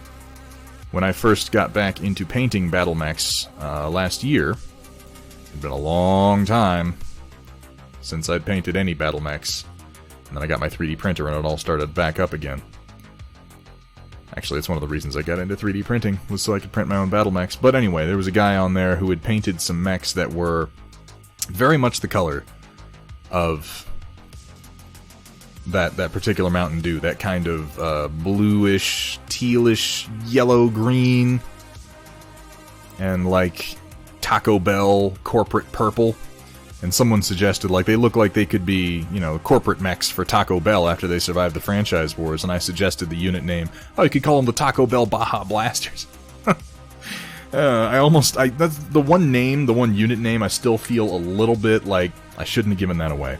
when I first got back into painting battle mechs last year. It'd been a long time since I'd painted any battle mechs, and then I got my 3D printer and it all started back up again. Actually, it's one of the reasons I got into 3D printing, was so I could print my own battle mechs. But anyway, there was a guy on there who had painted some mechs that were very much the color of that particular Mountain Dew, that kind of bluish, tealish, yellow-green, and like Taco Bell corporate purple. And someone suggested, like, they look like they could be, you know, corporate mechs for Taco Bell after they survived the franchise wars, and I suggested the unit name. Oh, you could call them the Taco Bell Baja Blasters. That's the one name, the one unit name, I still feel a little bit like I shouldn't have given that away.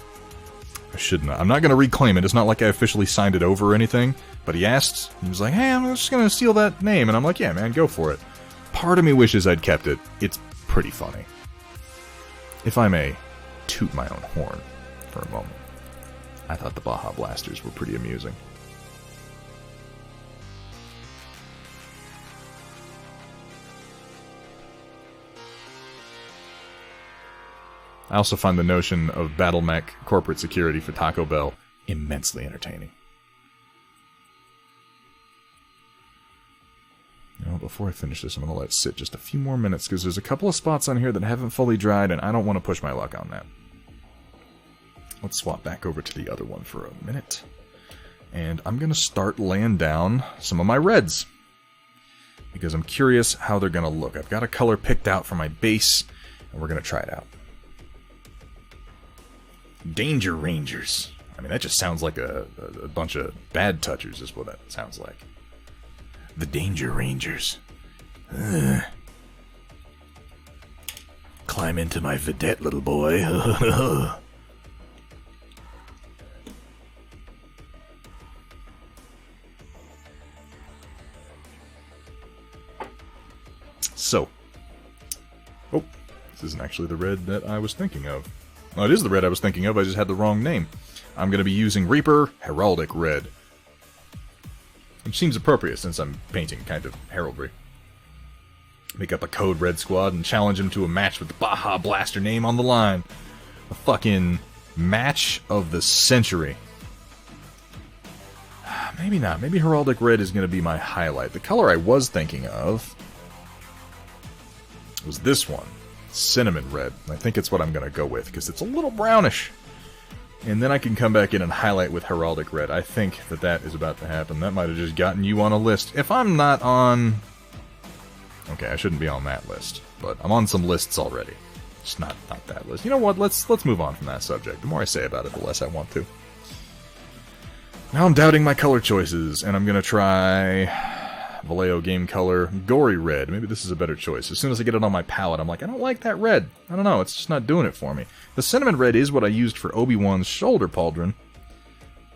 I shouldn't have. I'm not going to reclaim it. It's not like I officially signed it over or anything, but he asked, he was like, hey, I'm just going to steal that name, and I'm like, yeah, man, go for it. Part of me wishes I'd kept it. It's pretty funny. If I may toot my own horn for a moment. I thought the Baja Blasters were pretty amusing. I also find the notion of battle mech corporate security for Taco Bell immensely entertaining. Well, before I finish this, I'm going to let it sit just a few more minutes, because there's a couple of spots on here that haven't fully dried, and I don't want to push my luck on that. Let's swap back over to the other one for a minute. And I'm going to start laying down some of my reds, because I'm curious how they're going to look. I've got a color picked out for my base, and we're going to try it out. Danger Rangers. I mean, that just sounds like a bunch of bad touchers is what that sounds like. The Danger Rangers. Climb into my vidette, little boy. So. Oh, this isn't actually the red that I was thinking of. Oh, it is the red I was thinking of, I just had the wrong name. I'm going to be using Reaper Heraldic Red. Which seems appropriate since I'm painting kind of heraldry. Make up a code red squad and challenge him to a match with the Baja Blaster name on the line. A fucking match of the century. Maybe not. Maybe Heraldic Red is going to be my highlight. The color I was thinking of was this one. Cinnamon Red. I think it's what I'm going to go with, because it's a little brownish. And then I can come back in and highlight with Heraldic Red. I think that that is about to happen. That might have just gotten you on a list. If I'm not on... Okay, I shouldn't be on that list. But I'm on some lists already. Just not that list. You know what? Let's move on from that subject. The more I say about it, the less I want to. Now I'm doubting my color choices, and I'm going to try... Vallejo Game Color, Gory Red. Maybe this is a better choice. As soon as I get it on my palette, I'm like, I don't like that red. I don't know, it's just not doing it for me. The Cinnamon Red is what I used for Obi-Wan's shoulder pauldron,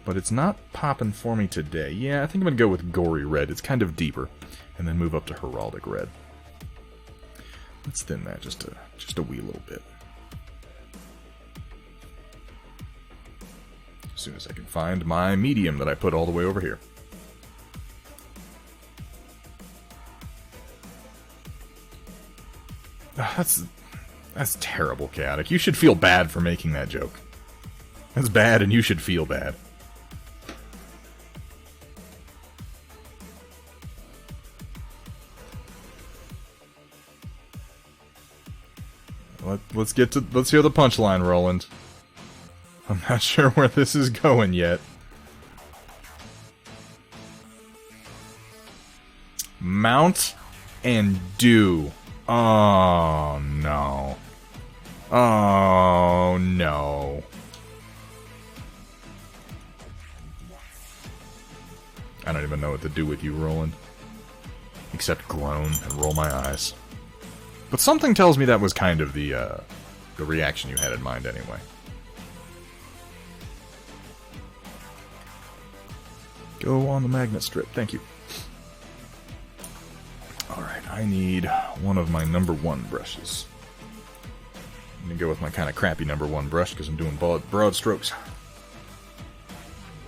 but it's not popping for me today. Yeah, I think I'm going to go with Gory Red. It's kind of deeper. And then move up to Heraldic Red. Let's thin that just a wee little bit. As soon as I can find my medium that I put all the way over here. That's terrible, Chaotic. You should feel bad for making that joke. That's bad, and you should feel bad. Let's hear the punchline, Roland. I'm not sure where this is going yet. Mount and do. Oh, no. Oh, no. I don't even know what to do with you, Roland. Except groan and roll my eyes. But something tells me that was kind of the reaction you had in mind anyway. Go on the magnet strip, thank you. Alright, I need one of my number 1 brushes. I'm gonna go with my kind of crappy number 1 brush because I'm doing broad strokes.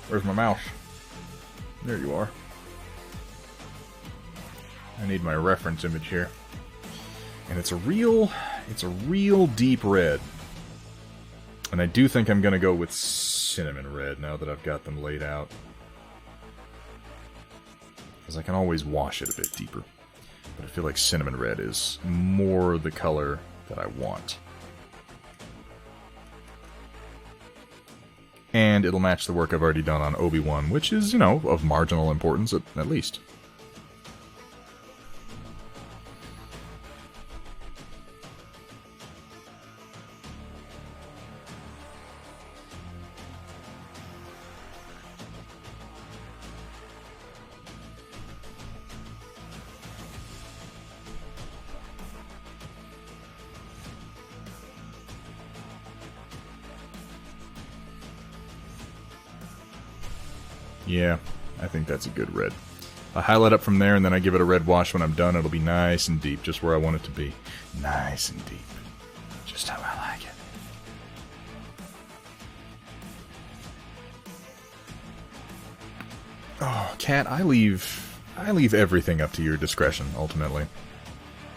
Where's my mouse? There you are. I need my reference image here. And it's a real deep red. And I do think I'm gonna go with cinnamon red now that I've got them laid out. Because I can always wash it a bit deeper. But I feel like cinnamon red is more the color that I want. And it'll match the work I've already done on Obi-Wan, which is, you know, of marginal importance at least. Yeah, I think that's a good red. I highlight up from there, and then I give it a red wash when I'm done. It'll be nice and deep, just where I want it to be. Nice and deep. Just how I like it. Oh, Cat, I leave everything up to your discretion, ultimately.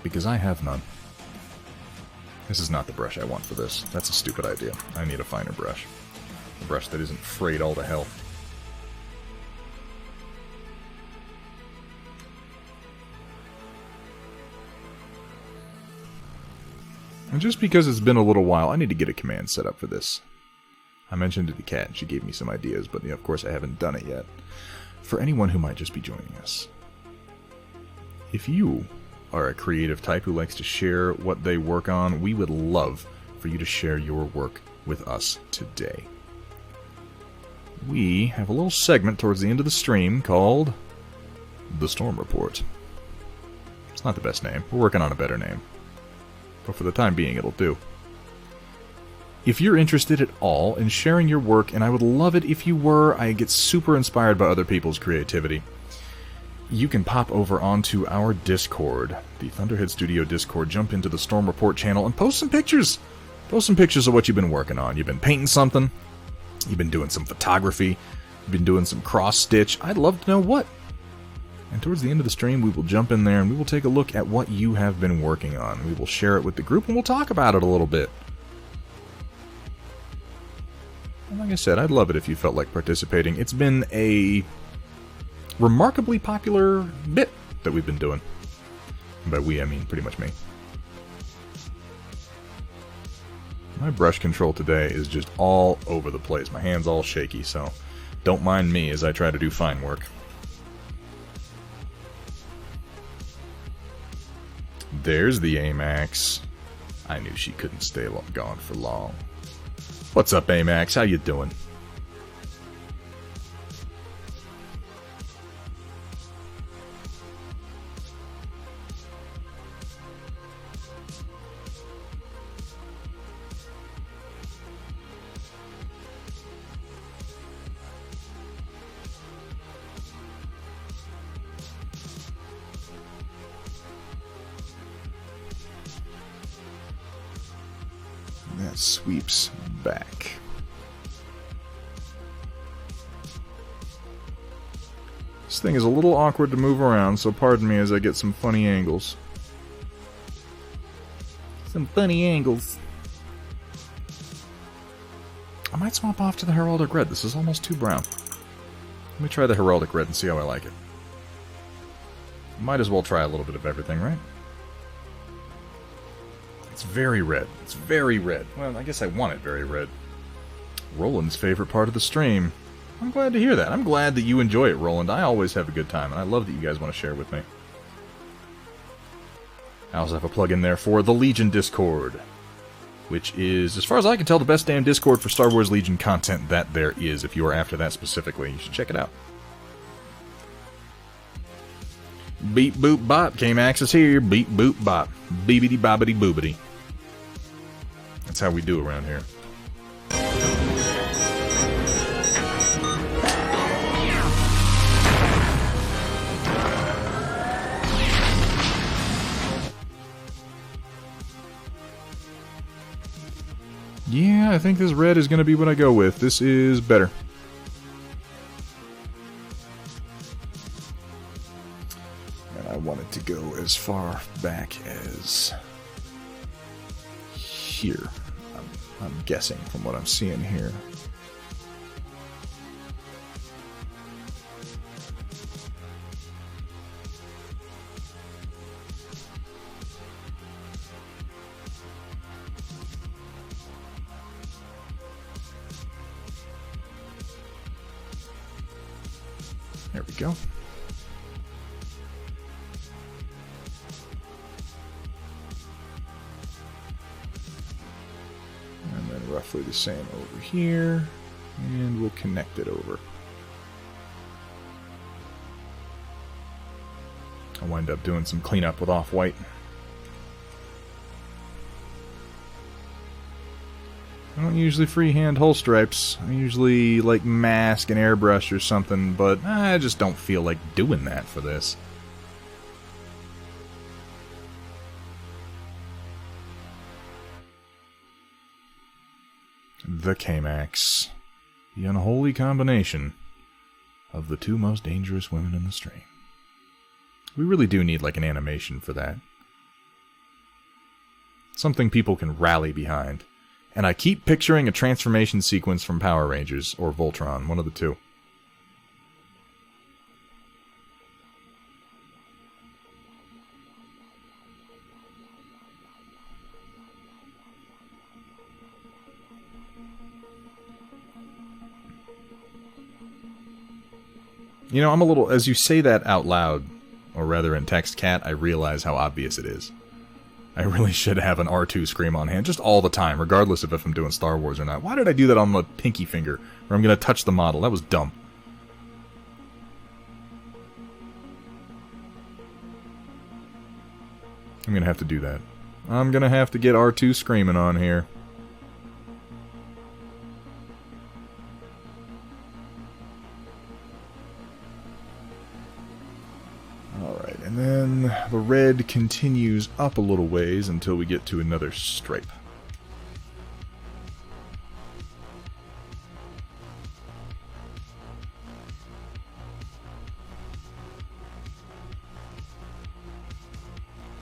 Because I have none. This is not the brush I want for this. That's a stupid idea. I need a finer brush. A brush that isn't frayed all to hell. And just because it's been a little while, I need to get a command set up for this. I mentioned it to Kat, and she gave me some ideas, but of course I haven't done it yet. For anyone who might just be joining us, if you are a creative type who likes to share what they work on, we would love for you to share your work with us today. We have a little segment towards the end of the stream called The Storm Report. It's not the best name. We're working on a better name. But for the time being, it'll do. If you're interested at all in sharing your work, and I would love it if you were, I get super inspired by other people's creativity, you can pop over onto our Discord, the Thunderhead Studio Discord, jump into the Storm Report channel, and post some pictures! Post some pictures of what you've been working on. You've been painting something, you've been doing some photography, you've been doing some cross-stitch. I'd love to know what. And towards the end of the stream, we will jump in there and we will take a look at what you have been working on. We will share it with the group and we'll talk about it a little bit. And like I said, I'd love it if you felt like participating. It's been a remarkably popular bit that we've been doing. And by we, I mean pretty much me. My brush control today is just all over the place. My hand's all shaky, so don't mind me as I try to do fine work. There's the Amax. I knew she couldn't stay gone for long. What's up, Amax? How you doing? That sweeps back. This thing is a little awkward to move around, so pardon me as I get some funny angles. Some funny angles. I might swap off to the Heraldic Red. This is almost too brown. Let me try the Heraldic Red and see how I like it. Might as well try a little bit of everything, right? It's very red. It's very red. Well, I guess I want it very red. Roland's favorite part of the stream. I'm glad to hear that. I'm glad that you enjoy it, Roland. I always have a good time, and I love that you guys want to share with me. I also have a plug-in there for the Legion Discord, which is, as far as I can tell, the best damn Discord for Star Wars Legion content that there is. If you are after that specifically, you should check it out. Beep boop bop, K-Max is here. Beep boop bop. Beebity bobbity boobity. That's how we do around here. Yeah, I think this red is going to be what I go with. This is better. And I want it to go as far back as here. I'm guessing from what I'm seeing here. There we go. And then roughly the same over here. And we'll connect it over. I'll wind up doing some cleanup with off-white. I don't usually freehand hull stripes. I usually like mask and airbrush or something, but I just don't feel like doing that for this. The K-Max. The unholy combination of the two most dangerous women in the stream. We really do need like an animation for that. Something people can rally behind. And I keep picturing a transformation sequence from Power Rangers or Voltron, one of the two. You know, I'm a little... As you say that out loud, or rather in text, Cat, I realize how obvious it is. I really should have an R2 scream on hand, just all the time, regardless of if I'm doing Star Wars or not. Why did I do that on the pinky finger, where I'm going to touch the model? That was dumb. I'm going to have to do that. I'm going to have to get R2 screaming on here. Alright, and then the red continues up a little ways until we get to another stripe.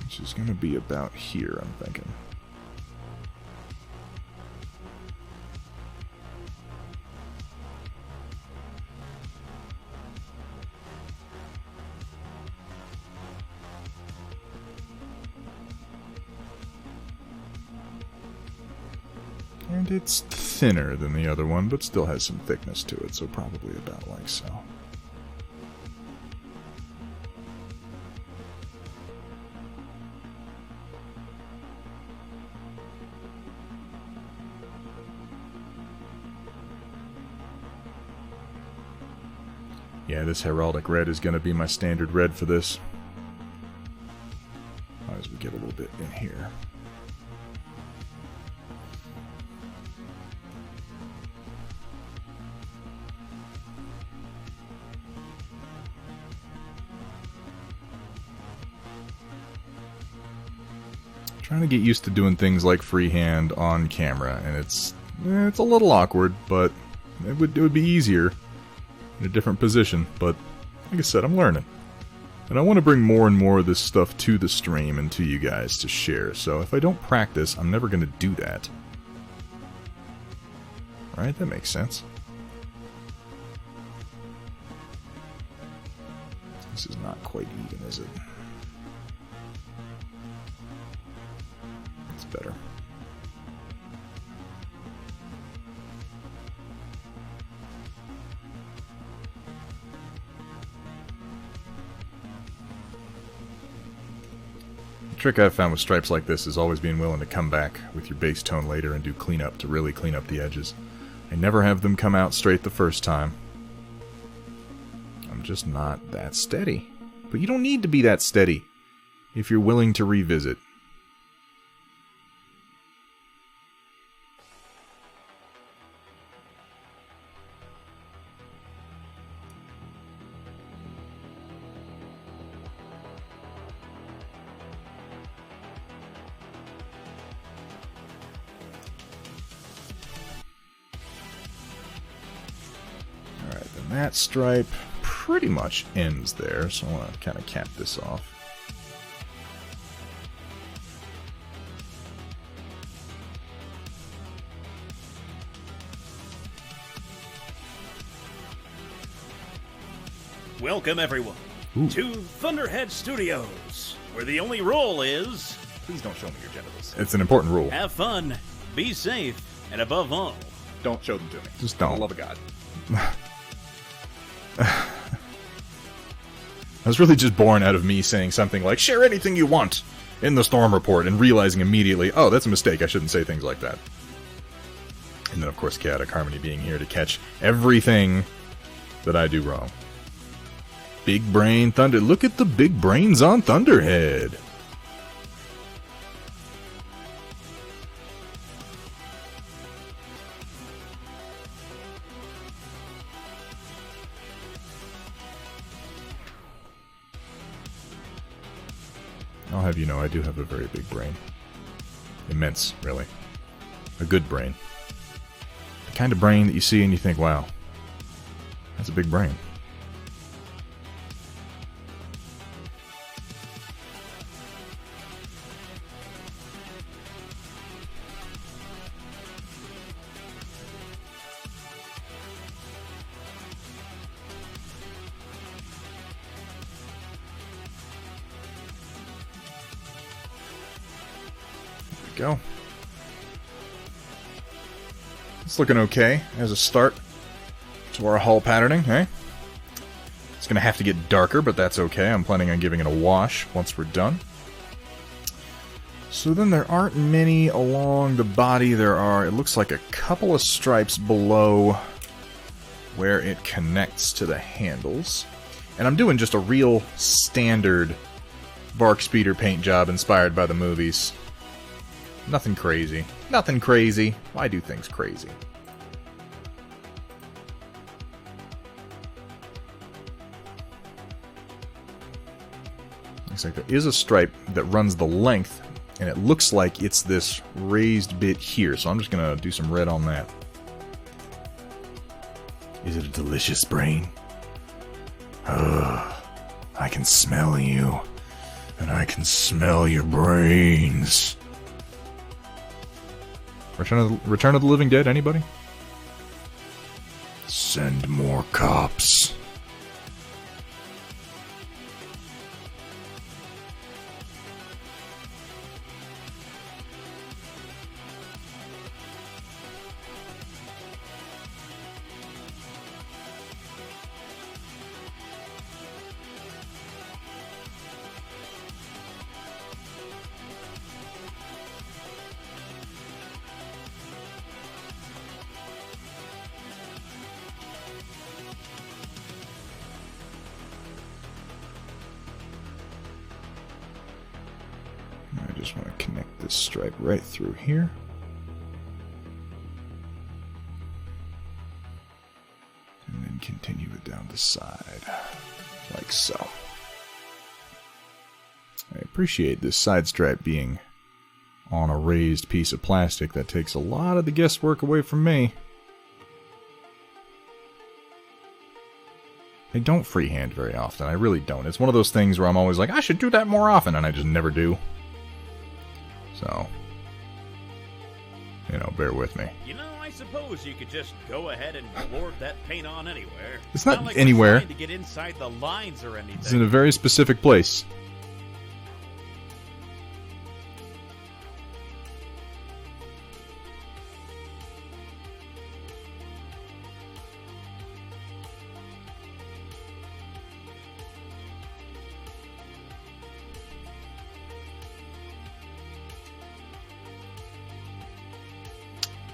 Which is going to be about here, I'm thinking. And it's thinner than the other one, but still has some thickness to it, so probably about like so. Yeah, this heraldic red is going to be my standard red for this. As we get a little bit in here. Trying to get used to doing things like freehand on camera, and it's a little awkward, but it would be easier in a different position. But like I said, I'm learning, and I want to bring more and more of this stuff to the stream and to you guys to share. So if I don't practice, I'm never going to do that. Right? That makes sense. This is not quite even, is it? Better. The trick I've found with stripes like this is always being willing to come back with your base tone later and do cleanup to really clean up the edges. I never have them come out straight the first time. I'm just not that steady. But you don't need to be that steady if you're willing to revisit. That stripe pretty much ends there, so I want to kind of cap this off. Welcome, everyone, to Thunderhead Studios, where the only rule is... Please don't show me your genitals. It's an important rule. Have fun, be safe, and above all... Don't show them to me. Just don't. For the love of God. I was really just born out of me saying something like, share anything you want in the Storm Report, and realizing immediately, oh, that's a mistake, I shouldn't say things like that. And then, of course, Chaotic Harmony being here to catch everything that I do wrong. Big Brain Thunder. Look at the big brains on Thunderhead. I'll have you know I do have a very big brain. Immense, really. A good brain. The kind of brain that you see and you think, wow, that's a big brain. Go. It's looking okay as a start to our hull patterning, eh? It's going to have to get darker, but that's okay. I'm planning on giving it a wash once we're done. So then there aren't many along the body. There are, it looks like a couple of stripes below where it connects to the handles. And I'm doing just a real standard BARC speeder paint job inspired by the movies. Nothing crazy. Nothing crazy. Why do things crazy? Looks like there is a stripe that runs the length, and it looks like it's this raised bit here, so I'm just going to do some red on that. Is it a delicious brain? Ugh, I can smell you, and I can smell your brains. Return of the Living Dead, anybody? Send more cops. I just want to connect this stripe right through here. And then continue it down the side, like so. I appreciate this side stripe being on a raised piece of plastic. That takes a lot of the guesswork away from me. I don't freehand very often. I really don't. It's one of those things where I'm always like, I should do that more often, and I just never do. So, you know, bear with me. You know, I suppose you could just go ahead and lord that paint on anywhere. It's not like anywhere. We're trying to get inside the lines or anything. It's in a very specific place.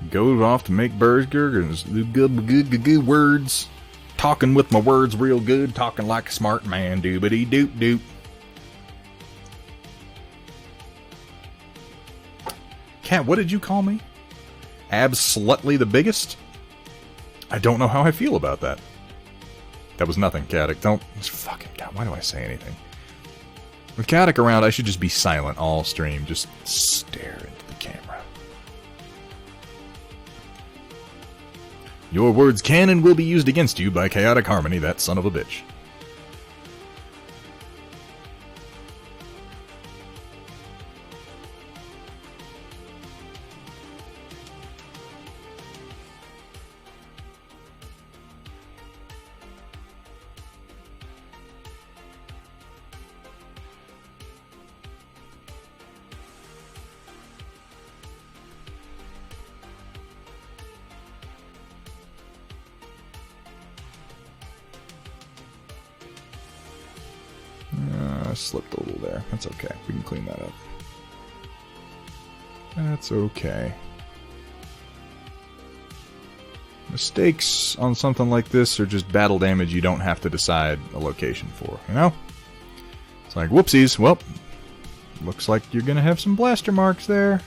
Goes off to make burgers, good words. Talking with my words real good, talking like a smart man, doobity doop doop. Cat, what did you call me? Absolutely the biggest? I don't know how I feel about that. That was nothing, Caddick. Don't... Fucking God, why do I say anything? With Caddick around, I should just be silent all stream. Just stare into the camera. Your words can and will be used against you by Chaotic Harmony, that son of a bitch. Slipped a little there. That's okay. We can clean that up. That's okay. Mistakes on something like this are just battle damage you don't have to decide a location for, you know? It's like, whoopsies. Well, looks like you're gonna have some blaster marks there.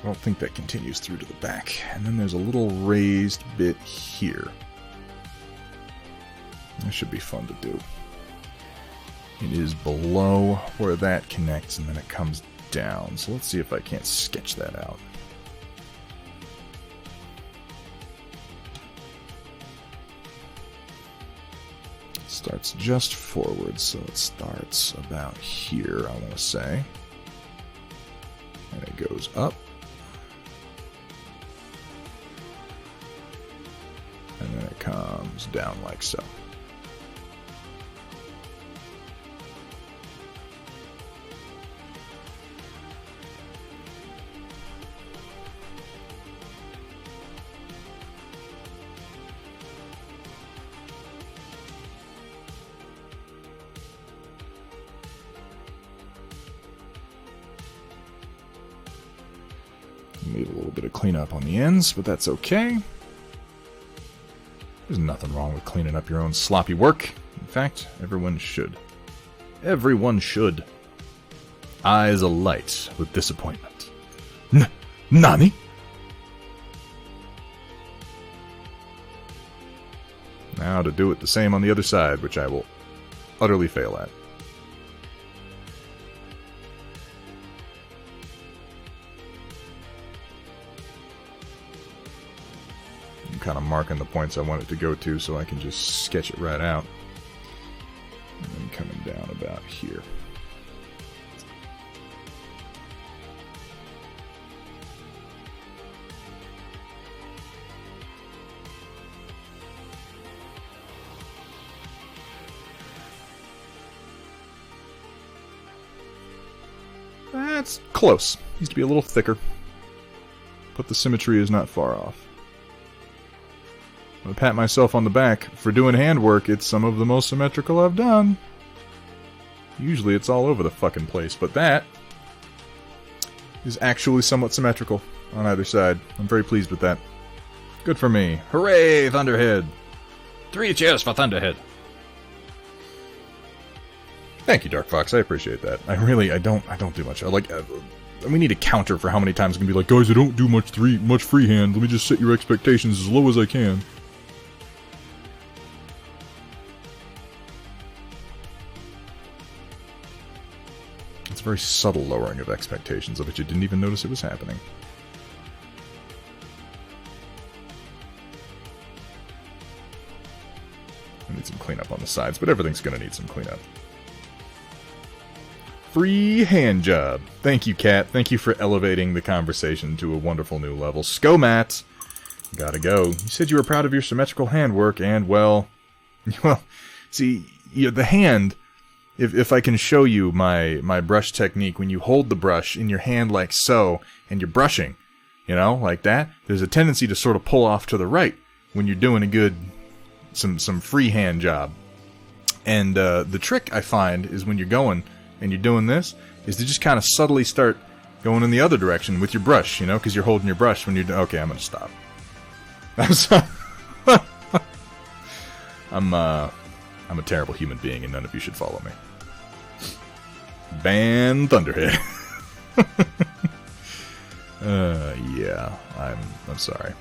I don't think that continues through to the back. And then there's a little raised bit here. That should be fun to do. It is below where that connects, and then it comes down. So let's see if I can't sketch that out. It starts just forward, so it starts about here, I want to say. And it goes up. And then it comes down like so. Need a little bit of cleanup on the ends, but that's okay. There's nothing wrong with cleaning up your own sloppy work. In fact, everyone should. Everyone should. Eyes alight with disappointment. Nani? Now to do it the same on the other side, which I will utterly fail at. Kind of marking the points I want it to go to so I can just sketch it right out. And then coming down about here. That's close. Needs to be a little thicker. But the symmetry is not far off. I pat myself on the back. For doing handwork, it's some of the most symmetrical I've done. Usually it's all over the fucking place, but that is actually somewhat symmetrical on either side. I'm very pleased with that. Good for me. Hooray, Thunderhead! 3 cheers for Thunderhead. Thank you, Dark Fox. I appreciate that. I don't do much. We need a counter for how many times I'm gonna be like, guys, I don't do much freehand. Let me just set your expectations as low as I can. It's a very subtle lowering of expectations. I bet you didn't even notice it was happening. I need some cleanup on the sides, but everything's gonna need some cleanup. Free hand job. Thank you, Kat. Thank you for elevating the conversation to a wonderful new level. Skomat! Gotta go. You said you were proud of your symmetrical handwork, and, well, see, the hand, if I can show you my brush technique, when you hold the brush in your hand like so, and you're brushing, like that, there's a tendency to sort of pull off to the right when you're doing a good, some freehand job. And the trick, I find, is when you're going and you're doing this, is to just kind of subtly start going in the other direction with your brush, because you're holding your brush when you're... Okay, I'm going to stop. I'm sorry. I'm a terrible human being, and none of you should follow me. Ban Thunderhead. Yeah, I'm sorry.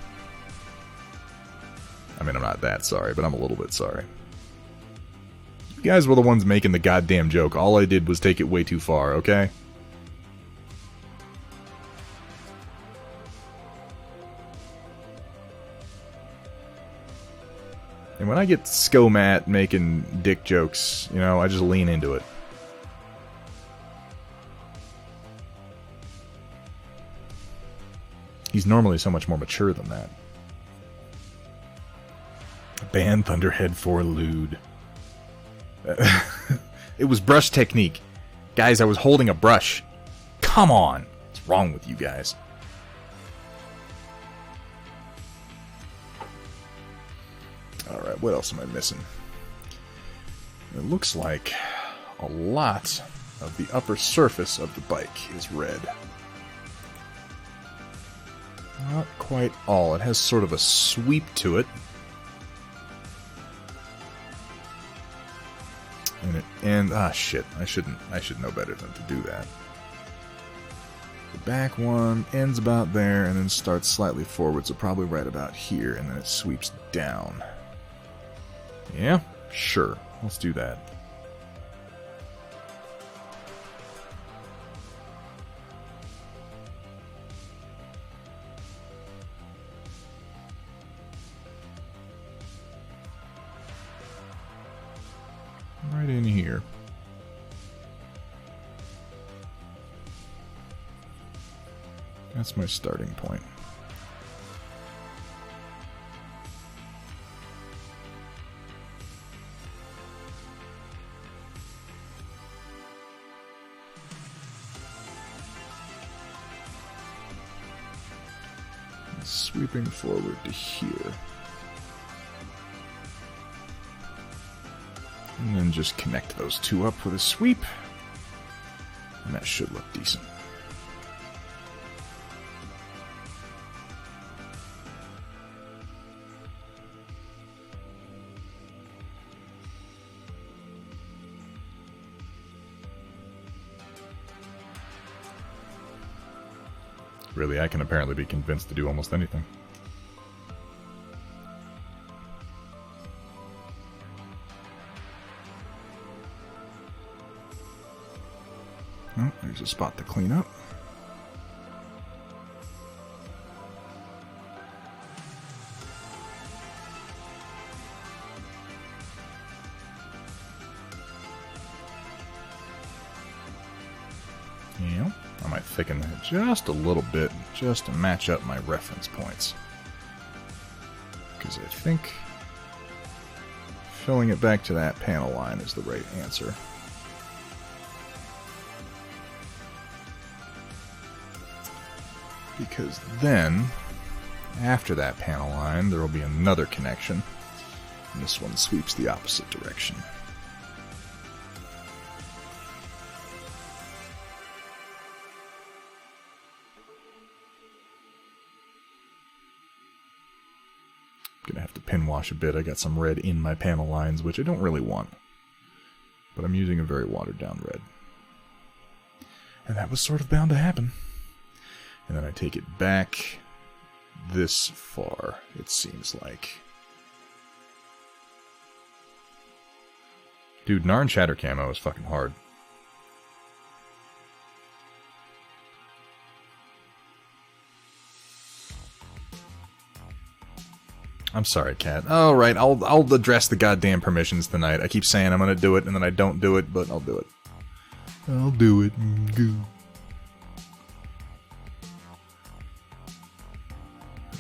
I mean, I'm not that sorry, but I'm a little bit sorry. You guys were the ones making the goddamn joke. All I did was take it way too far, okay? And when I get Skomat making dick jokes, I just lean into it. He's normally so much more mature than that. Ban Thunderhead for lewd. It was brush technique. Guys, I was holding a brush. Come on. What's wrong with you guys? Alright, what else am I missing? It looks like a lot of the upper surface of the bike is red. Not quite all. It has sort of a sweep to it. Shit. I should know better than to do that. The back one ends about there and then starts slightly forward, so probably right about here, and then it sweeps down. Yeah, sure. Let's do that. Right in here. That's my starting point. Sweeping forward to here. And then just connect those two up with a sweep. And that should look decent. Really, I can apparently be convinced to do almost anything. Oh, there's a spot to clean up. Yeah, I might thicken that just a little bit, just to match up my reference points. Because I think filling it back to that panel line is the right answer. Because then, after that panel line, there will be another connection, and this one sweeps the opposite direction. Gonna have to pin wash a bit. I got some red in my panel lines, which I don't really want. But I'm using a very watered down red. And that was sort of bound to happen. And then I take it back this far, it seems like. Dude, Narn Shatter Camo is fucking hard. I'm sorry, Cat. Alright, I'll address the goddamn permissions tonight. I keep saying I'm gonna do it, and then I don't do it, but I'll do it. I'll do it. Goo.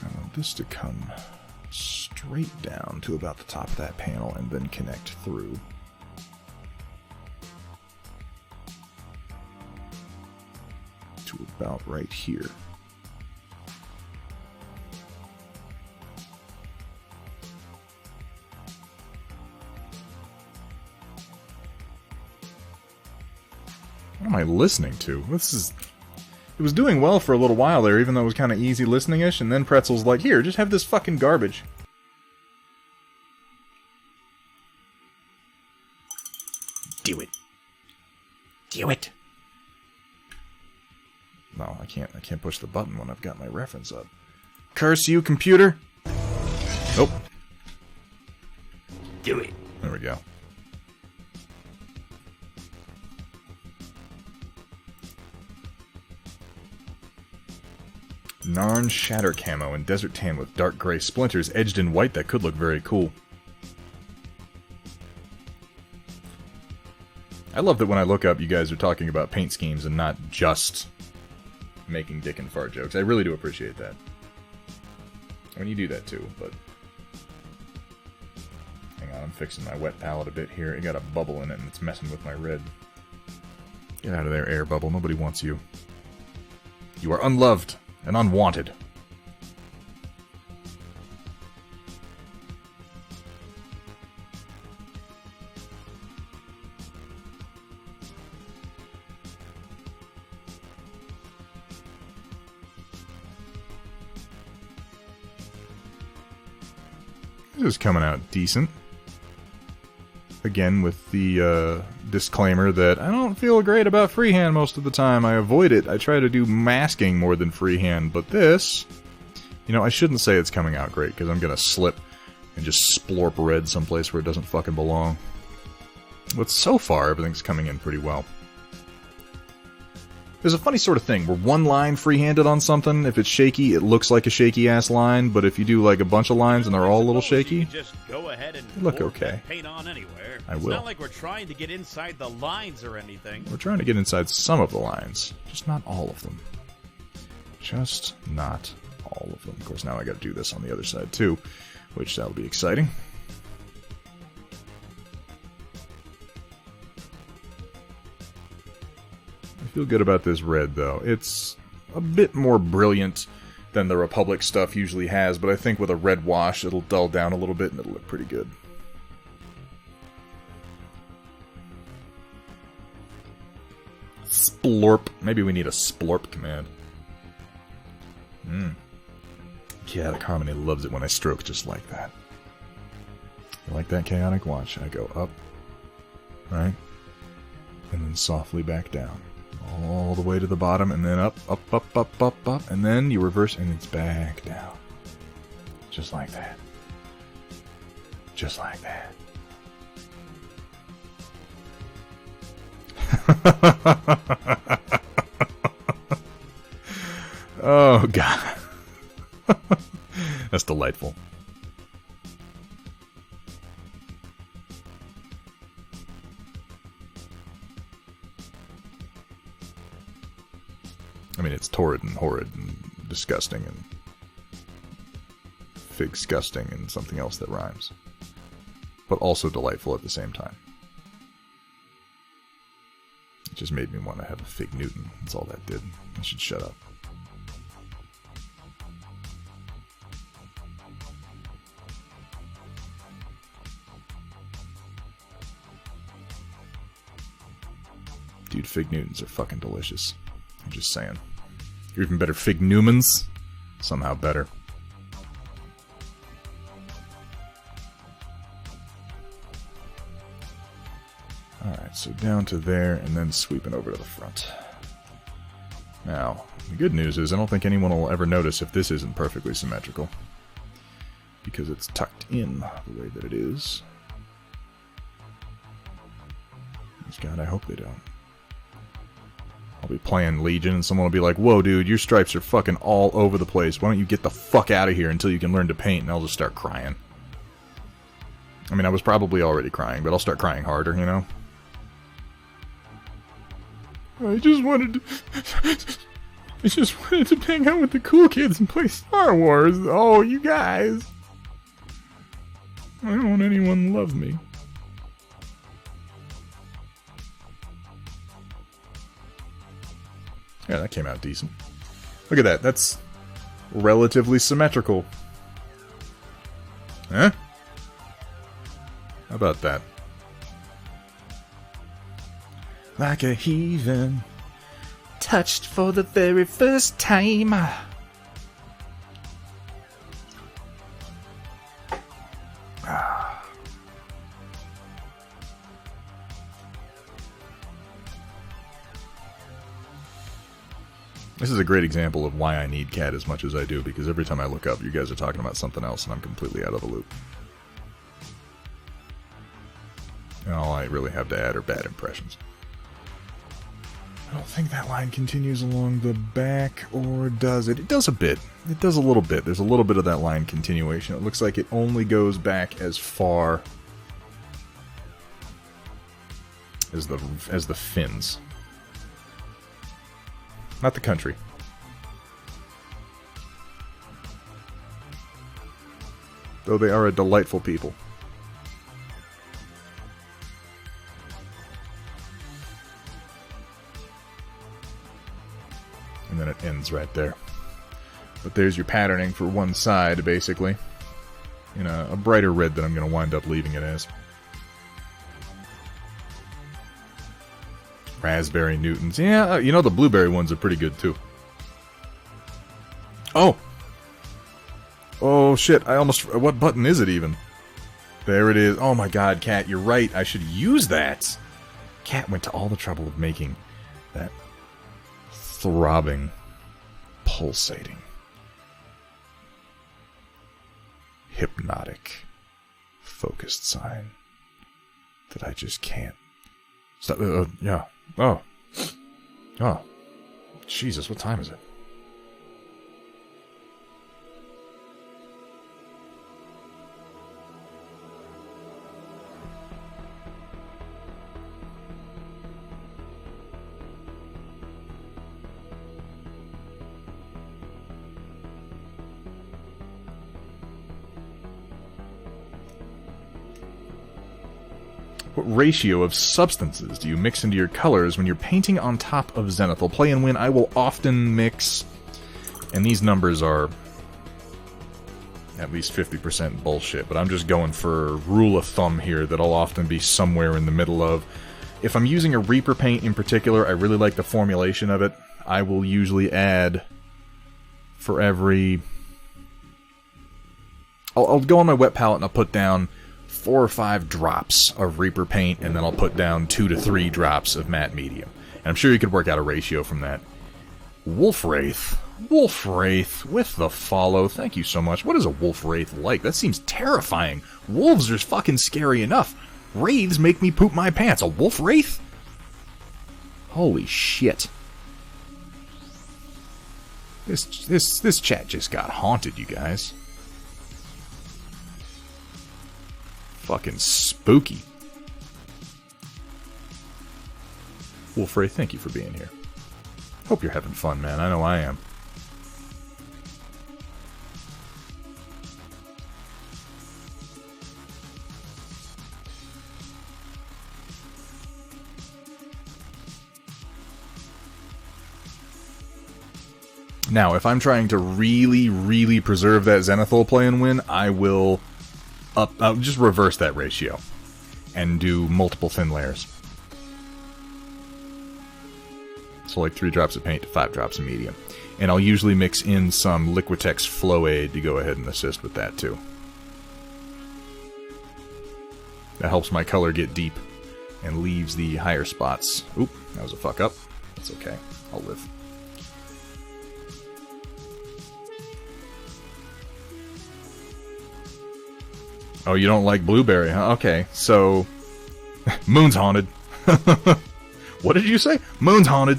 I want this to come straight down to about the top of that panel and then connect through. To about right here. What am I listening to? This is... It was doing well for a little while there, even though it was kind of easy listening-ish, and then Pretzel's like, here, just have this fucking garbage. Do it. Do it. No, I can't push the button when I've got my reference up. Curse you, computer! Nope. Do it. There we go. Narn Shatter Camo in Desert Tan with dark gray splinters edged in white. That could look very cool. I love that when I look up, you guys are talking about paint schemes and not just making dick and fart jokes. I really do appreciate that. I mean, you do that too, but... Hang on, I'm fixing my wet palette a bit here. It got a bubble in it and it's messing with my red. Get out of there, air bubble. Nobody wants you. You are unloved and unwanted. This is coming out decent. again with the disclaimer that I don't feel great about freehand most of the time. I avoid it. I try to do masking more than freehand, but this, you know, I shouldn't say it's coming out great, because I'm gonna slip and just splorp red someplace where it doesn't fucking belong. But so far, everything's coming in pretty well. There's a funny sort of thing, where one line freehanded on something, if it's shaky, it looks like a shaky-ass line, but if you do like a bunch of lines and they're all a little shaky, Just go ahead and they look pour okay. that paint on anywhere. I It's will. not like we're trying to get inside the lines or anything. We're trying to get inside some of the lines, just not all of them. Just not all of them. Of course, now I gotta do this on the other side too, which that'll be exciting. I feel good about this red, though. It's a bit more brilliant than the Republic stuff usually has, but I think with a red wash, it'll dull down a little bit and it'll look pretty good. Splorp. Maybe we need a splorp command. Chaotic Harmony loves it when I stroke just like that. You like that, Chaotic? Watch. I go up, right, and then softly back down. All the way to the bottom, and then up, up, up, up, up, up, and then you reverse, and it's back down. Just like that. Just like that. Oh, God. That's delightful. I mean, it's torrid and horrid and disgusting and fig-sgusting and something else that rhymes. But also delightful at the same time. It just made me want to have a Fig Newton. That's all that did. I should shut up. Dude, Fig Newtons are fucking delicious. I'm just saying. You're even better Fig Newmans? Somehow better. Alright, so down to there, and then sweeping over to the front. Now, the good news is I don't think anyone will ever notice if this isn't perfectly symmetrical. Because it's tucked in the way that it is. God, I hope they don't. I'll be playing Legion, and someone will be like, whoa, dude, your stripes are fucking all over the place. Why don't you get the fuck out of here until you can learn to paint? And I'll just start crying. I mean, I was probably already crying, but I'll start crying harder, you know? I just wanted to hang out with the cool kids and play Star Wars. Oh, you guys. I don't want anyone to love me. Yeah, that came out decent. Look at that. That's relatively symmetrical. Huh? How about that? Like a heathen, touched for the very first time. This is a great example of why I need CAD as much as I do, because every time I look up, you guys are talking about something else, and I'm completely out of the loop. And all I really have to add are bad impressions. I don't think that line continues along the back, or does it? It does a bit. It does a little bit. There's a little bit of that line continuation. It looks like it only goes back as far as the fins. Not the country. Though they are a delightful people. And then it ends right there. But there's your patterning for one side, basically. In a brighter red than I'm going to wind up leaving it as. Raspberry Newtons. Yeah, you know, the blueberry ones are pretty good, too. Oh! Oh, shit, I almost... What button is it, even? There it is. Oh my god, Cat, you're right. I should use that. Cat went to all the trouble of making that throbbing, pulsating, hypnotic, focused sign that I just can't stop. Yeah. Oh. Oh. Jesus, what time is it? What ratio of substances do you mix into your colors when you're painting on top of zenithal? Play and win, I will often mix, and these numbers are at least 50% bullshit, but I'm just going for rule of thumb here that I'll often be somewhere in the middle of. If I'm using a Reaper paint in particular, I really like the formulation of it. I will usually add for every... I'll go on my wet palette and I'll put down 4 or 5 drops of Reaper paint, and then I'll put down 2 to 3 drops of matte medium. And I'm sure you could work out a ratio from that. Wolfwraith. Wolfwraith with the follow. Thank you so much. What is a Wolfwraith like? That seems terrifying. Wolves are fucking scary enough. Wraiths make me poop my pants. A Wolfwraith? Holy shit. This chat just got haunted, you guys. Fucking spooky. Wolfray, thank you for being here. Hope you're having fun, man. I know I am. Now, if I'm trying to really, really preserve that zenithal play and win, I will... I'll just reverse that ratio and do multiple thin layers. So like 3 drops of paint to 5 drops of medium. And I'll usually mix in some Liquitex Flow Aid to go ahead and assist with that too. That helps my color get deep and leaves the higher spots. Oop, that was a fuck up. That's okay. I'll live. Oh, you don't like blueberry, huh? Okay, so... Moon's haunted. What did you say? Moon's haunted.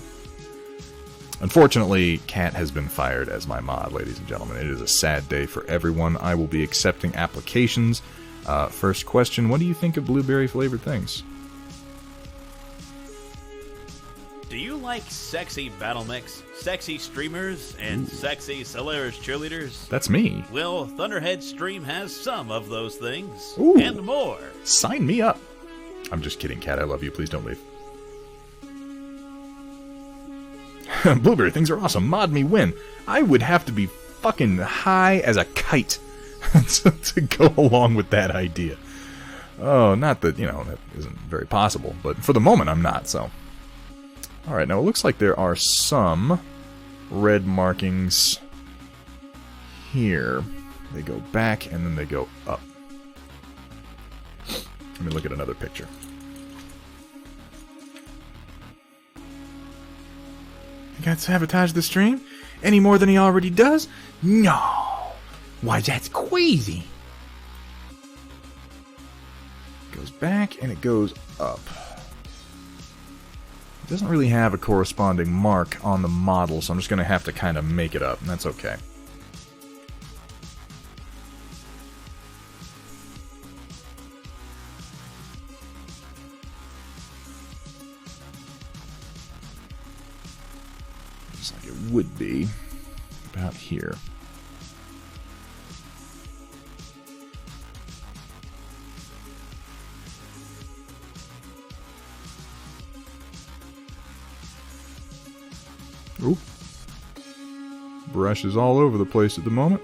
Unfortunately, Cat has been fired as my mod, ladies and gentlemen. It is a sad day for everyone. I will be accepting applications. First question, what do you think of blueberry-flavored things? Do you like sexy battle mix, sexy streamers, and sexy Solaris cheerleaders? That's me. Well, Thunderhead Stream has some of those things, Ooh. and more. Sign me up. I'm just kidding, Cat. I love you. Please don't leave. Blueberry things are awesome. Mod me win. I would have to be fucking high as a kite to go along with that idea. Oh, not that, that isn't very possible, but for the moment I'm not, so... Alright, now it looks like there are some red markings here. They go back and then they go up. Let me look at another picture. You got to sabotage the stream? Any more than he already does? No! Why, that's crazy! It goes back and it goes up. It doesn't really have a corresponding mark on the model, so I'm just going to have to kind of make it up, and that's okay. Looks like it would be about here. Oop. Brush is all over the place at the moment.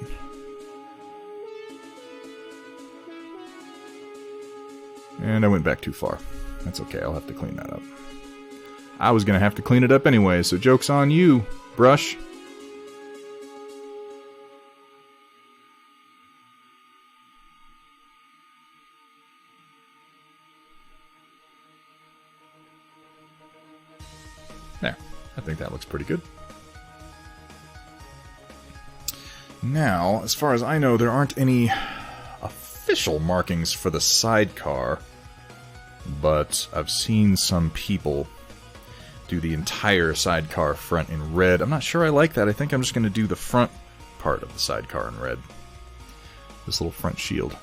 And I went back too far. That's okay, I'll have to clean that up. I was going to have to clean it up anyway, so joke's on you, brush. There. I think that looks pretty good. Now, as far as I know, there aren't any official markings for the sidecar, but I've seen some people do the entire sidecar front in red. I'm not sure I like that. I think I'm just going to do the front part of the sidecar in red. This little front shield.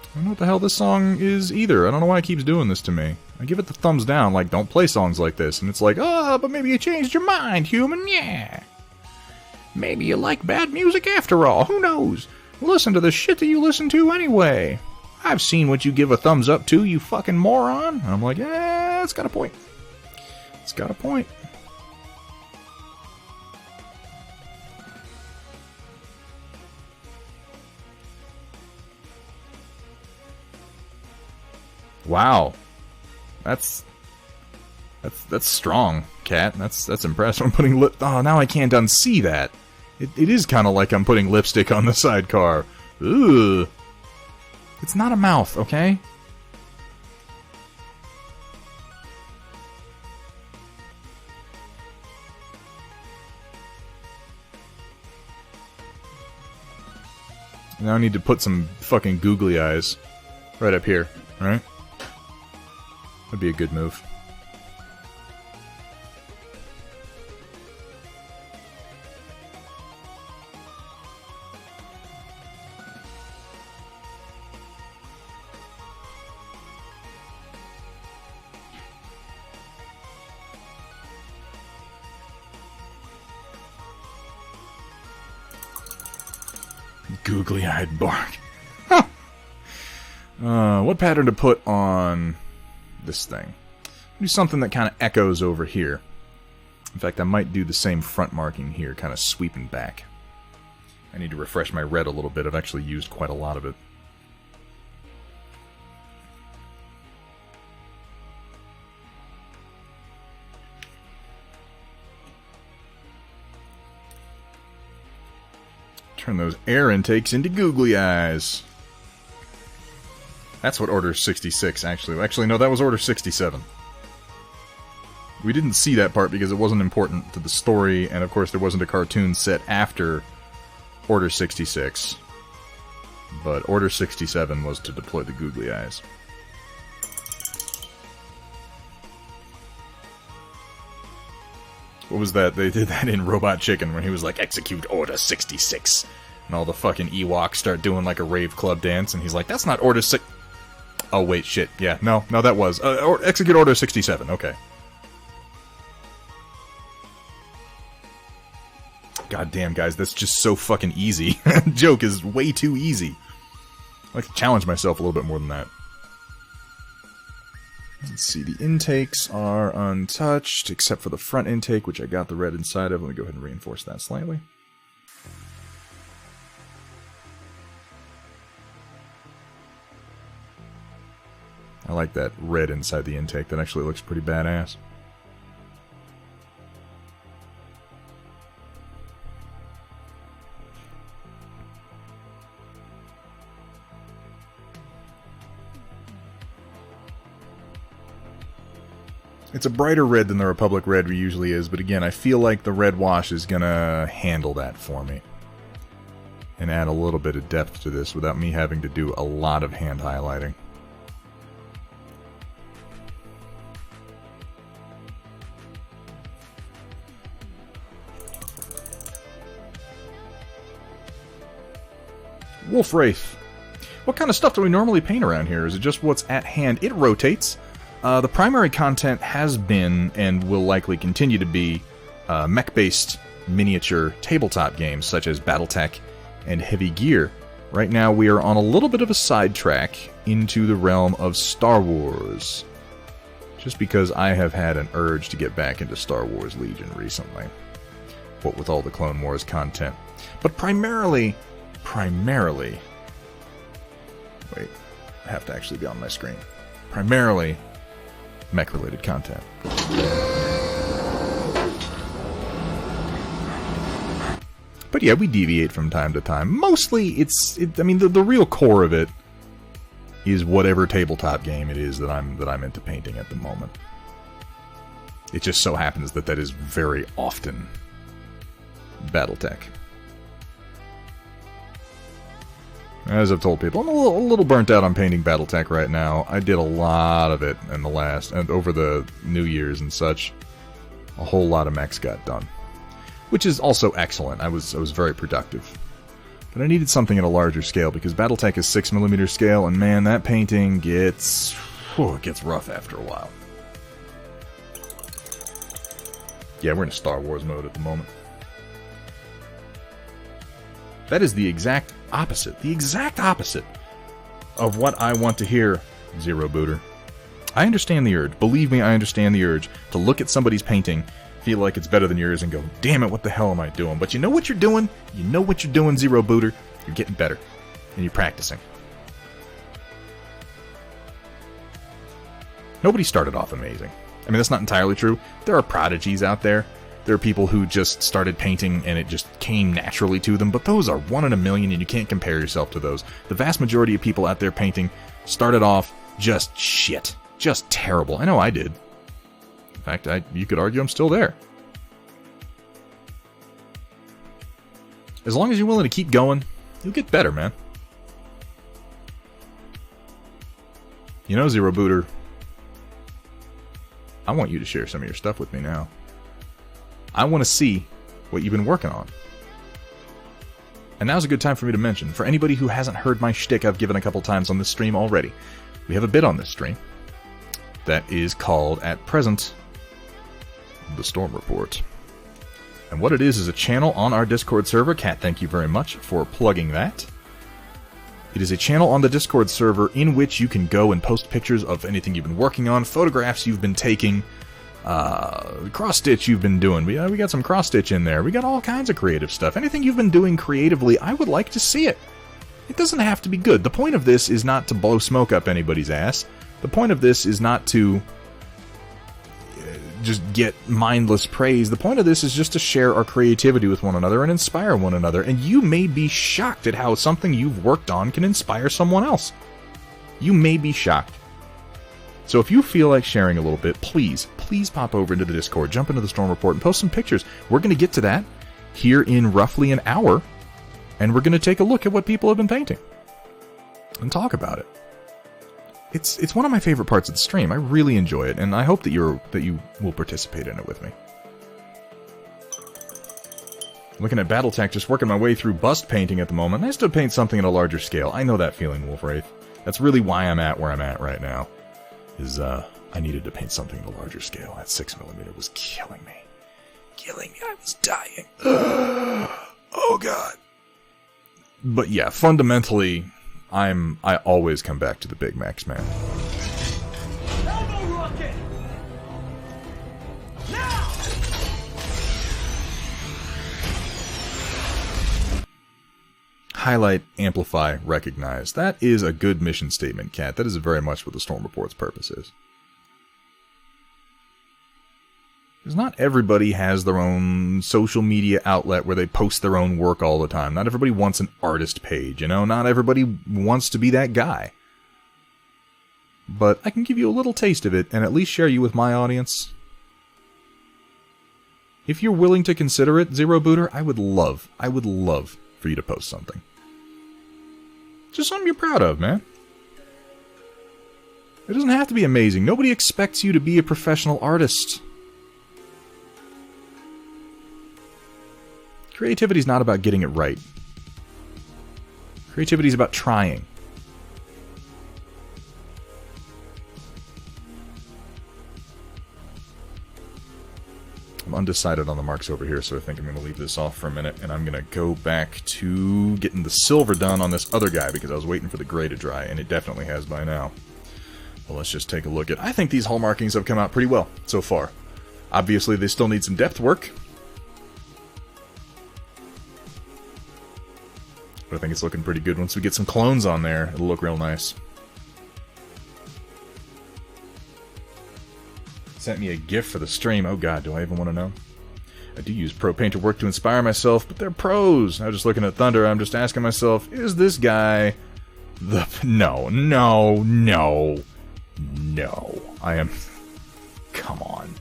I don't know what the hell this song is either. I don't know why it keeps doing this to me. I give it the thumbs down, like, don't play songs like this. And it's like, oh, but maybe you changed your mind, human, yeah. Maybe you like bad music after all, who knows? Listen to the shit that you listen to anyway. I've seen what you give a thumbs up to, you fucking moron. And I'm like, it's got a point. It's got a point. Wow. That's strong, Cat. That's impressive. I'm putting oh, now I can't unsee that. It is kind of like I'm putting lipstick on the sidecar. Ugh. It's not a mouth, okay? Now I need to put some fucking googly eyes right up here, right? That'd be a good move. Googly-eyed bark. Huh. What pattern to put on this thing? Do something that kind of echoes over here. In fact, I might do the same front marking here, kind of sweeping back. I need to refresh my red a little bit. I've actually used quite a lot of it. Turn those air intakes into googly eyes. That's what Order 66, actually. Actually, no, that was Order 67. We didn't see that part because it wasn't important to the story, and of course there wasn't a cartoon set after Order 66. But Order 67 was to deploy the googly eyes. What was that? They did that in Robot Chicken when he was like, execute Order 66. And all the fucking Ewoks start doing like a rave club dance, and he's like, that's not Order 6... Oh, wait, shit. Yeah, no, that was. Execute Order 67, okay. God damn, guys, that's just so fucking easy. Joke is way too easy. I like to challenge myself a little bit more than that. Let's see, the intakes are untouched, except for the front intake, which I got the red inside of. Let me go ahead and reinforce that slightly. I like that red inside the intake. That actually looks pretty badass. It's a brighter red than the Republic red usually is, but again, I feel like the red wash is gonna handle that for me. And add a little bit of depth to this without me having to do a lot of hand highlighting. Wolf Wraith. What kind of stuff do we normally paint around here? Is it just what's at hand? It rotates. The primary content has been, and will likely continue to be, mech-based miniature tabletop games, such as Battletech and Heavy Gear. Right now we are on a little bit of a sidetrack into the realm of Star Wars. Just because I have had an urge to get back into Star Wars Legion recently. What with all the Clone Wars content. But primarily... Wait, I have to actually be on my screen. Primarily... mech-related content. But yeah, we deviate from time to time. Mostly, I mean, the real core of it is whatever tabletop game it is that I'm into painting at the moment. It just so happens that that is very often BattleTech. As I've told people, I'm a little burnt out on painting BattleTech right now. I did a lot of it in the last, and over the New Year's and such. A whole lot of mechs got done, which is also excellent. I was very productive, but I needed something at a larger scale because BattleTech is 6mm scale, and man, that painting gets rough after a while. Yeah, we're in Star Wars mode at the moment. That is the exact opposite of what I want to hear, Zero Booter. I understand the urge. Believe me, I understand the urge to look at somebody's painting, feel like it's better than yours, and go, damn it, what the hell am I doing? But you know what you're doing? You know what you're doing, Zero Booter? You're getting better. And you're practicing. Nobody started off amazing. I mean, that's not entirely true. There are prodigies out there. There are people who just started painting and it just came naturally to them, but those are 1 in a million and you can't compare yourself to those. The vast majority of people out there painting started off just shit. Just terrible. I know I did. In fact, you could argue I'm still there. As long as you're willing to keep going, you'll get better, man. You know, Zero Booter, I want you to share some of your stuff with me now. I want to see what you've been working on. And now's a good time for me to mention, for anybody who hasn't heard my shtick I've given a couple times on this stream already, we have a bit on this stream that is called, at present, The Storm Report. And what it is a channel on our Discord server. Kat, thank you very much for plugging that. It is a channel on the Discord server in which you can go and post pictures of anything you've been working on, photographs you've been taking, cross-stitch you've been doing. We got some cross-stitch in there. We got all kinds of creative stuff. Anything you've been doing creatively, I would like to see it. It doesn't have to be good. The point of this is not to blow smoke up anybody's ass. The point of this is not to just get mindless praise. The point of this is just to share our creativity with one another and inspire one another. And you may be shocked at how something you've worked on can inspire someone else. You may be shocked. So if you feel like sharing a little bit, please pop over into the Discord, jump into the Storm Report, and post some pictures. We're going to get to that here in roughly an hour, and we're going to take a look at what people have been painting and talk about it. It's one of my favorite parts of the stream. I really enjoy it, and I hope that you will participate in it with me. Looking at BattleTech, just working my way through bust painting at the moment. Nice to paint something at a larger scale. I know that feeling, Wolfwraith. That's really why I'm at where I'm at right now. I needed to paint something at a larger scale. That 6mm was killing me. I was dying. Oh god. But yeah, fundamentally, I always come back to the Big Macs, man. Highlight, amplify, recognize. That is a good mission statement, Kat. That is very much what the Storm Report's purpose is. Because not everybody has their own social media outlet where they post their own work all the time. Not everybody wants an artist page, you know? Not everybody wants to be that guy. But I can give you a little taste of it and at least share you with my audience. If you're willing to consider it, Zero Booter, I would love for you to post something. Just something you're proud of, man. It doesn't have to be amazing. Nobody expects you to be a professional artist. Creativity is not about getting it right. Creativity is about trying. I'm undecided on the marks over here, so I think I'm going to leave this off for a minute, and I'm going to go back to getting the silver done on this other guy, because I was waiting for the gray to dry, and it definitely has by now. Well, let's just take a look at... I think these hull markings have come out pretty well so far. Obviously, they still need some depth work. But I think it's looking pretty good. Once we get some clones on there, it'll look real nice. Sent me a gift for the stream. Oh god, do I even want to know? I do use Pro Painter work to inspire myself, but they're pros. Now just looking at Thunder, I'm just asking myself, is this guy No. I am... Come on.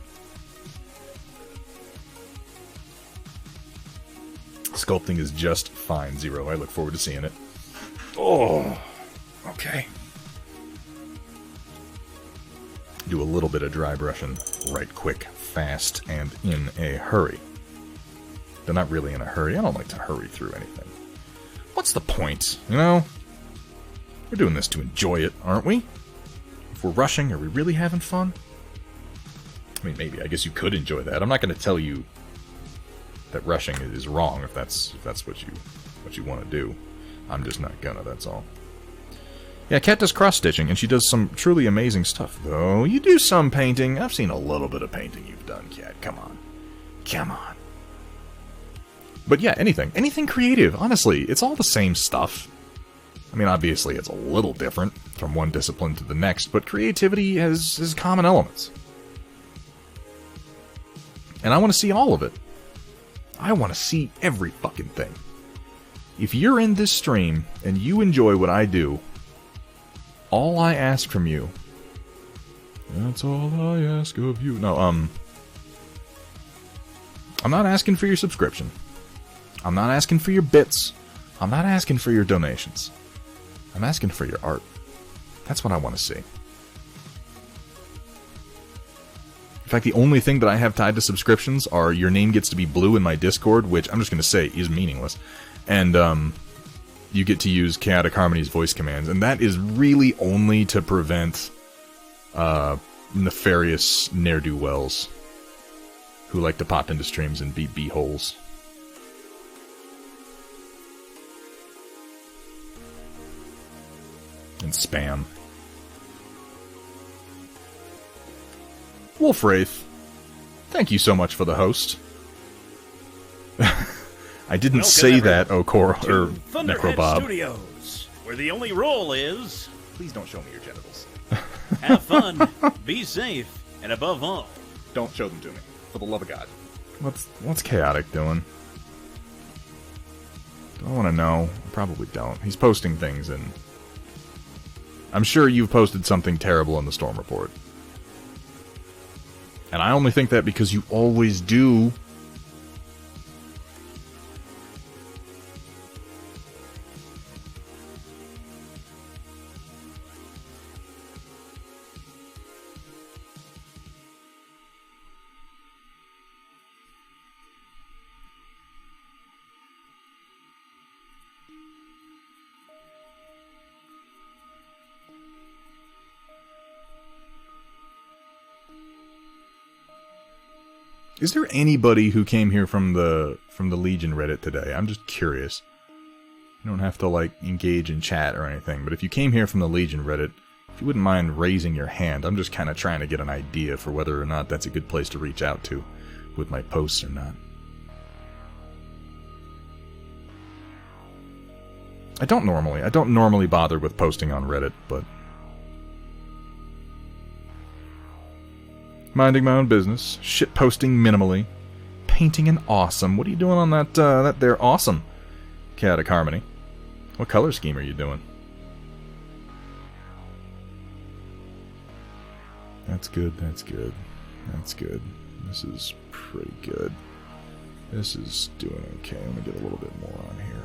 Sculpting is just fine, Zero. I look forward to seeing it. Oh, okay. Do a little bit of dry brushing right quick, fast, and in a hurry. They're not really in a hurry. I don't like to hurry through anything. What's the point, you know? We're doing this to enjoy it, aren't we? If we're rushing, are we really having fun? I mean, maybe. I guess you could enjoy that. I'm not going to tell you that rushing is wrong if that's what you want to do. I'm just not gonna, that's all. Yeah, Kat does cross-stitching, and she does some truly amazing stuff, though. You do some painting. I've seen a little bit of painting you've done, Kat. Come on. Come on. But yeah, anything. Anything creative, honestly. It's all the same stuff. I mean, obviously, it's a little different from one discipline to the next, but creativity has common elements. And I want to see all of it. I want to see every fucking thing. If you're in this stream and you enjoy what I do, all I ask from you... That's all I ask of you. No, I'm not asking for your subscription. I'm not asking for your bits. I'm not asking for your donations. I'm asking for your art. That's what I want to see. In fact, the only thing that I have tied to subscriptions are your name gets to be blue in my Discord, which I'm just going to say is meaningless. And you get to use Chaotic Harmony's voice commands. And that is really only to prevent nefarious ne'er-do-wells who like to pop into streams and be b-holes. And spam. Wolfwraith, thank you so much for the host. I didn't say that, Okor, or Necrobob. Studios, where the only rule is... Please don't show me your genitals. Have fun, be safe, and above all, don't show them to me, for the love of God. What's Chaotic doing? Do I want to know? I probably don't. He's posting things, and I'm sure you've posted something terrible in the Storm Report. And I only think that because you always do. Is there anybody who came here from the Legion Reddit today? I'm just curious. You don't have to, like, engage in chat or anything, but if you came here from the Legion Reddit, if you wouldn't mind raising your hand, I'm just kind of trying to get an idea for whether or not that's a good place to reach out to with my posts or not. I don't normally bother with posting on Reddit, but minding my own business, shit posting minimally, painting an awesome. What are you doing on that there awesome Chaotic Harmony? What color scheme are you doing? That's good, that's good, that's good. This is pretty good. This is doing okay. Let me get a little bit more on here.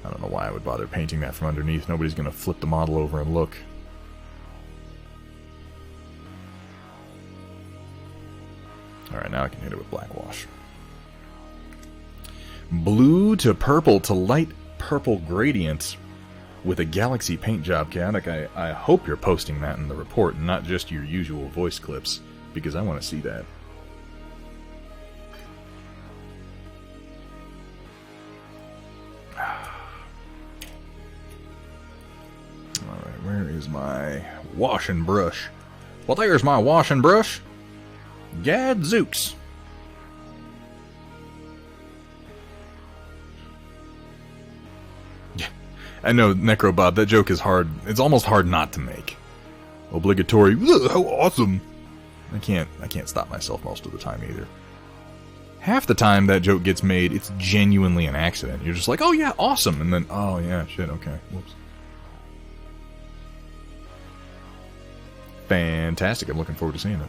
I don't know why I would bother painting that from underneath. Nobody's gonna flip the model over and look. Alright, now I can hit it with black wash. Blue to purple to light purple gradient with a galaxy paint job, Chaotic. I hope you're posting that in the report and not just your usual voice clips, because I want to see that. Alright, where is my washing brush? Well, there's my washing brush. Gadzooks. Yeah, I know, Necrobob, that joke is hard. It's almost hard not to make. Obligatory, how awesome. I can't stop myself most of the time either. half the time that joke gets made, it's genuinely an accident. You're just like, oh yeah, awesome, and then, oh yeah, shit, okay, whoops. Fantastic, I'm looking forward to seeing it.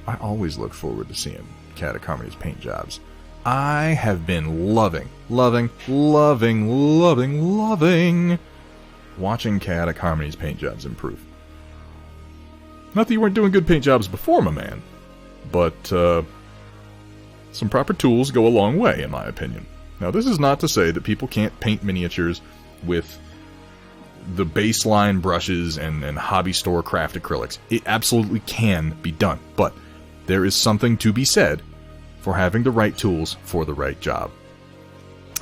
I always look forward to seeing Chaotic Harmony's paint jobs. I have been loving watching Chaotic Harmony's paint jobs improve. Not that you weren't doing good paint jobs before, my man, but some proper tools go a long way, in my opinion. Now, this is not to say that people can't paint miniatures with the baseline brushes and hobby store craft acrylics. It absolutely can be done, but there is something to be said for having the right tools for the right job.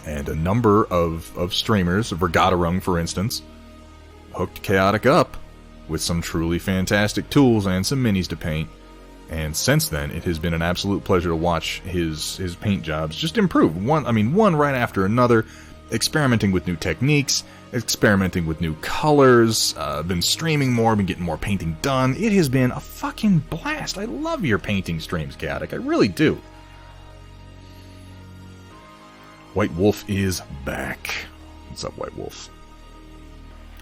And a number of streamers, Vergaderung for instance, hooked Chaotic up with some truly fantastic tools and some minis to paint. And since then, it has been an absolute pleasure to watch his paint jobs just improve. One right after another, experimenting with new techniques, experimenting with new colors, been streaming more, been getting more painting done. It has been a fucking blast. I love your painting streams, Chaotic. I really do. White Wolf is back. What's up, White Wolf?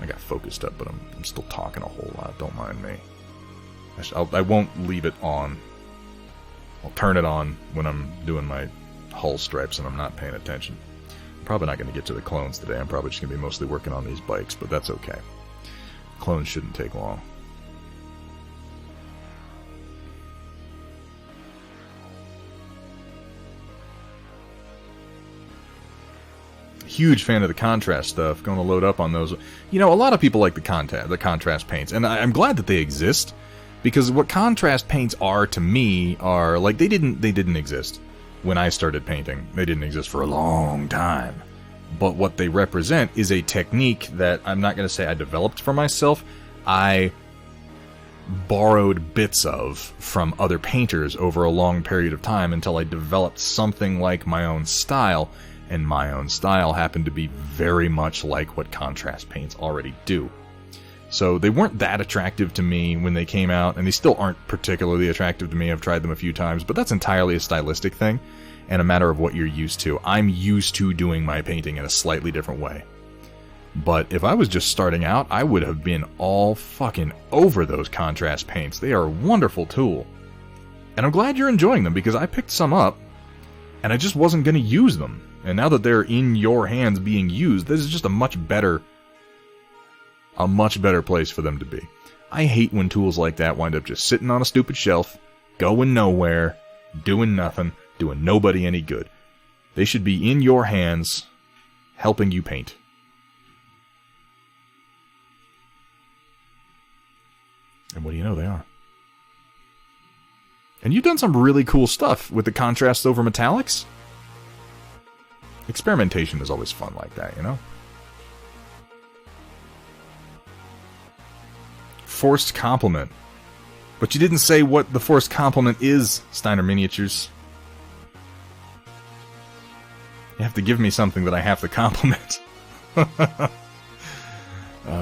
I got focused up, but I'm still talking a whole lot. Don't mind me. I won't leave it on. I'll turn it on when I'm doing my hull stripes and I'm not paying attention. I'm probably not going to get to the clones today. I'm probably just going to be mostly working on these bikes, but that's okay. Clones shouldn't take long. Huge fan of the contrast stuff. Going to load up on those. You know, a lot of people like the contrast paints, and I'm glad that they exist, because what contrast paints are to me are like they didn't exist when I started painting. They didn't exist for a long time. But what they represent is a technique that I'm not going to say I developed for myself. I borrowed bits of from other painters over a long period of time until I developed something like my own style. And my own style happened to be very much like what contrast paints already do. So they weren't that attractive to me when they came out, and they still aren't particularly attractive to me. I've tried them a few times, but that's entirely a stylistic thing, and a matter of what you're used to. I'm used to doing my painting in a slightly different way. But if I was just starting out, I would have been all fucking over those contrast paints. They are a wonderful tool. And I'm glad you're enjoying them, because I picked some up, and I just wasn't going to use them. And now that they're in your hands being used, this is just a much better place for them to be. I hate when tools like that wind up just sitting on a stupid shelf, going nowhere, doing nothing, doing nobody any good. They should be in your hands, helping you paint. And what do you know, they are. And you've done some really cool stuff with the contrasts over metallics. Experimentation is always fun like that, you know? Forced compliment. But you didn't say what the forced compliment is, Steiner Miniatures. You have to give me something that I have to compliment. Oh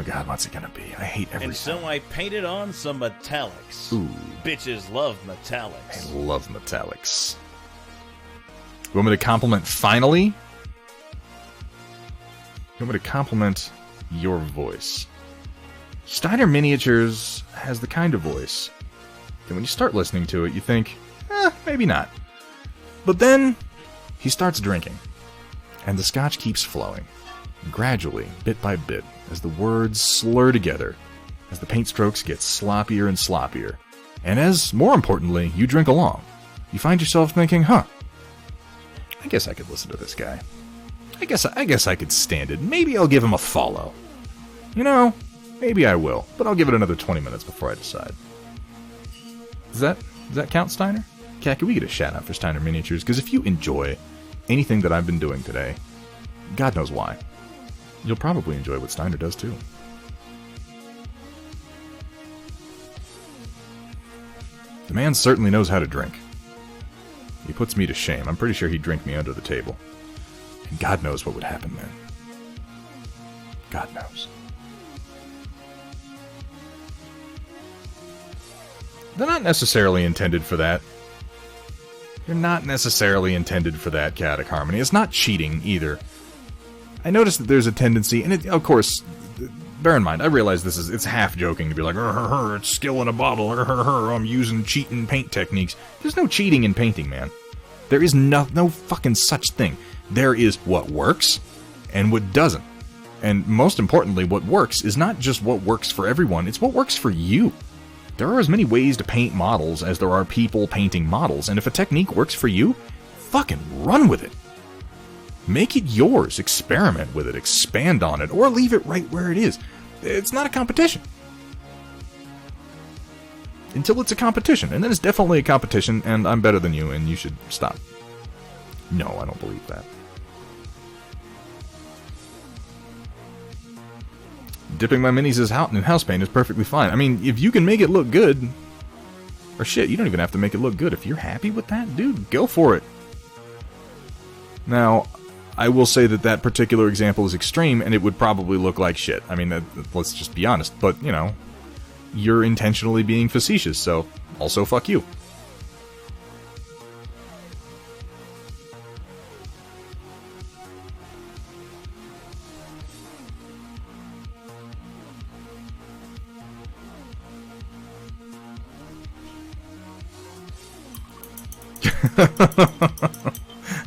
god, what's it gonna be? I hate everything. And so I painted on some metallics. Ooh. Bitches love metallics. I love metallics. You want me to compliment finally? You want me to compliment your voice? Steiner Miniatures has the kind of voice that when you start listening to it, you think, maybe not. But then, he starts drinking, and the scotch keeps flowing. And gradually, bit by bit, as the words slur together, as the paint strokes get sloppier and sloppier, and as, more importantly, you drink along, you find yourself thinking, I guess I could listen to this guy. I guess I could stand it. Maybe I'll give him a follow. You know, maybe I will, but I'll give it another 20 minutes before I decide. Does that count, Steiner? Cat, can we get a shout out for Steiner Miniatures? Because if you enjoy anything that I've been doing today, God knows why, you'll probably enjoy what Steiner does too. The man certainly knows how to drink. He puts me to shame. I'm pretty sure he'd drink me under the table. And God knows what would happen then. God knows. They're not necessarily intended for that. They're not necessarily intended for that chaotic harmony. It's not cheating, either. I noticed that there's a tendency, and of course, bear in mind, I realize it's half joking to be like, it's skill in a bottle, I'm using cheating paint techniques. There's no cheating in painting, man. There is no fucking such thing. There is what works, and what doesn't. And most importantly, what works is not just what works for everyone, it's what works for you. There are as many ways to paint models as there are people painting models, and if a technique works for you, fucking run with it. Make it yours, experiment with it, expand on it, or leave it right where it is. It's not a competition. Until it's a competition, and then it's definitely a competition, and I'm better than you, and you should stop. No, I don't believe that. Dipping my minis in house paint is perfectly fine. I mean, if you can make it look good, or shit, you don't even have to make it look good. If you're happy with that, dude, go for it. Now, I will say that particular example is extreme, and it would probably look like shit. I mean, let's just be honest. But, you know, you're intentionally being facetious, so also fuck you.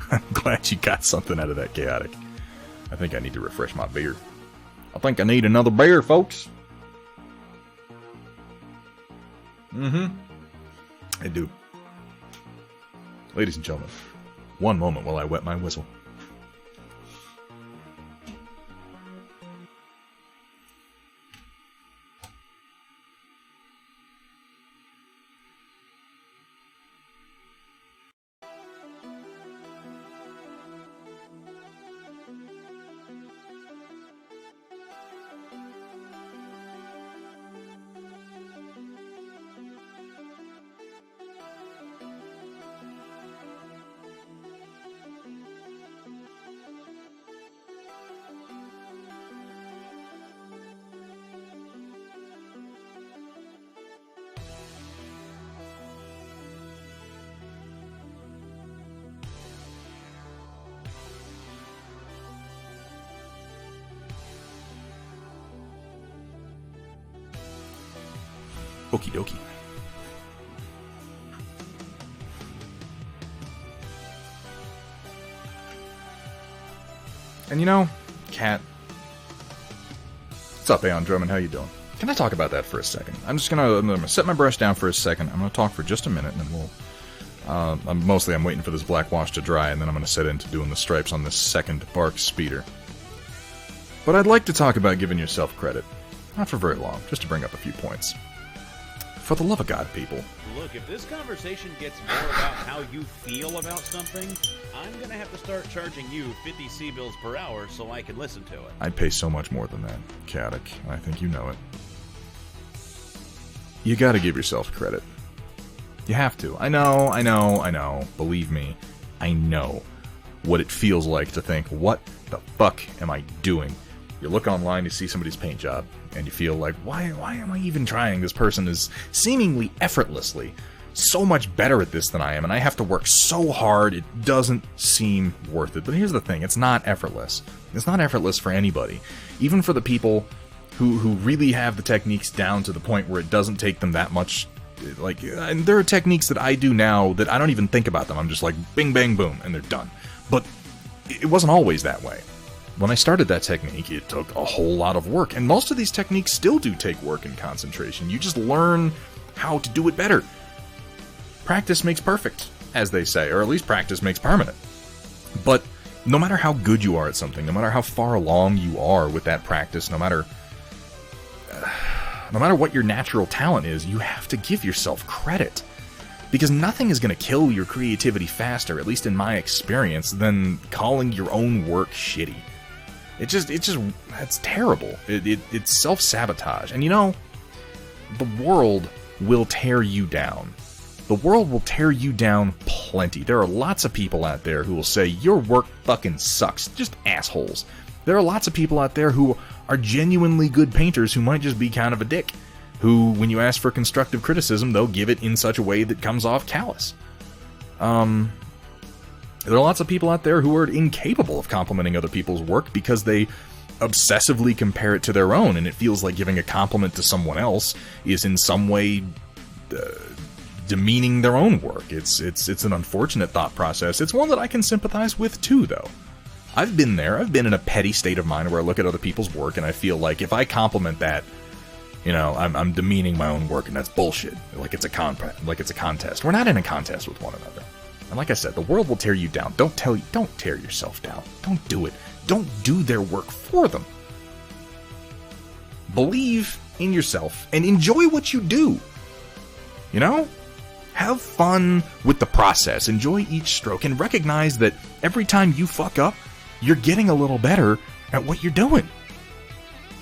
I'm glad you got something out of that, Chaotic. I think I need to refresh my beer. I think I need another beer, folks. I do. Ladies and gentlemen, one moment while I wet my whistle. Okie dokie. And you know, Cat. What's up, Aeon Drummond? How you doing? Can I talk about that for a second? I'm gonna set my brush down for a second. I'm gonna talk for just a minute, and then we'll. I'm waiting for this black wash to dry, and then I'm gonna set into doing the stripes on this second BARC speeder. But I'd like to talk about giving yourself credit. Not for very long, just to bring up a few points. For the love of God, people. Look, if this conversation gets more about how you feel about something, I'm gonna have to start charging you 50 C-bills per hour so I can listen to it. I'd pay so much more than that, Chaotic. I think you know it. You gotta give yourself credit. You have to. I know. Believe me, I know what it feels like to think, what the fuck am I doing? You look online, you see somebody's paint job, and you feel like, why am I even trying? This person is seemingly effortlessly so much better at this than I am, and I have to work so hard, it doesn't seem worth it. But here's the thing, it's not effortless. It's not effortless for anybody. Even for the people who really have the techniques down to the point where it doesn't take them that much. Like, and there are techniques that I do now that I don't even think about them. I'm just like, bing, bang, boom, and they're done. But it wasn't always that way. When I started that technique, it took a whole lot of work, and most of these techniques still do take work and concentration. You just learn how to do it better. Practice makes perfect, as they say, or at least practice makes permanent. But no matter how good you are at something, no matter how far along you are with that practice, no matter what your natural talent is, you have to give yourself credit. Because nothing is going to kill your creativity faster, at least in my experience, than calling your own work shitty. It's terrible. It's self-sabotage. And you know, the world will tear you down. The world will tear you down plenty. There are lots of people out there who will say, your work fucking sucks. Just assholes. There are lots of people out there who are genuinely good painters who might just be kind of a dick. Who, when you ask for constructive criticism, they'll give it in such a way that comes off callous. There are lots of people out there who are incapable of complimenting other people's work because they obsessively compare it to their own, and it feels like giving a compliment to someone else is in some way demeaning their own work. It's an unfortunate thought process. It's one that I can sympathize with too, though. I've been there. I've been in a petty state of mind where I look at other people's work and I feel like if I compliment that, you know, I'm demeaning my own work, and that's bullshit. Like it's a contest. We're not in a contest with one another. And like I said, the world will tear you down. Don't tear yourself down. Don't do it. Don't do their work for them. Believe in yourself and enjoy what you do. You know? Have fun with the process. Enjoy each stroke and recognize that every time you fuck up, you're getting a little better at what you're doing.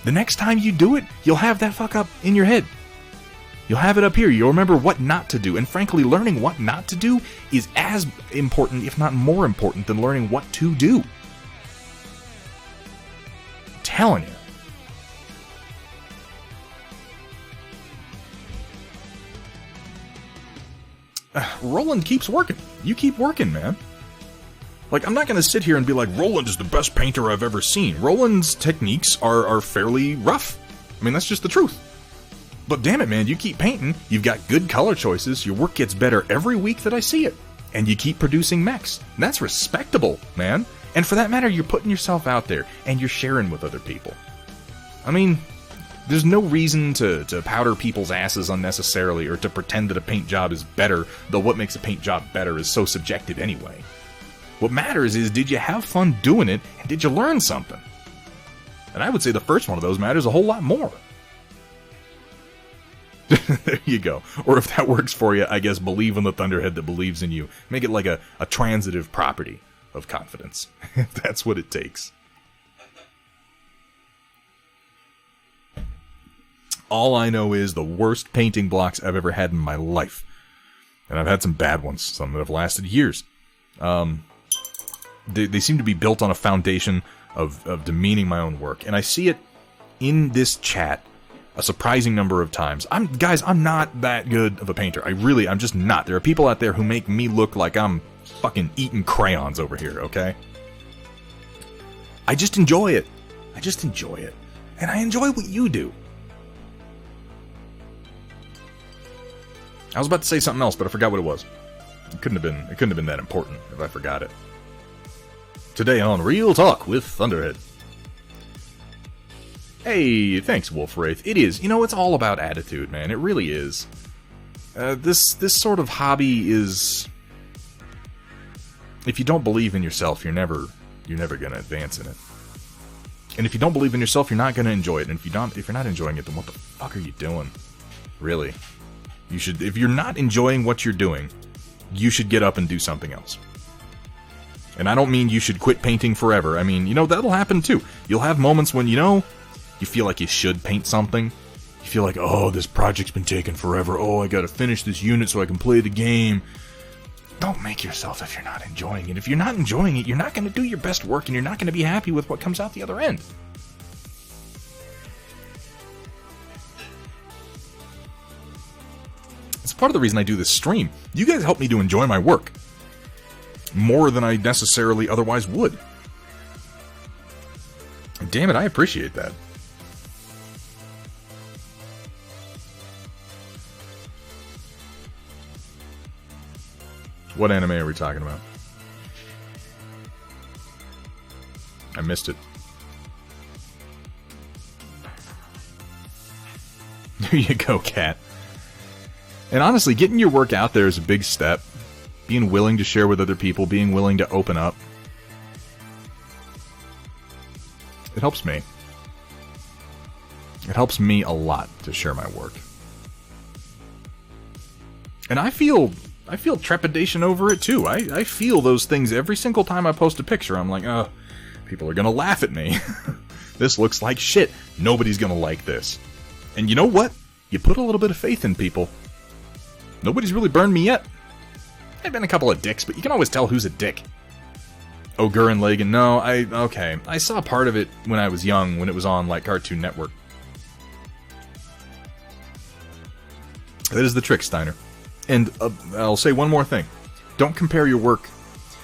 The next time you do it, you'll have that fuck up in your head. You'll have it up here. You'll remember what not to do. And frankly, learning what not to do is as important, if not more important, than learning what to do. I'm telling you. Roland keeps working. You keep working, man. Like, I'm not going to sit here and be like, Roland is the best painter I've ever seen. Roland's techniques are fairly rough. I mean, that's just the truth. But damn it, man, you keep painting, you've got good color choices, your work gets better every week that I see it. And you keep producing mechs. That's respectable, man. And for that matter, you're putting yourself out there, and you're sharing with other people. I mean, there's no reason to powder people's asses unnecessarily, or to pretend that a paint job is better, though what makes a paint job better is so subjective anyway. What matters is, did you have fun doing it, and did you learn something? And I would say the first one of those matters a whole lot more. There you go. Or if that works for you, I guess believe in the Thunderhead that believes in you. Make it like a transitive property of confidence. That's what it takes. All I know is the worst painting blocks I've ever had in my life. And I've had some bad ones, some that have lasted years. They seem to be built on a foundation of demeaning my own work. And I see it in this chat a surprising number of times. Guys, I'm not that good of a painter. I'm just not. There are people out there who make me look like I'm fucking eating crayons over here, okay? I just enjoy it. And I enjoy what you do. I was about to say something else, but I forgot what it was. It couldn't have been that important if I forgot it. Today on Real Talk with Thunderhead. Hey, thanks, Wolf Wraith. It is. You know, it's all about attitude, man. It really is. This sort of hobby is... If you don't believe in yourself, you're never going to advance in it. And if you don't believe in yourself, you're not going to enjoy it. And if you're not enjoying it, then what the fuck are you doing? Really. You should... If you're not enjoying what you're doing, you should get up and do something else. And I don't mean you should quit painting forever. I mean, you know, that'll happen too. You'll have moments when, you know... You feel like you should paint something. You feel like, oh, this project's been taking forever. Oh, I gotta finish this unit so I can play the game. Don't make yourself if you're not enjoying it. If you're not enjoying it, you're not gonna do your best work, and you're not gonna be happy with what comes out the other end. It's part of the reason I do this stream. You guys help me to enjoy my work. More than I necessarily otherwise would. Damn it, I appreciate that. What anime are we talking about? I missed it. There you go, Cat. And honestly, getting your work out there is a big step. Being willing to share with other people, being willing to open up. It helps me. It helps me a lot to share my work. And I feel trepidation over it too. I feel those things every single time I post a picture. I'm like, oh, people are gonna laugh at me. This looks like shit. Nobody's gonna like this. And you know what? You put a little bit of faith in people. Nobody's really burned me yet. I've been a couple of dicks, but you can always tell who's a dick. Oh, Gurren Lagann. No, okay. I saw part of it when I was young, when it was on, like, Cartoon Network. That is the trick, Steiner. And I'll say one more thing. Don't compare your work.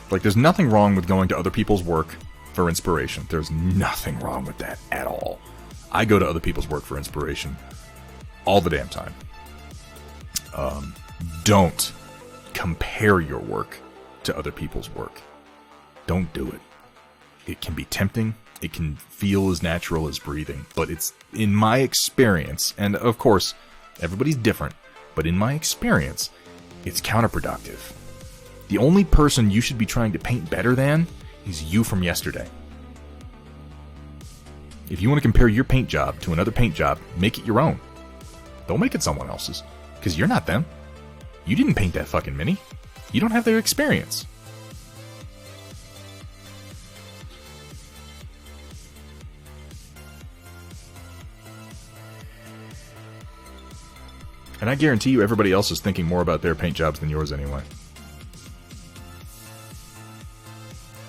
Like, there's nothing wrong with going to other people's work for inspiration. There's nothing wrong with that at all. I go to other people's work for inspiration all the damn time. Don't compare your work to other people's work. Don't do it. It can be tempting. It can feel as natural as breathing. But it's, in my experience, and of course, everybody's different, but in my experience, it's counterproductive. The only person you should be trying to paint better than is you from yesterday. If you want to compare your paint job to another paint job, make it your own. Don't make it someone else's, because you're not them. You didn't paint that fucking mini. You don't have their experience. And I guarantee you everybody else is thinking more about their paint jobs than yours anyway.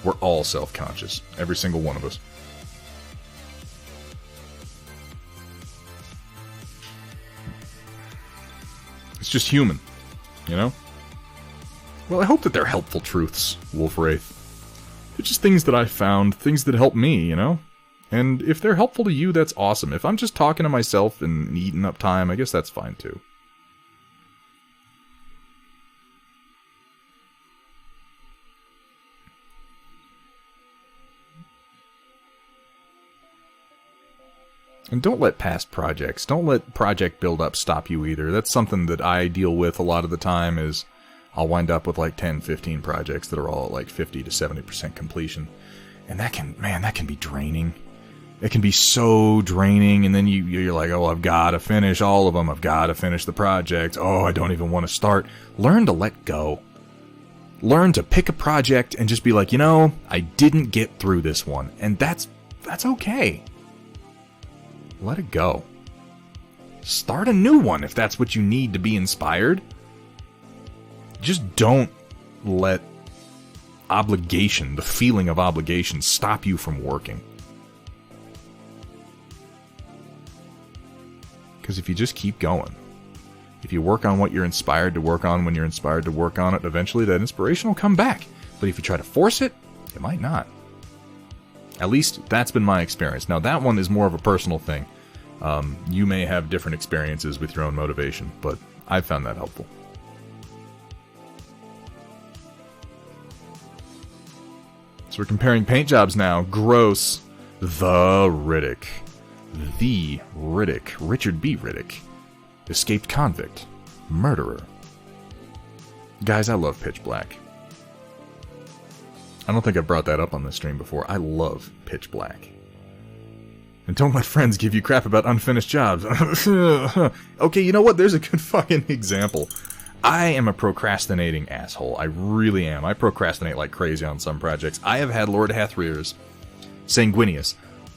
We're all self-conscious. Every single one of us. It's just human, you know? Well, I hope that they're helpful truths, Wolfwraith. They're just things that I found, things that help me, you know? And if they're helpful to you, that's awesome. If I'm just talking to myself and eating up time, I guess that's fine too. And don't let past projects, don't let project build-up stop you either. That's something that I deal with a lot of the time is I'll wind up with like 10, 15 projects that are all at like 50 to 70% completion. And that can, man, that can be draining. It can be so draining, and then you're like, oh, I've got to finish all of them. I've got to finish the project. Oh, I don't even want to start. Learn to let go. Learn to pick a project and just be like, you know, I didn't get through this one. And that's okay. Let it go. Start a new one if that's what you need to be inspired. Just don't let obligation, the feeling of obligation, stop you from working. Because if you just keep going, if you work on what you're inspired to work on when you're inspired to work on it, eventually that inspiration will come back. But if you try to force it, it might not. At least that's been my experience. Now that one is more of a personal thing. You may have different experiences with your own motivation, but I've found that helpful. So we're comparing paint jobs now. Gross. The Riddick. The Riddick. Richard B. Riddick. Escaped convict. Murderer. Guys, I love Pitch Black. I don't think I've brought that up on this stream before. I love Pitch Black. And don't let friends give you crap about unfinished jobs. Okay, you know what? There's a good fucking example. I am a procrastinating asshole. I really am. I procrastinate like crazy on some projects. I have had Lord Hathrear's Sanguinius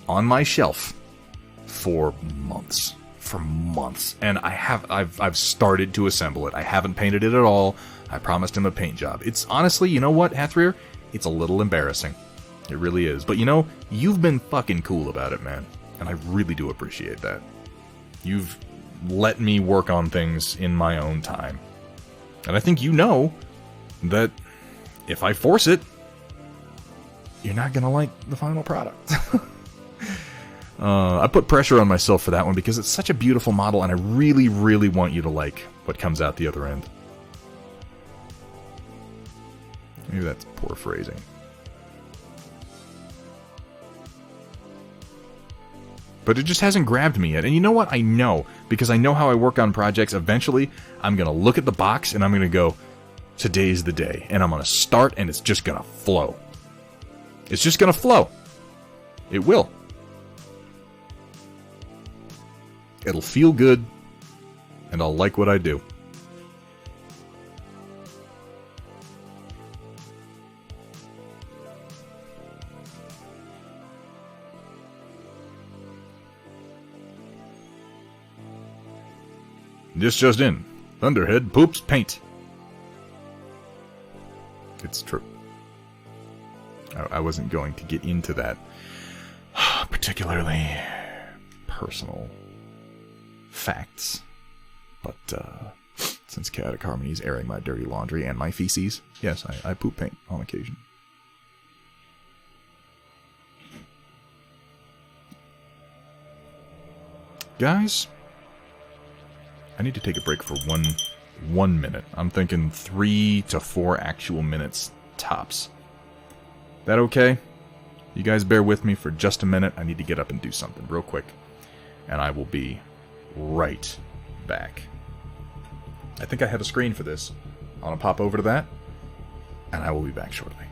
on my shelf for months. And I've started to assemble it. I haven't painted it at all. I promised him a paint job. It's honestly, you know what, Hathrear? It's a little embarrassing. It really is. But you know, you've been fucking cool about it, man. And I really do appreciate that. You've let me work on things in my own time. And I think you know that if I force it, you're not gonna like the final product. I put pressure on myself for that one because it's such a beautiful model and I really, really want you to like what comes out the other end. Maybe that's poor phrasing. But it just hasn't grabbed me yet. And you know what? I know. Because I know how I work on projects. Eventually, I'm going to look at the box and I'm going to go, today's the day. And I'm going to start and it's just going to flow. It's just going to flow. It will. It'll feel good. And I'll like what I do. This just in. Thunderhead poops paint. It's true. I wasn't going to get into that particularly personal facts. But Since Chaotic Harmony is airing my dirty laundry and my feces, yes, I poop paint on occasion. Guys, I need to take a break for one minute. I'm thinking 3 to 4 actual minutes tops. That okay? You guys bear with me for just a minute. I need to get up and do something real quick. And I will be right back. I think I have a screen for this. I want to pop over to that, and I will be back shortly.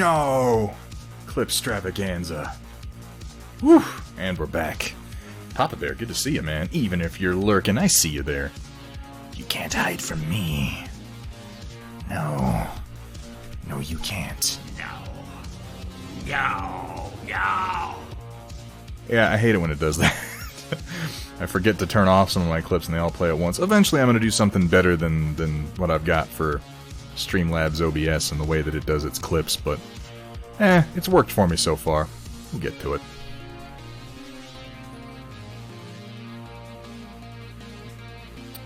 No! Clipstravaganza. Whew! And we're back. Papa Bear, good to see you, man. Even if you're lurking, I see you there. You can't hide from me. No. No, you can't. No. No. No. Yeah, I hate it when it does that. I forget to turn off some of my clips and they all play at once. Eventually I'm going to do something better than what I've got for Streamlabs OBS and the way that it does its clips, but it's worked for me so far. We'll get to it.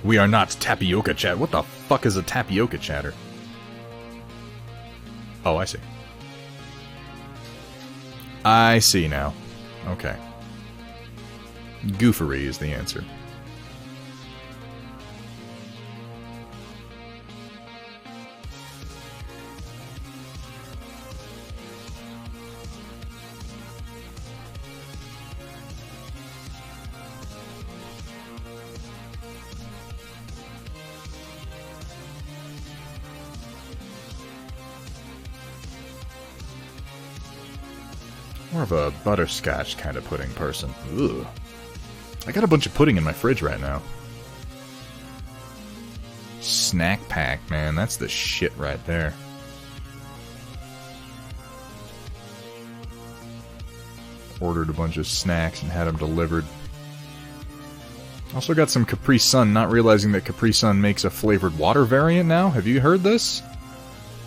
We are not tapioca chat. What the fuck is a tapioca chatter? Oh, I see. I see now. Okay. Goofery is the answer. More of a butterscotch kind of pudding person. Ugh. I got a bunch of pudding in my fridge right now. Snack pack, man. That's the shit right there. Ordered a bunch of snacks and had them delivered. Also got some Capri Sun, not realizing that Capri Sun makes a flavored water variant now. Have you heard this?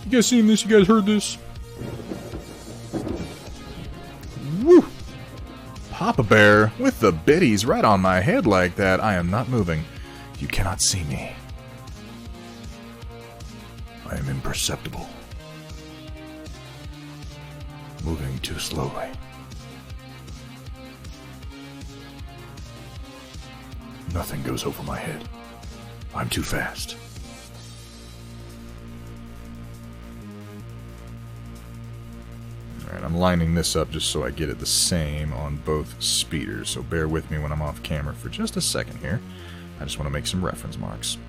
You guys seen this? You guys heard this? Woo! Papa Bear, with the biddies right on my head like that, I am not moving. You cannot see me. I am imperceptible. Moving too slowly. Nothing goes over my head. I'm too fast. Alright, I'm lining this up just so I get it the same on both speeders, so bear with me when I'm off camera for just a second here. I just want to make some reference marks.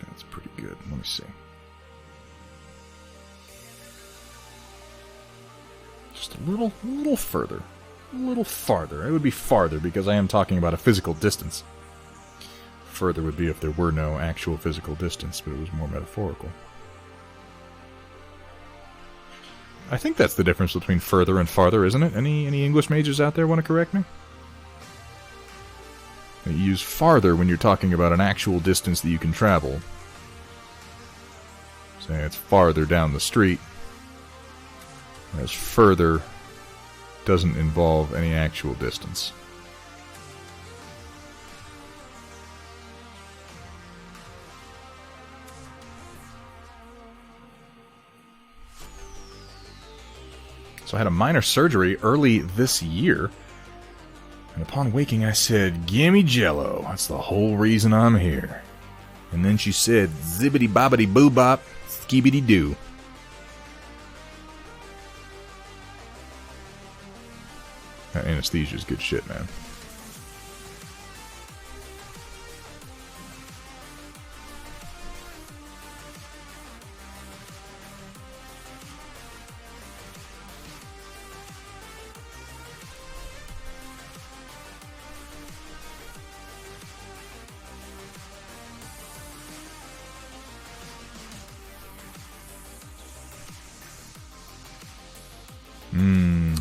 That's pretty good. Let me see. Just a little further. A little farther. It would be farther because I am talking about a physical distance. Further would be if there were no actual physical distance, but it was more metaphorical. I think that's the difference between further and farther, isn't it? Any English majors out there want to correct me? You use farther when you're talking about an actual distance that you can travel. Say it's farther down the street. Whereas further doesn't involve any actual distance. So I had a minor surgery early this year. And upon waking, I said, "Gimme Jello. That's the whole reason I'm here." And then she said, "Zibbity bobbity boo bop, skibidi doo." That anesthesia's good shit, man.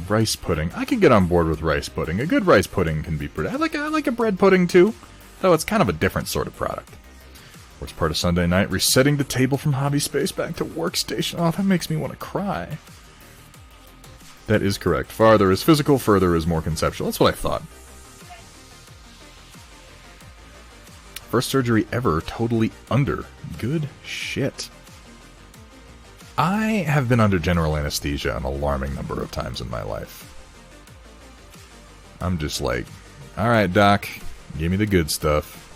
Rice pudding. I could get on board with rice pudding. A good rice pudding can be pretty. I like a bread pudding too, though it's kind of a different sort of product. Worst part of Sunday night, resetting the table from hobby space back to workstation. Oh, that makes me want to cry. That is correct. Farther is physical, further is more conceptual. That's what I thought. First surgery ever, totally under. Good shit. I have been under general anesthesia an alarming number of times in my life. I'm just like, alright, doc, Give me the good stuff.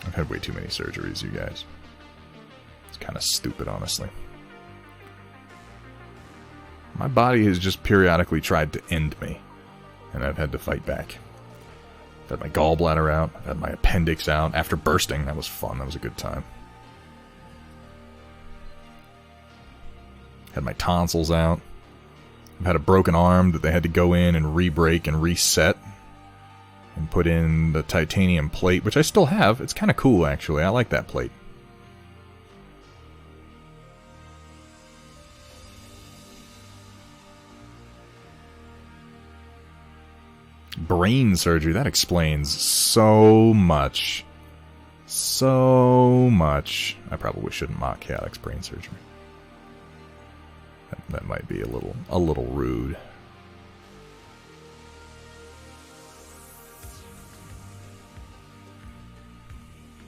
I've had way too many surgeries, you guys. It's kind of stupid, honestly. My body has just periodically tried to end me, and I've had to fight back. I've had my gallbladder out, I've had my appendix out. After bursting, that was fun, that was a good time. Had my tonsils out. I've had a broken arm that they had to go in and re-break and reset. And put in the titanium plate, which I still have. It's kind of cool, actually. I like that plate. Brain surgery, that explains so much. So much. I probably shouldn't mock Chaotix brain surgery. That might be a little rude.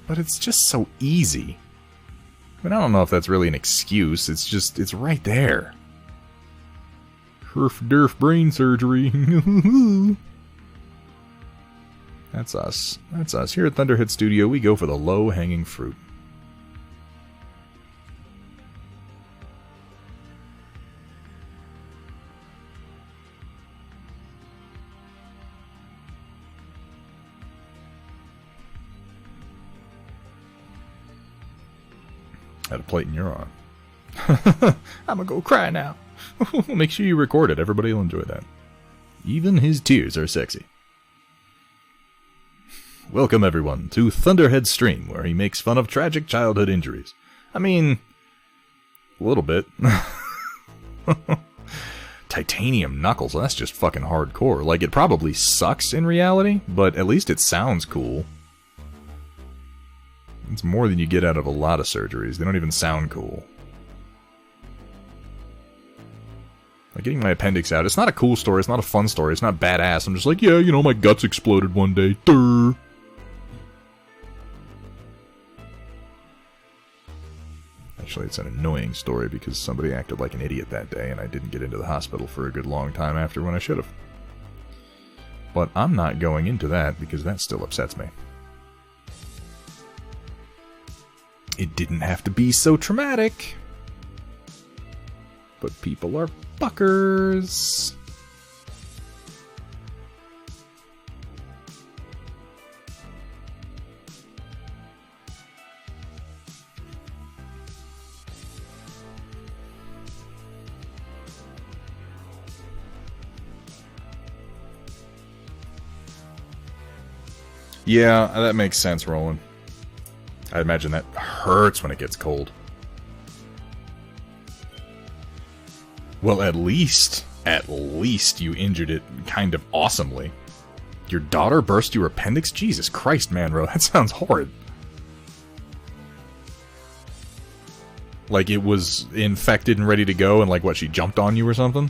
But it's just so easy. I mean, I don't know if that's really an excuse. It's right there. Herf-derf brain surgery. That's us. That's us. Here at Thunderhead Studio, we go for the low-hanging fruit. Had a plate in your arm. I'm gonna go cry now. Make sure you record it. Everybody will enjoy that. Even his tears are sexy. Welcome, everyone, to Thunderhead's stream, where he makes fun of tragic childhood injuries. I mean, a little bit. Titanium knuckles, that's just fucking hardcore. Like, it probably sucks in reality, but at least it sounds cool. It's more than you get out of a lot of surgeries. They don't even sound cool. Like, getting my appendix out, it's not a cool story, it's not a fun story, it's not badass. I'm just like, yeah, you know, my guts exploded one day. Durr. Actually, it's an annoying story because somebody acted like an idiot that day and I didn't get into the hospital for a good long time after when I should have. But I'm not going into that because that still upsets me. It didn't have to be so traumatic. But people are fuckers. Yeah, that makes sense, Roland. I imagine that hurts when it gets cold. Well, at least you injured it kind of awesomely. Your daughter burst your appendix? Jesus Christ, Manro, that sounds horrid. Like it was infected and ready to go, and like what, she jumped on you or something?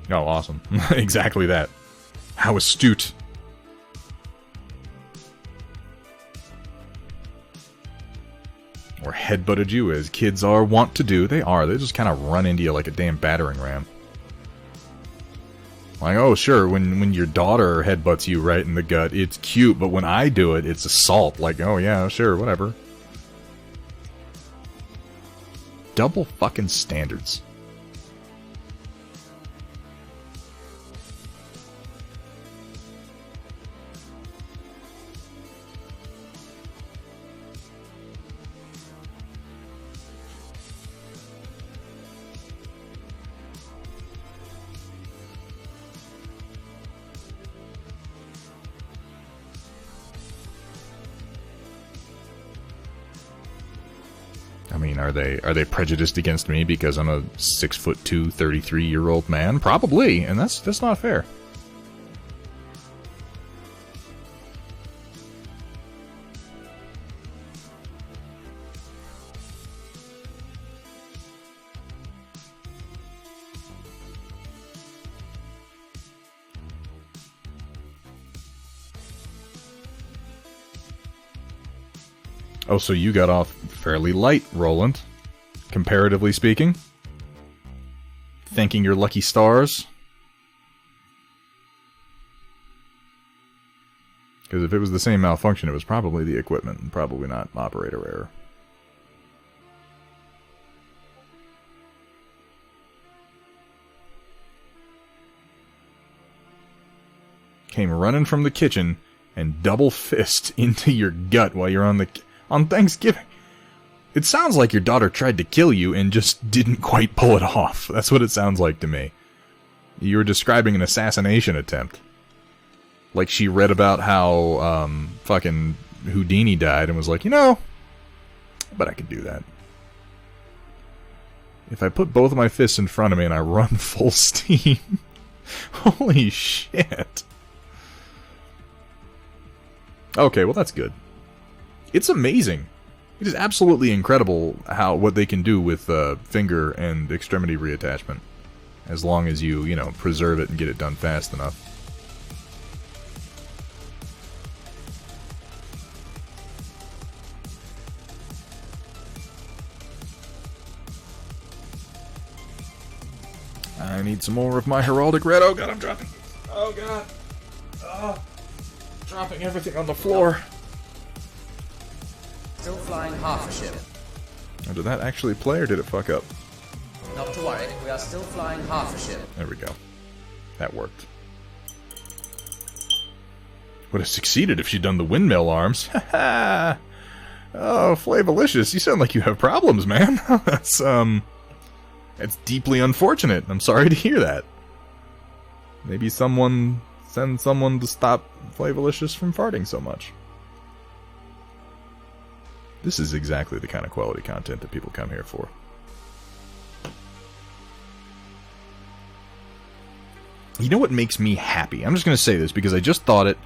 Oh, awesome. Exactly that. How astute. Or headbutted you, as kids are wont to do. They are. They just kind of run into you like a damn battering ram. Like, oh, sure, when your daughter headbutts you right in the gut, it's cute, but when I do it, it's assault. Like, oh yeah, sure, whatever. Double fucking standards. I mean, are they prejudiced against me because I'm a 6'2", 33-year-old man? Probably, and that's not fair. Oh, so you got off fairly light, Roland. Comparatively speaking. Thanking your lucky stars. Because if it was the same malfunction, it was probably the equipment, and probably not operator error. Came running from the kitchen and double fist into your gut while you're on Thanksgiving. It sounds like your daughter tried to kill you and just didn't quite pull it off. That's what it sounds like to me. You were describing an assassination attempt. Like she read about how fucking Houdini died and was like, you know, but I could do that. If I put both of my fists in front of me and I run full steam. Holy shit. Okay, well that's good. It's amazing. It is absolutely incredible what they can do with finger and extremity reattachment. As long as you know, preserve it and get it done fast enough. I need some more of my heraldic red. Oh god, I'm dropping. Oh god. Oh. Dropping everything on the floor. Still flying half a ship. Now, did that actually play or did it fuck up? Not to worry, we are still flying half a ship. There we go. That worked. Would have succeeded if she'd done the windmill arms. Ha Oh, Flavolicious, you sound like you have problems, man. That's deeply unfortunate. I'm sorry to hear that. Maybe send someone to stop Flavolicious from farting so much. This is exactly the kind of quality content that people come here for. You know what makes me happy? I'm just going to say this because I just thought it,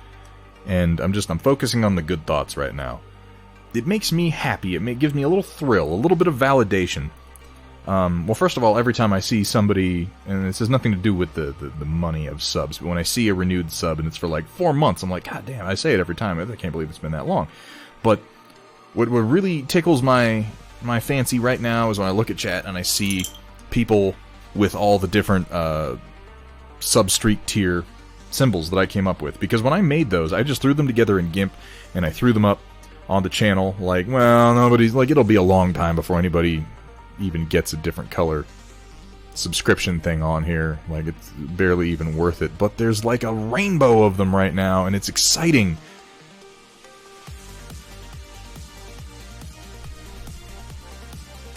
and I'm focusing on the good thoughts right now. It makes me happy. It gives me a little thrill, a little bit of validation. Well, first of all, every time I see somebody, and this has nothing to do with the money of subs, but when I see a renewed sub and it's for like 4 months, I'm like, God damn, I say it every time. I can't believe it's been that long. But what really tickles my fancy right now is when I look at chat and I see people with all the different sub-streak tier symbols that I came up with. Because when I made those, I just threw them together in GIMP, and I threw them up on the channel like, well, nobody's, like, it'll be a long time before anybody even gets a different color subscription thing on here. Like, it's barely even worth it. But there's like a rainbow of them right now, and it's exciting.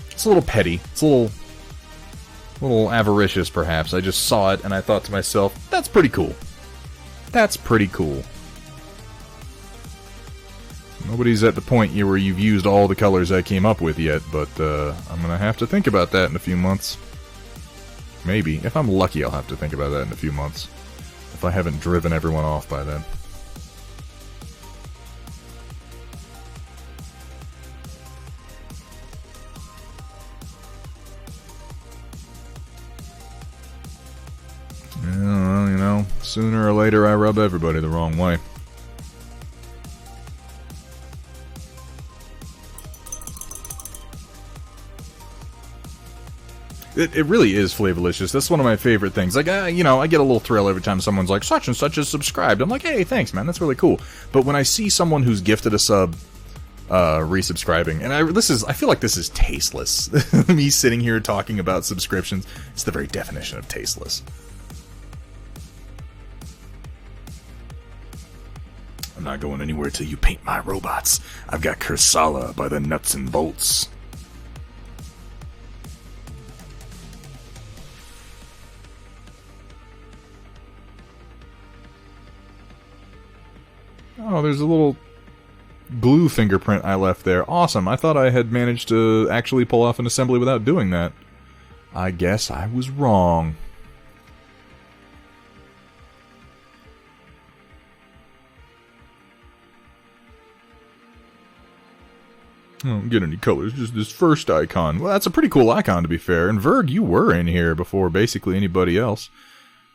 It's a little petty. It's a little avaricious, perhaps. I just saw it, and I thought to myself, that's pretty cool. That's pretty cool. Nobody's at the point where you've used all the colors I came up with yet, but I'm going to have to think about that in a few months. Maybe. If I'm lucky, I'll have to think about that in a few months. If I haven't driven everyone off by then. Well, you know, sooner or later I rub everybody the wrong way. It really is Flavolicious. That's one of my favorite things. Like, you know, I get a little thrill every time someone's like, such and such is subscribed. I'm like, hey, thanks, man. That's really cool. But when I see someone who's gifted a sub resubscribing, and I feel like this is tasteless. Me sitting here talking about subscriptions, it's the very definition of tasteless. I'm not going anywhere till you paint my robots. I've got Kursala by the nuts and bolts. Oh, there's a little glue fingerprint I left there. Awesome. I thought I had managed to actually pull off an assembly without doing that. I guess I was wrong. I don't get any colors, just this first icon. Well, that's a pretty cool icon, to be fair. And Verg, you were in here before basically anybody else.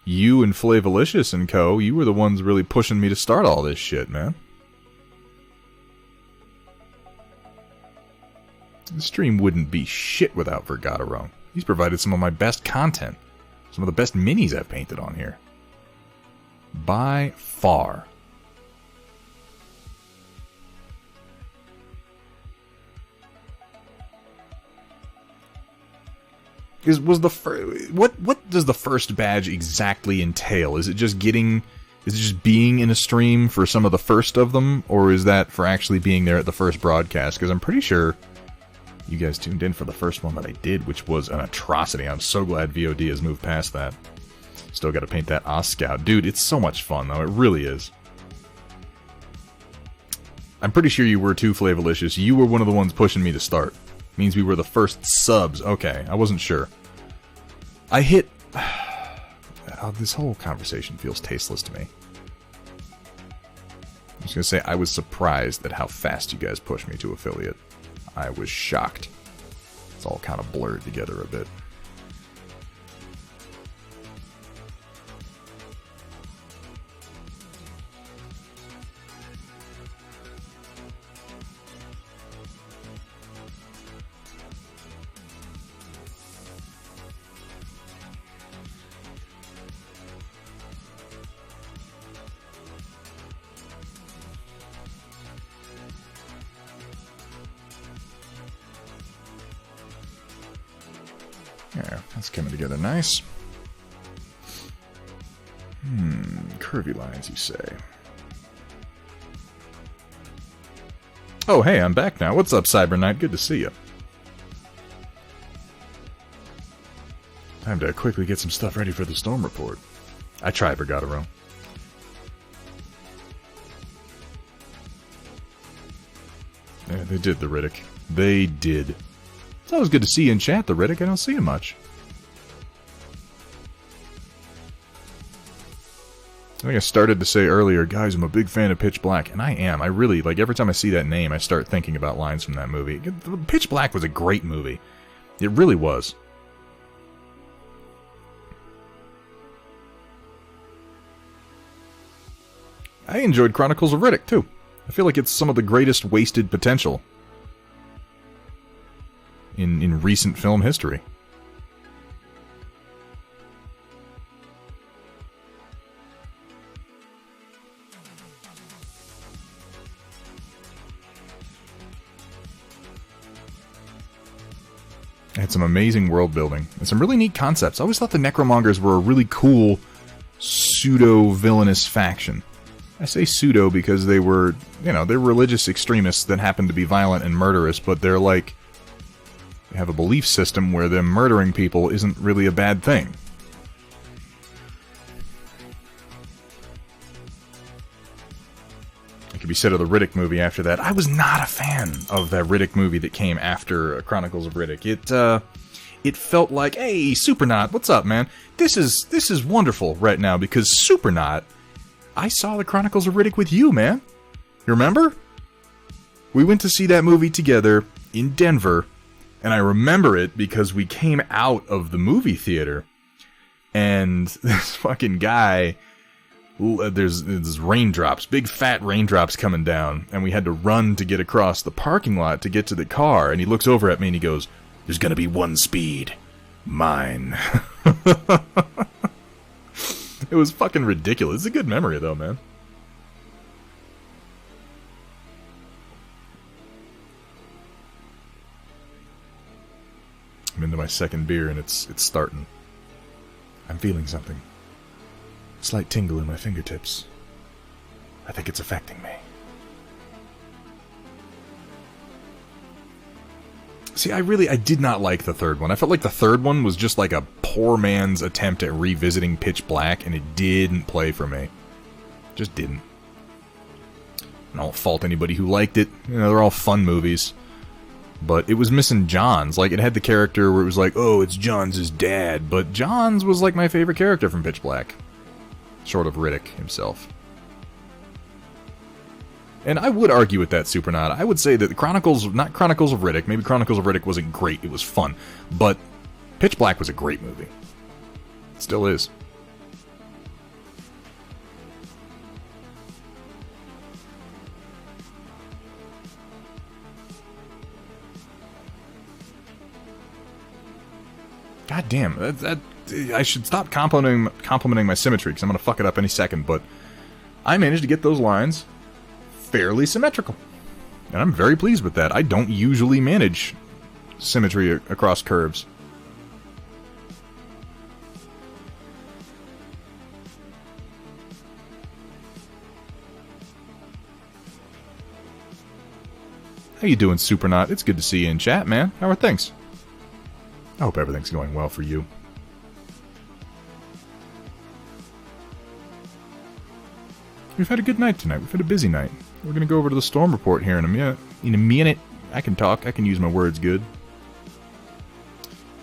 You and Flavolicious and co, you were the ones really pushing me to start all this shit, man. The stream wouldn't be shit without Vergatero. He's provided some of my best content. Some of the best minis I've painted on here. By far. What does the first badge exactly entail? Is it just being in a stream for some of the first of them, or is that for actually being there at the first broadcast? Because I'm pretty sure you guys tuned in for the first one that I did, which was an atrocity. I'm so glad VOD has moved past that. Still got to paint that Oscout. Dude, it's so much fun, though. It really is. I'm pretty sure you were too, Flavolicious. You were one of the ones pushing me to start. Means we were the first subs. Okay, I wasn't sure. I hit... this whole conversation feels tasteless to me. I'm just gonna say I was surprised at how fast you guys pushed me to affiliate. I was shocked. It's all kind of blurred together a bit. There, that's coming together nice. Curvy lines, you say. Oh, hey, I'm back now. What's up, Cyber Knight? Good to see you. Time to quickly get some stuff ready for the storm report. I try, Vergatero. Yeah, they did, the Riddick. They did. It's always good to see you in chat, the Riddick. I don't see you much. I think I started to say earlier, guys, I'm a big fan of Pitch Black, and I am. I really, like, every time I see that name, I start thinking about lines from that movie. Pitch Black was a great movie. It really was. I enjoyed Chronicles of Riddick, too. I feel like it's some of the greatest wasted potential in recent film history. It had some amazing world building and some really neat concepts. I always thought the Necromongers were a really cool pseudo-villainous faction. I say pseudo because they were, you know, they're religious extremists that happen to be violent and murderous, but they're like, they have a belief system where them murdering people isn't really a bad thing. It could be said of the Riddick movie after that. I was not a fan of that Riddick movie that came after Chronicles of Riddick. It felt like, hey, Supernaut, what's up, man? This is wonderful right now because Supernaut, I saw the Chronicles of Riddick with you, man. You remember? We went to see that movie together in Denver. And I remember it because we came out of the movie theater, and this fucking guy, there's raindrops, big fat raindrops coming down, and we had to run to get across the parking lot to get to the car, and he looks over at me and he goes, "There's gonna be one speed. Mine." It was fucking ridiculous. It's a good memory though, man. I'm into my second beer and it's starting. I'm feeling something. Slight tingle in my fingertips. I think it's affecting me. See, I did not like the third one. I felt like the third one was just like a poor man's attempt at revisiting Pitch Black, and it didn't play for me. Just didn't. I don't fault anybody who liked it. You know, they're all fun movies. But it was missing Johns. Like, it had the character where it was like, oh, it's Johns' dad. But Johns was like my favorite character from Pitch Black. Short of Riddick himself. And I would argue with that, Supernaut. I would say that the Chronicles, not Chronicles of Riddick, maybe Chronicles of Riddick wasn't great, it was fun. But Pitch Black was a great movie. It still is. God damn, I should stop complimenting my symmetry, because I'm going to fuck it up any second, but I managed to get those lines fairly symmetrical. And I'm very pleased with that. I don't usually manage symmetry across curves. How you doing, Supernaut? It's good to see you in chat, man. How are things? I hope everything's going well for you. We've had a good night tonight. We've had a busy night. We're going to go over to the storm report here in a minute. I can talk. I can use my words good.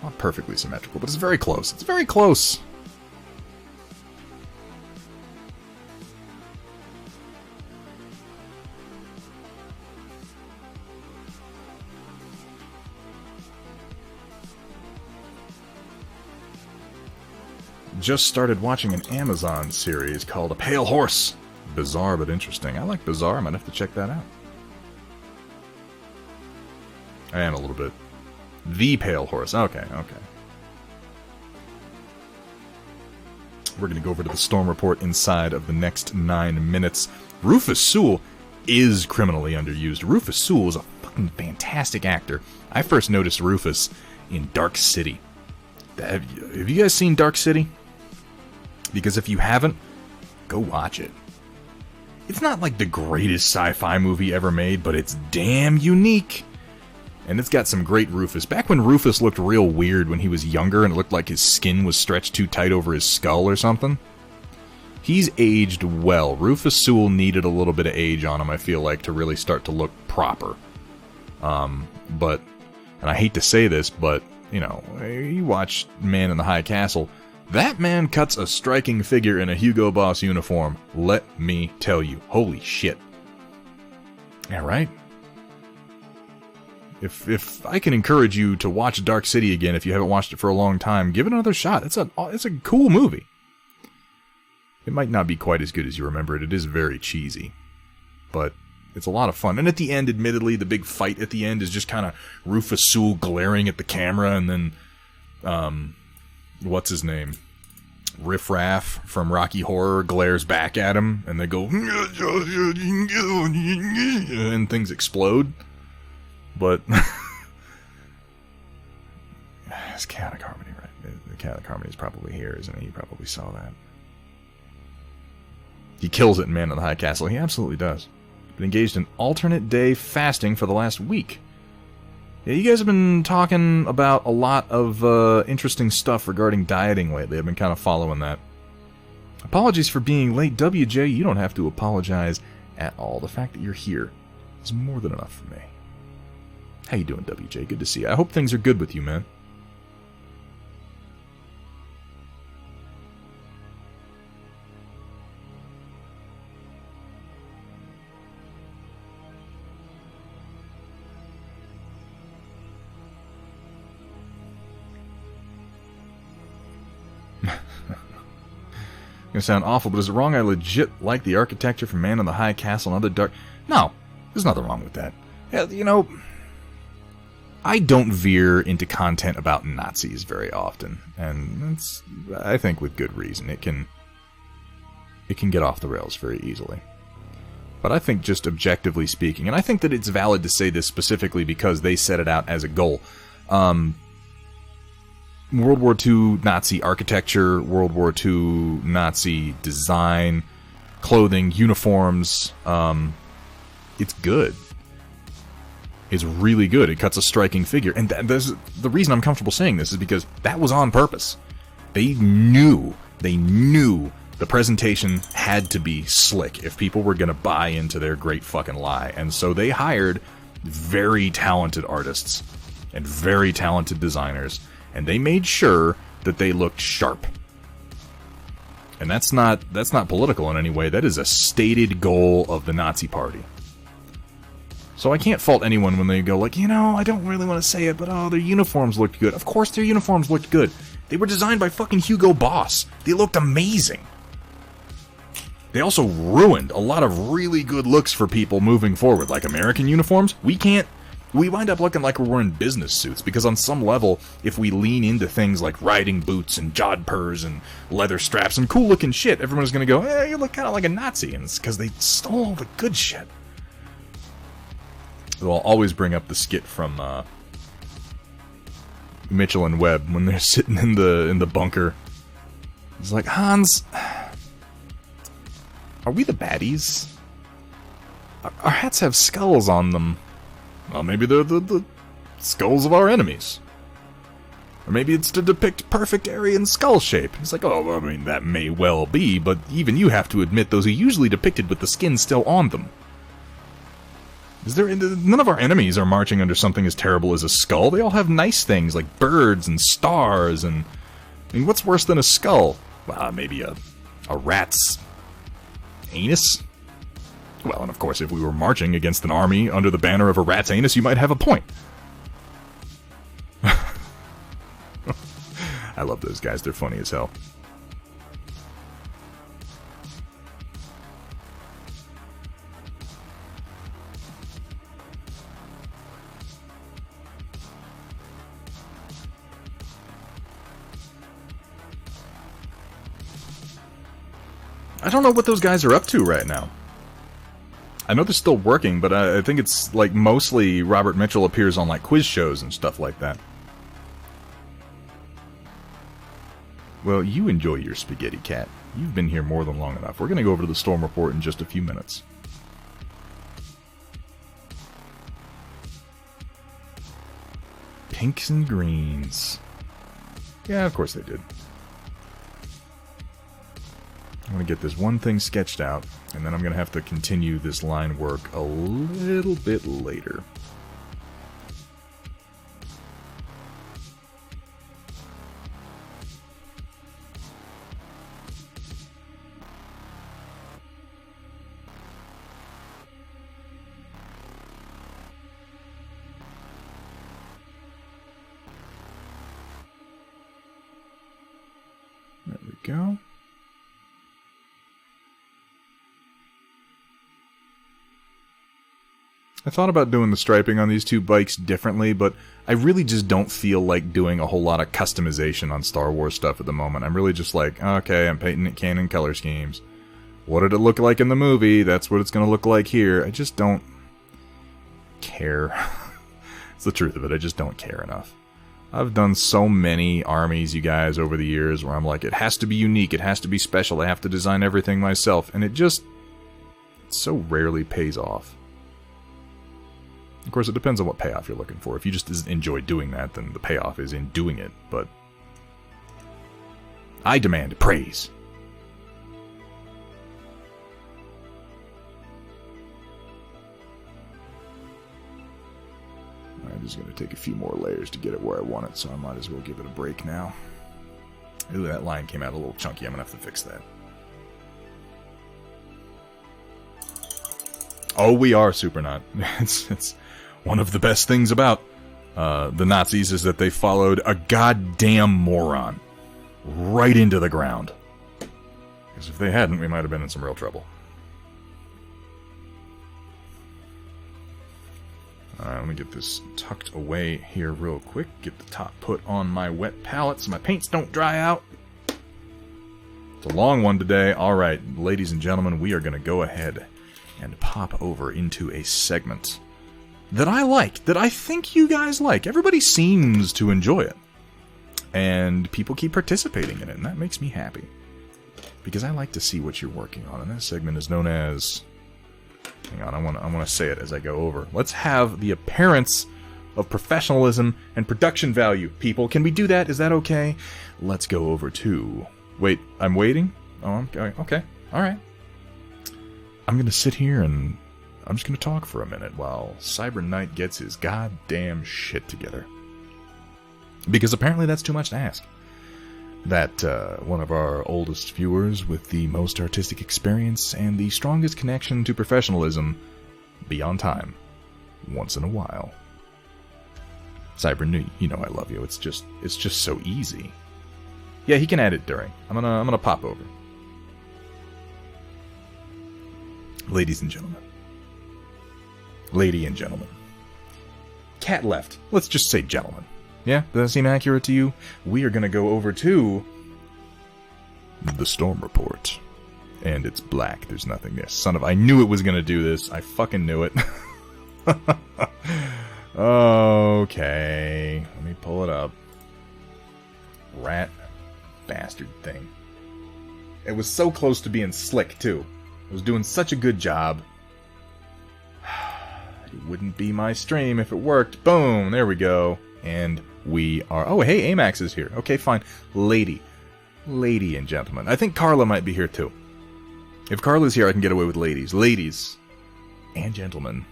Not perfectly symmetrical, but it's very close. It's very close. Just started watching an Amazon series called A Pale Horse. Bizarre but interesting. I like bizarre. I might have to check that out. I am a little bit. The Pale Horse. Okay. We're going to go over to the storm report inside of the next 9 minutes. Rufus Sewell is criminally underused. Rufus Sewell is a fucking fantastic actor. I first noticed Rufus in Dark City. Have you guys seen Dark City? Because if you haven't, go watch it. It's not like the greatest sci-fi movie ever made, but it's damn unique. And it's got some great Rufus. Back when Rufus looked real weird when he was younger and it looked like his skin was stretched too tight over his skull or something. He's aged well. Rufus Sewell needed a little bit of age on him, I feel like, to really start to look proper. And I hate to say this, but, you know, you watch Man in the High Castle. That man cuts a striking figure in a Hugo Boss uniform. Let me tell you. Holy shit. Yeah, right? If I can encourage you to watch Dark City again, if you haven't watched it for a long time, give it another shot. It's a cool movie. It might not be quite as good as you remember it. It is very cheesy. But it's a lot of fun. And at the end, admittedly, the big fight at the end is just kind of Rufus Sewell glaring at the camera, and then, what's his name? Riff Raff from Rocky Horror glares back at him, and they go, and things explode. But it's Chaotic Harmony, right? The Chaotic Harmony is probably here, isn't it? You probably saw that. He kills it in Man in the High Castle. He absolutely does. Been engaged in alternate day fasting for the last week. Yeah, you guys have been talking about a lot of interesting stuff regarding dieting lately. I've been kind of following that. Apologies for being late, WJ. You don't have to apologize at all. The fact that you're here is more than enough for me. How you doing, WJ? Good to see you. I hope things are good with you, man. Gonna sound awful, but is it wrong? I legit like the architecture from Man in the High Castle and other dark... No, there's nothing wrong with that. Yeah, you know, I don't veer into content about Nazis very often, and it's, I think, with good reason. It can get off the rails very easily. But I think, just objectively speaking, and I think that it's valid to say this specifically because they set it out as a goal. World War II Nazi architecture, World War II Nazi design, clothing, uniforms, it's good. It's really good. It cuts a striking figure. And the reason I'm comfortable saying this is because that was on purpose. They knew the presentation had to be slick if people were going to buy into their great fucking lie. And so they hired very talented artists and very talented designers, and they made sure that they looked sharp. And that's not political in any way. That is a stated goal of the Nazi Party. So I can't fault anyone when they go like, you know, I don't really want to say it, but oh, their uniforms looked good. Of course their uniforms looked good. They were designed by fucking Hugo Boss. They looked amazing. They also ruined a lot of really good looks for people moving forward. Like American uniforms, we can't we wind up looking like we're wearing business suits, because on some level, if we lean into things like riding boots and jodhpurs and leather straps and cool looking shit, everyone's gonna go, eh, you look kind of like a Nazi, and it's because they stole all the good shit. They'll always bring up the skit from Mitchell and Webb when they're sitting in the bunker. It's like, Hans, are we the baddies? Our hats have skulls on them. Well, maybe they're the skulls of our enemies. Or maybe it's to depict perfect Aryan skull shape. It's like, oh, I mean, that may well be, but even you have to admit those are usually depicted with the skin still on them. None of our enemies are marching under something as terrible as a skull. They all have nice things like birds and stars and... I mean, what's worse than a skull? Well, maybe a rat's anus? Well, and of course, if we were marching against an army under the banner of a rat's anus, you might have a point. I love those guys. They're funny as hell. I don't know what those guys are up to right now. I know they're still working, but I think it's like mostly Robert Mitchell appears on like quiz shows and stuff like that. Well, you enjoy your spaghetti cat. You've been here more than long enough. We're going to go over to the storm report in just a few minutes. Pinks and greens. Yeah, of course they did. I'm going to get this one thing sketched out, and then I'm going to have to continue this line work a little bit later. There we go. I thought about doing the striping on these two bikes differently, but I really just don't feel like doing a whole lot of customization on Star Wars stuff at the moment. I'm really just like, okay, I'm painting it canon color schemes. What did it look like in the movie? That's what it's going to look like here. I just don't care. It's the truth of it. I just don't care enough. I've done so many armies, you guys, over the years where I'm like, it has to be unique, it has to be special, I have to design everything myself, and it so rarely pays off. Of course, it depends on what payoff you're looking for. If you just enjoy doing that, then the payoff is in doing it, but I demand praise. I'm just going to take a few more layers to get it where I want it, so I might as well give it a break now. Ooh, that line came out a little chunky. I'm going to have to fix that. Oh, we are Supernaut. It's one of the best things about the Nazis is that they followed a goddamn moron right into the ground. Because if they hadn't, we might have been in some real trouble. Alright, let me get this tucked away here real quick. Get the top put on my wet palette so my paints don't dry out. It's a long one today. Alright, ladies and gentlemen, we are going to go ahead and pop over into a segment that I like, that I think you guys like. Everybody seems to enjoy it. And people keep participating in it, and that makes me happy. Because I like to see what you're working on, and that segment is known as... Hang on, I want to say it as I go over. Let's have the appearance of professionalism and production value. People, can we do that? Is that okay? Let's go over to... Wait, I'm waiting? Oh, okay. Alright. I'm going to sit here and I'm just going to talk for a minute while Cyber Knight gets his goddamn shit together. Because apparently that's too much to ask. That one of our oldest viewers with the most artistic experience and the strongest connection to professionalism be on time once in a while. Cyber, you know I love you. It's just so easy. Yeah, he can add it during. I'm gonna pop over. Ladies and gentlemen. Lady and gentlemen. cat left. Let's just say gentlemen. Yeah? Does that seem accurate to you? We are going to go over to the storm report. And it's black. There's nothing there. Son of... I knew it was going to do this. I fucking knew it. Okay. Let me pull it up. Rat bastard thing. It was so close to being slick, too. It was doing such a good job. It wouldn't be my stream if it worked. Boom! There we go. And we are... Oh, hey, Amax is here. Okay, fine. Lady and gentlemen. I think Carla might be here, too. If Carla's here, I can get away with ladies. Ladies and gentlemen.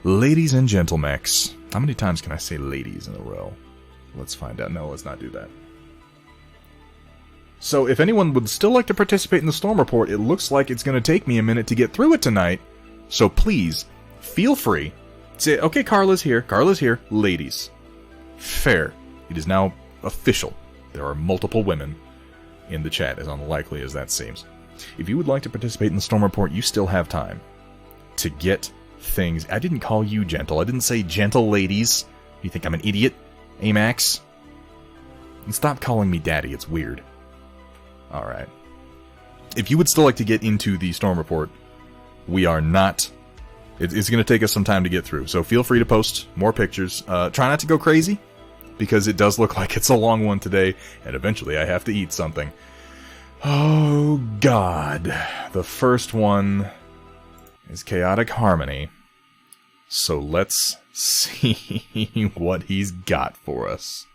Ladies and gentlemex. How many times can I say ladies in a row? Let's find out. No, let's not do that. So, if anyone would still like to participate in the storm report, it looks like it's going to take me a minute to get through it tonight. So please, feel free. Say, okay, Carla's here. Carla's here. Ladies. Fair. It is now official. There are multiple women in the chat, as unlikely as that seems. If you would like to participate in the storm report, you still have time to get things. I didn't call you gentle. I didn't say gentle ladies. You think I'm an idiot, Amax? And stop calling me daddy. It's weird. Alright. If you would still like to get into the storm report, we are not... It's going to take us some time to get through, so feel free to post more pictures. Try not to go crazy, because it does look like it's a long one today, and eventually I have to eat something. Oh, God. The first one is Chaotic Harmony. So let's see what he's got for us.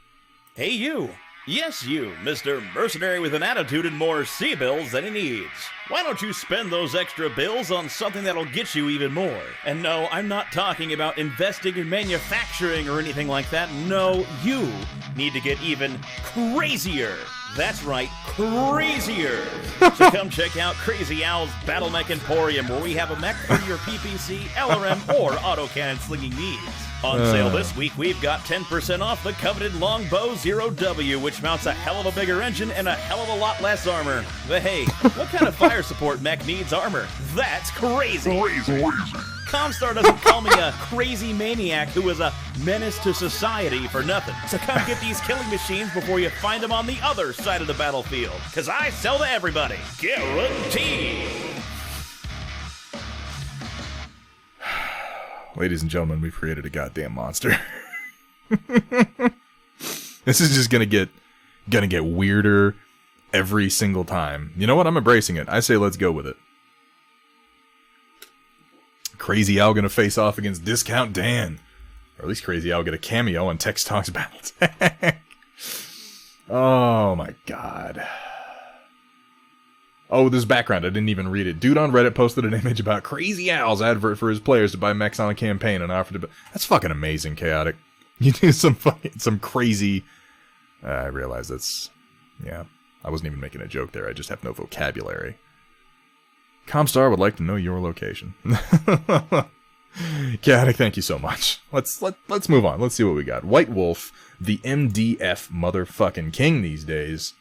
Hey, you. Yes, you, Mr. Mercenary with an attitude and more sea bills than he needs. Why don't you spend those extra bills on something that'll get you even more? And no, I'm not talking about investing in manufacturing or anything like that. No, you need to get even crazier. That's right, crazier! So come check out Crazy Owl's Battle Mech Emporium, where we have a mech for your PPC, LRM, or autocannon slinging needs. On sale this week, we've got 10% off the coveted Longbow 0W, which mounts a hell of a bigger engine and a hell of a lot less armor. But hey, what kind of fire support mech needs armor? That's crazy! Comstar doesn't call me a crazy maniac who is a menace to society for nothing. So come get these killing machines before you find them on the other side of the battlefield. Cause I sell to everybody. Guaranteed! Ladies and gentlemen, we've created a goddamn monster. This is just gonna get weirder every single time. You know what? I'm embracing it. I say let's go with it. Crazy Owl gonna face off against Discount Dan. Or at least Crazy Owl get a cameo on Tex Talk's Battle Tag. Oh my god. Oh, this background, I didn't even read it. Dude on Reddit posted an image about Crazy Owl's advert for his players to buy mechs on a campaign and offered to... That's fucking amazing, Chaotic. You do some crazy... I realize that's... Yeah, I wasn't even making a joke there. I just have no vocabulary. Comstar would like to know your location. Chaotic, thank you so much. Let's move on. Let's see what we got. White Wolf, the MDF motherfucking king these days.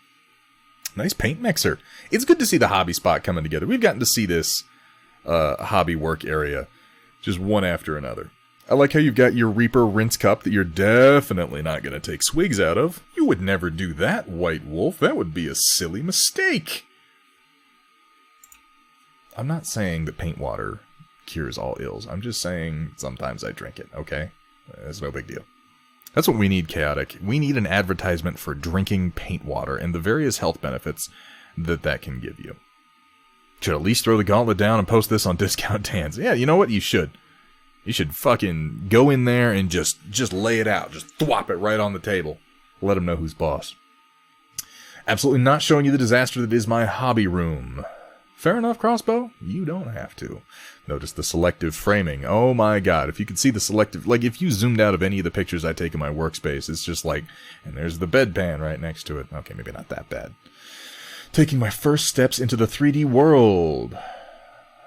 Nice paint mixer. It's good to see the hobby spot coming together. We've gotten to see this hobby work area just one after another. I like how you've got your Reaper rinse cup that you're definitely not going to take swigs out of. You would never do that, White Wolf. That would be a silly mistake. I'm not saying that paint water cures all ills. I'm just saying sometimes I drink it, okay? It's no big deal. That's what we need, Chaotic. We need an advertisement for drinking paint water and the various health benefits that can give you. Should at least throw the gauntlet down and post this on Discount Dan's. Yeah, you know what? You should. You should fucking go in there and just lay it out. Just thwop it right on the table. Let them know who's boss. Absolutely not showing you the disaster that is my hobby room. Fair enough, Crossbow. You don't have to. Notice the selective framing. Oh my god, if you could see the selective... Like, if you zoomed out of any of the pictures I take in my workspace, it's just like... And there's the bedpan right next to it. Okay, maybe not that bad. Taking my first steps into the 3D world.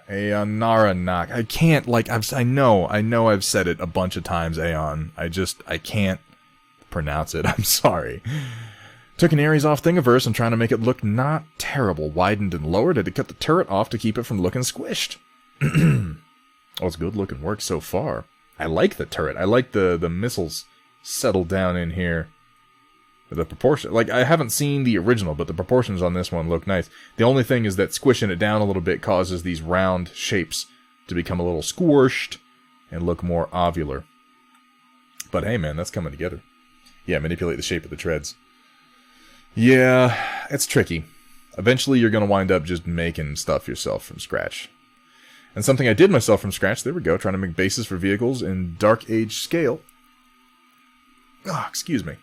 Aeonara knock. I can't, like, I know I've said it a bunch of times, Aeon. I can't pronounce it. I'm sorry. Took an Ares off Thingiverse and trying to make it look not terrible. Widened and lowered it to cut the turret off to keep it from looking squished. Oh, it's good looking work so far. I like the turret. I like the missiles settled down in here. The proportion, like, I haven't seen the original, but the proportions on this one look nice. The only thing is that squishing it down a little bit causes these round shapes to become a little squished and look more ovular. But hey, man, that's coming together. Yeah, manipulate the shape of the treads. Yeah, it's tricky. Eventually, you're going to wind up just making stuff yourself from scratch. And something I did myself from scratch, there we go, trying to make bases for vehicles in Dark Age scale. Ah, excuse me.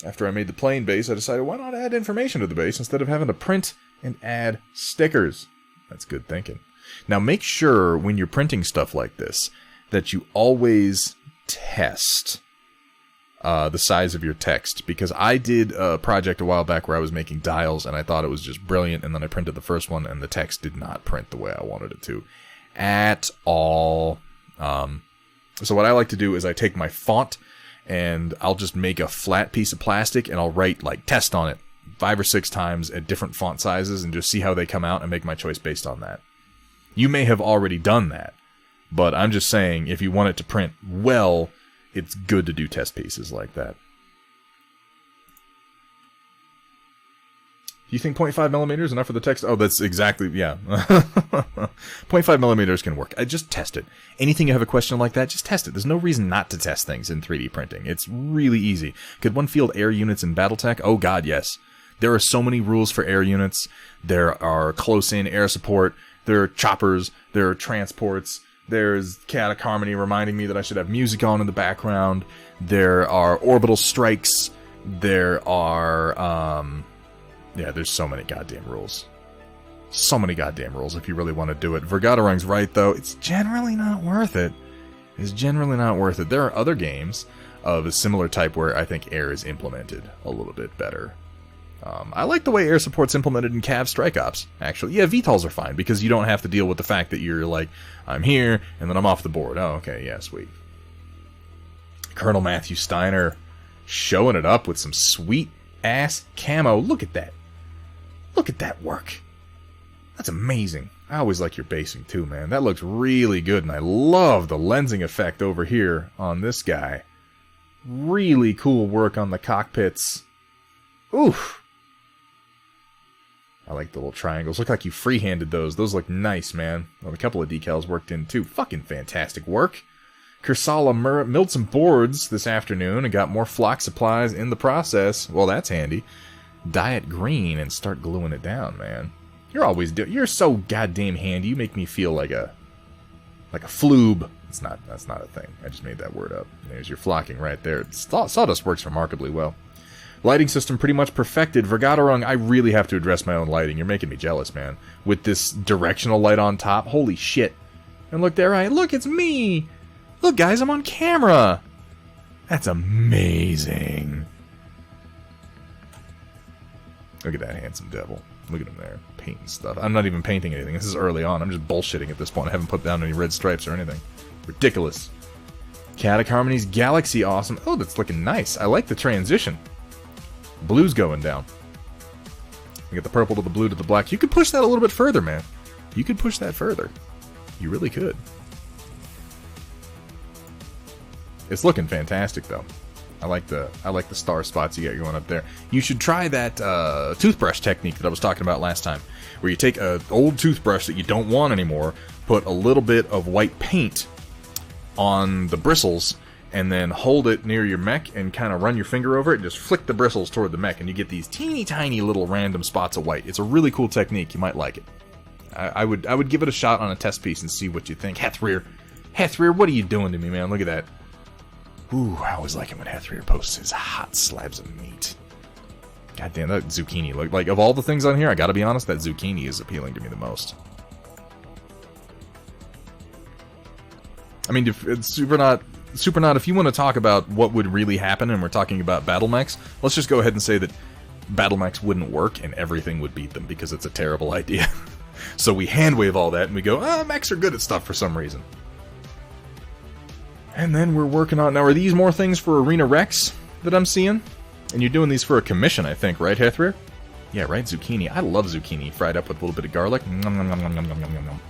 After I made the plane base, I decided why not add information to the base instead of having to print and add stickers. That's good thinking. Now make sure when you're printing stuff like this that you always test the size of your text, because I did a project a while back where I was making dials and I thought it was just brilliant, and then I printed the first one and the text did not print the way I wanted it to at all. So what I like to do is I take my font and I'll just make a flat piece of plastic and I'll write like test on it 5 or 6 times at different font sizes and just see how they come out and make my choice based on that. You may have already done that, but I'm just saying if you want it to print well, it's good to do test pieces like that. Do you think 0.5 millimeters enough for the text? Oh, that's exactly, yeah. 0.5 millimeters can work. I just test it. Anything you have a question like that, just test it. There's no reason not to test things in 3D printing. It's really easy. Could one field air units in Battletech? Oh god, yes. There are so many rules for air units. There are close-in air support. There are choppers. There are transports. There's Chaotic Harmony reminding me that I should have music on in the background. There are orbital strikes. There are, yeah, there's so many goddamn rules. So many goddamn rules if you really want to do it. Vergatorung's right, though. It's generally not worth it. It's generally not worth it. There are other games of a similar type where I think air is implemented a little bit better. I like the way air support's implemented in Cav Strike Ops, actually. Yeah, VTOLs are fine, because you don't have to deal with the fact that you're like, I'm here, and then I'm off the board. Oh, okay, yeah, sweet. Colonel Matthew Steiner showing it up with some sweet-ass camo. Look at that. Look at that work. That's amazing. I always like your basing, too, man. That looks really good, and I love the lensing effect over here on this guy. Really cool work on the cockpits. Oof. I like the little triangles. Look like you freehanded those. Those look nice, man. Well, a couple of decals worked in, too. Fucking fantastic work. Kursala milled some boards this afternoon and got more flock supplies in the process. Well, that's handy. Dye it green and start gluing it down, man. You're so goddamn handy. You make me feel like a floob. That's not a thing. I just made that word up. There's your flocking right there. Sawdust works remarkably well. Lighting system pretty much perfected. Vergatorung, I really have to address my own lighting. You're making me jealous, man. With this directional light on top. Holy shit. And look there, look, it's me. Look, guys, I'm on camera. That's amazing. Look at that handsome devil. Look at him there, painting stuff. I'm not even painting anything. This is early on. I'm just bullshitting at this point. I haven't put down any red stripes or anything. Ridiculous. Chaotic Harmony's Galaxy, awesome. Oh, that's looking nice. I like the transition. Blue's going down. You get the purple to the blue to the black. You could push that a little bit further, man. You could push that further. You really could. It's looking fantastic, though. I like the star spots you got going up there. You should try that toothbrush technique that I was talking about last time, where you take an old toothbrush that you don't want anymore, put a little bit of white paint on the bristles, and then hold it near your mech and kind of run your finger over it and just flick the bristles toward the mech, and you get these teeny tiny little random spots of white. It's a really cool technique. You might like it. I would give it a shot on a test piece and see what you think. Hethrear, what are you doing to me, man? Look at that. Ooh, I always like it when Hethrear posts his hot slabs of meat. God damn, that zucchini look like, of all the things on here, I gotta be honest, that zucchini is appealing to me the most. I mean, if it's Supernaut, if you want to talk about what would really happen and we're talking about battle mechs, let's just go ahead and say that battle mechs wouldn't work and everything would beat them because it's a terrible idea. So we handwave all that and we go, mechs are good at stuff for some reason. And then we're working on... Now, are these more things for Arena Rex that I'm seeing? And you're doing these for a commission, I think, right, Hethrear? Yeah, right, zucchini. I love zucchini fried up with a little bit of garlic. Nom, nom, nom, nom, nom, nom, nom, nom.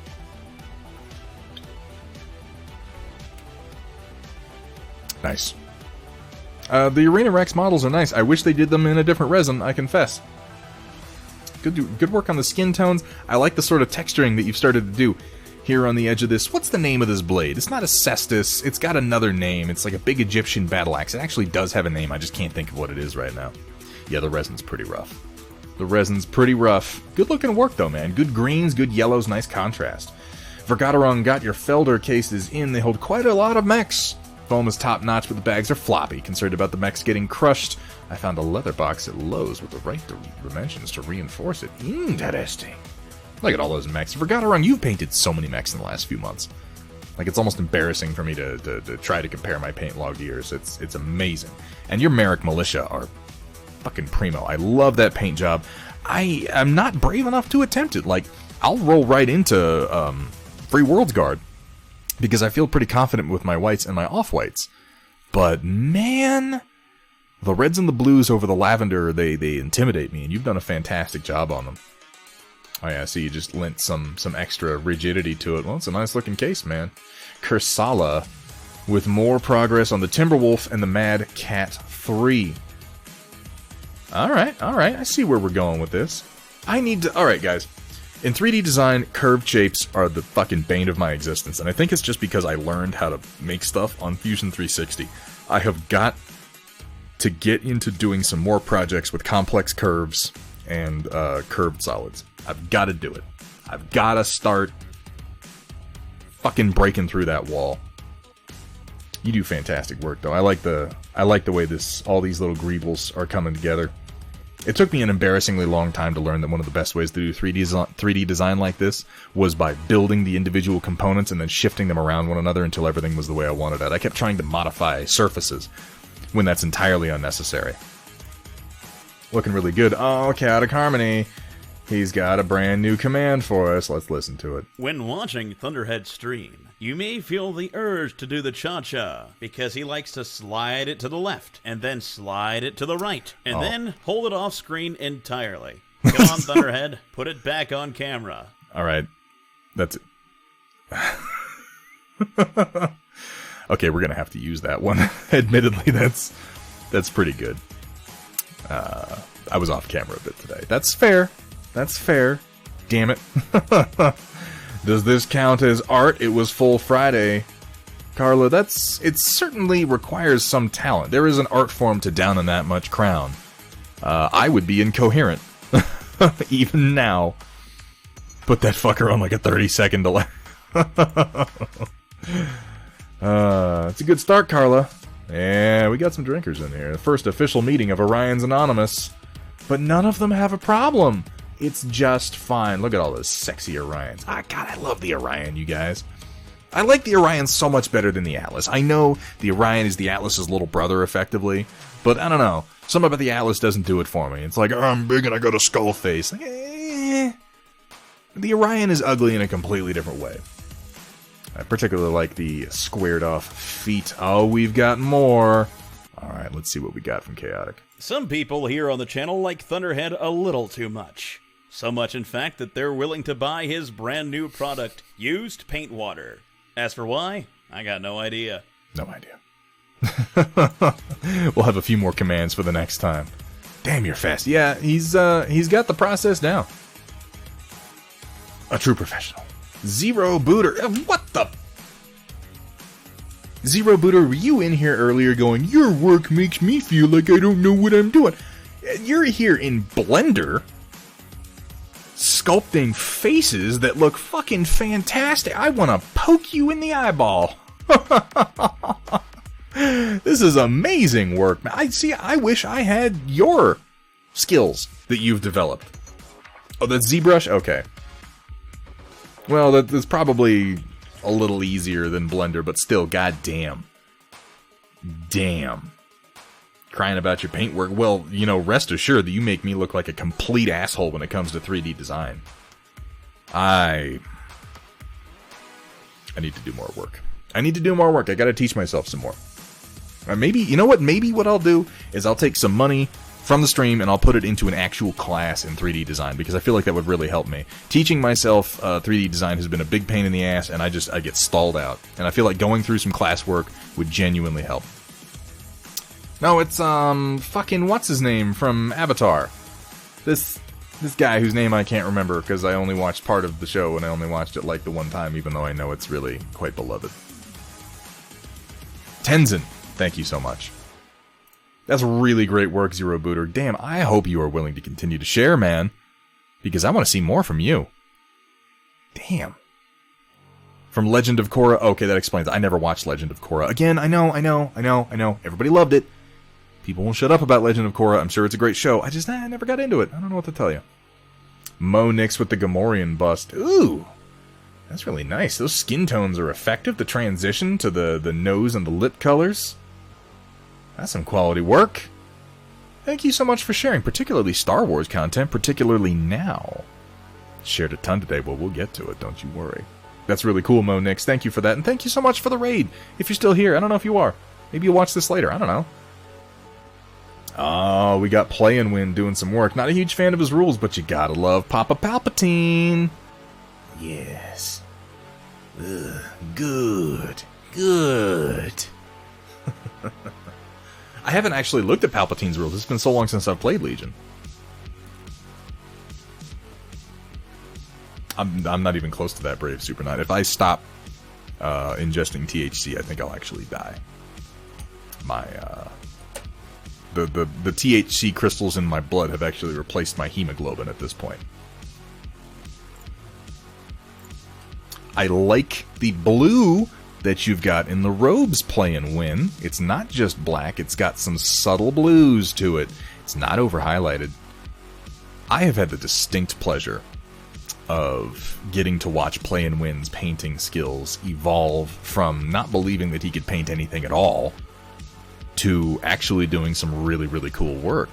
Nice. The Arena Rex models are nice. I wish they did them in a different resin, I confess. Good work on the skin tones. I like the sort of texturing that you've started to do here on the edge of this. What's the name of this blade? It's not a cestus. It's got another name. It's like a big Egyptian battle axe. It actually does have a name. I just can't think of what it is right now. Yeah, the resin's pretty rough. The resin's pretty rough. Good looking work though, man. Good greens, good yellows, nice contrast. Vergaderung got your Felder cases in. They hold quite a lot of mechs. Foam is top notch, but the bags are floppy. Concerned about the mechs getting crushed, I found a leather box at Lowe's with the right dimensions to reinforce it. Interesting. Look at all those mechs. Vergaderung, you've painted so many mechs in the last few months. Like, it's almost embarrassing for me to try to compare my paint log years. It's amazing. And your Merrick Militia are fucking primo. I love that paint job. I am not brave enough to attempt it. Like, I'll roll right into Free Worlds Guard because I feel pretty confident with my whites and my off-whites. But, man, the reds and the blues over the lavender, they intimidate me, and you've done a fantastic job on them. Oh yeah, so you just lent some extra rigidity to it. Well, it's a nice-looking case, man. Kursala with more progress on the Timberwolf and the Mad Cat 3. Alright, I see where we're going with this. Alright, guys. In 3D design, curved shapes are the fucking bane of my existence, and I think it's just because I learned how to make stuff on Fusion 360. I have got to get into doing some more projects with complex curves and curved solids. I've got to do it. I've got to start fucking breaking through that wall. You do fantastic work, though. I like the way all these little greebles are coming together. It took me an embarrassingly long time to learn that one of the best ways to do 3D design like this was by building the individual components and then shifting them around one another until everything was the way I wanted it. I kept trying to modify surfaces when that's entirely unnecessary. Looking really good. Oh, Chaotic Harmony. He's got a brand new command for us. Let's listen to it. When watching Thunderhead stream, you may feel the urge to do the cha-cha, because he likes to slide it to the left, and then slide it to the right, and then hold it off screen entirely. Come on, Thunderhead, put it back on camera. Alright. That's it. Okay, we're gonna have to use that one. Admittedly, that's pretty good. I was off camera a bit today. That's fair. That's fair. Damn it. Does this count as art? It was Full Friday. Carla, it certainly requires some talent. There is an art form to down in that much crown. I would be incoherent. Even now. Put that fucker on like a 30-second delay. It's a good start, Carla. Yeah, we got some drinkers in here. The first official meeting of Orion's Anonymous. But none of them have a problem. It's just fine. Look at all those sexy Orions. God, I love the Orion, you guys. I like the Orion so much better than the Atlas. I know the Orion is the Atlas's little brother, effectively, but I don't know. Something about the Atlas doesn't do it for me. It's like, oh, I'm big and I got a skull face. Like, The Orion is ugly in a completely different way. I particularly like the squared-off feet. Oh, we've got more. Alright, let's see what we got from Chaotic. Some people here on the channel like Thunderhead a little too much. So much, in fact, that they're willing to buy his brand new product, used paint water. As for why, I got no idea. No idea. We'll have a few more commands for the next time. Damn, you're fast. Yeah, he's got the process down. A true professional. Zero Booter. What the? Zero Booter, were you in here earlier going, your work makes me feel like I don't know what I'm doing? You're here in Blender, sculpting faces that look fucking fantastic. I want to poke you in the eyeball. This is amazing work. I wish I had your skills that you've developed. Oh, that's ZBrush? Okay. Well, that's probably a little easier than Blender, but still, goddamn. Damn. Crying about your paintwork. Well, you know, rest assured that you make me look like a complete asshole when it comes to 3D design. I need to do more work. I gotta teach myself some more. Maybe, you know what? Maybe what I'll do is I'll take some money from the stream and I'll put it into an actual class in 3D design, because I feel like that would really help me. Teaching myself 3D design has been a big pain in the ass, and I get stalled out. And I feel like going through some classwork would genuinely help. No, it's, fucking what's-his-name from Avatar. This guy whose name I can't remember because I only watched part of the show and I only watched it like the one time, even though I know it's really quite beloved. Tenzin, thank you so much. That's really great work, Zero Booter. Damn, I hope you are willing to continue to share, man. Because I want to see more from you. Damn. From Legend of Korra. Okay, that explains it. I never watched Legend of Korra. Again, I know. Everybody loved it. People won't shut up about Legend of Korra. I'm sure it's a great show. I never got into it. I don't know what to tell you. Mo Nix with the Gamorrean bust. Ooh. That's really nice. Those skin tones are effective. The transition to the nose and the lip colors. That's some quality work. Thank you so much for sharing, particularly Star Wars content, particularly now. Shared a ton today. Well, we'll get to it. Don't you worry. That's really cool, Mo Nix. Thank you for that. And thank you so much for the raid. If you're still here, I don't know if you are. Maybe you'll watch this later. I don't know. Oh, we got Play and Win doing some work. Not a huge fan of his rules, but you gotta love Papa Palpatine. Yes. Ugh, good. I haven't actually looked at Palpatine's rules. It's been so long since I've played Legion. I'm not even close to that brave, Super Knight. If I stop ingesting THC, I think I'll actually die. My the THC crystals in my blood have actually replaced my hemoglobin at this point. I like the blue that you've got in the robes, Play and Win. It's not just black, it's got some subtle blues to it. It's not over-highlighted. I have had the distinct pleasure of getting to watch Play and Win's painting skills evolve from not believing that he could paint anything at all to actually doing some really, really cool work.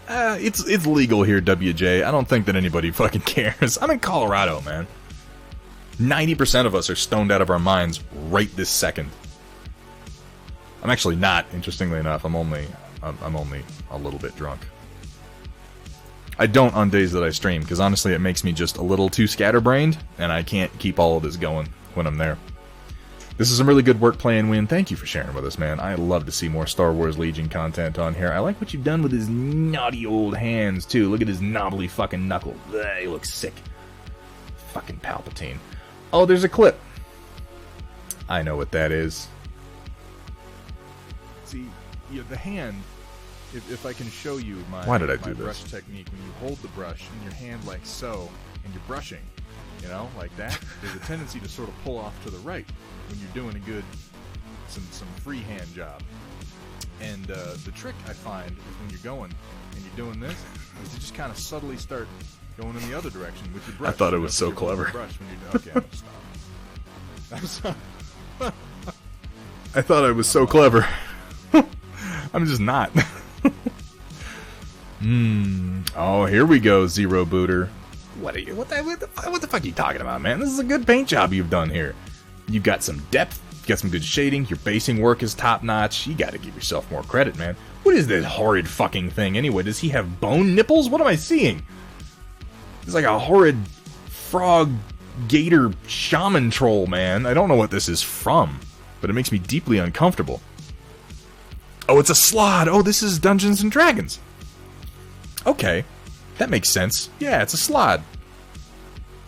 It's legal here, WJ. I don't think that anybody fucking cares. I'm in Colorado, man. 90% of us are stoned out of our minds right this second. I'm actually not, interestingly enough. I'm only a little bit drunk. I don't on days that I stream, because honestly it makes me just a little too scatterbrained, and I can't keep all of this going when I'm there. This is some really good work, Play and Win. Thank you for sharing with us, man. I love to see more Star Wars Legion content on here. I like what you've done with his naughty old hands, too. Look at his knobbly fucking knuckle. Ugh, he looks sick. Fucking Palpatine. Oh, there's a clip. I know what that is. See, the hand, if I can show you my brush technique, when you hold the brush in your hand like so, and you're brushing, you know, like that, there's a tendency to sort of pull off to the right when you're doing a good, some freehand job. And the trick I find is when you're going and you're doing this, is to just kind of subtly start going in the other direction with your brush. I thought it was so clever. Okay, I'm gonna stop. I thought I was so clever. I'm just not. Oh, here we go, Zero Booter. What the fuck are you talking about, man? This is a good paint job you've done here. You've got some depth, you've got some good shading, your basing work is top notch. You gotta give yourself more credit, man. What is this horrid fucking thing anyway? Does he have bone nipples? What am I seeing? It's like a horrid frog gator shaman troll, man. I don't know what this is from, but it makes me deeply uncomfortable. Oh, it's a slod. Oh, this is Dungeons and Dragons. Okay, that makes sense. Yeah, it's a slod.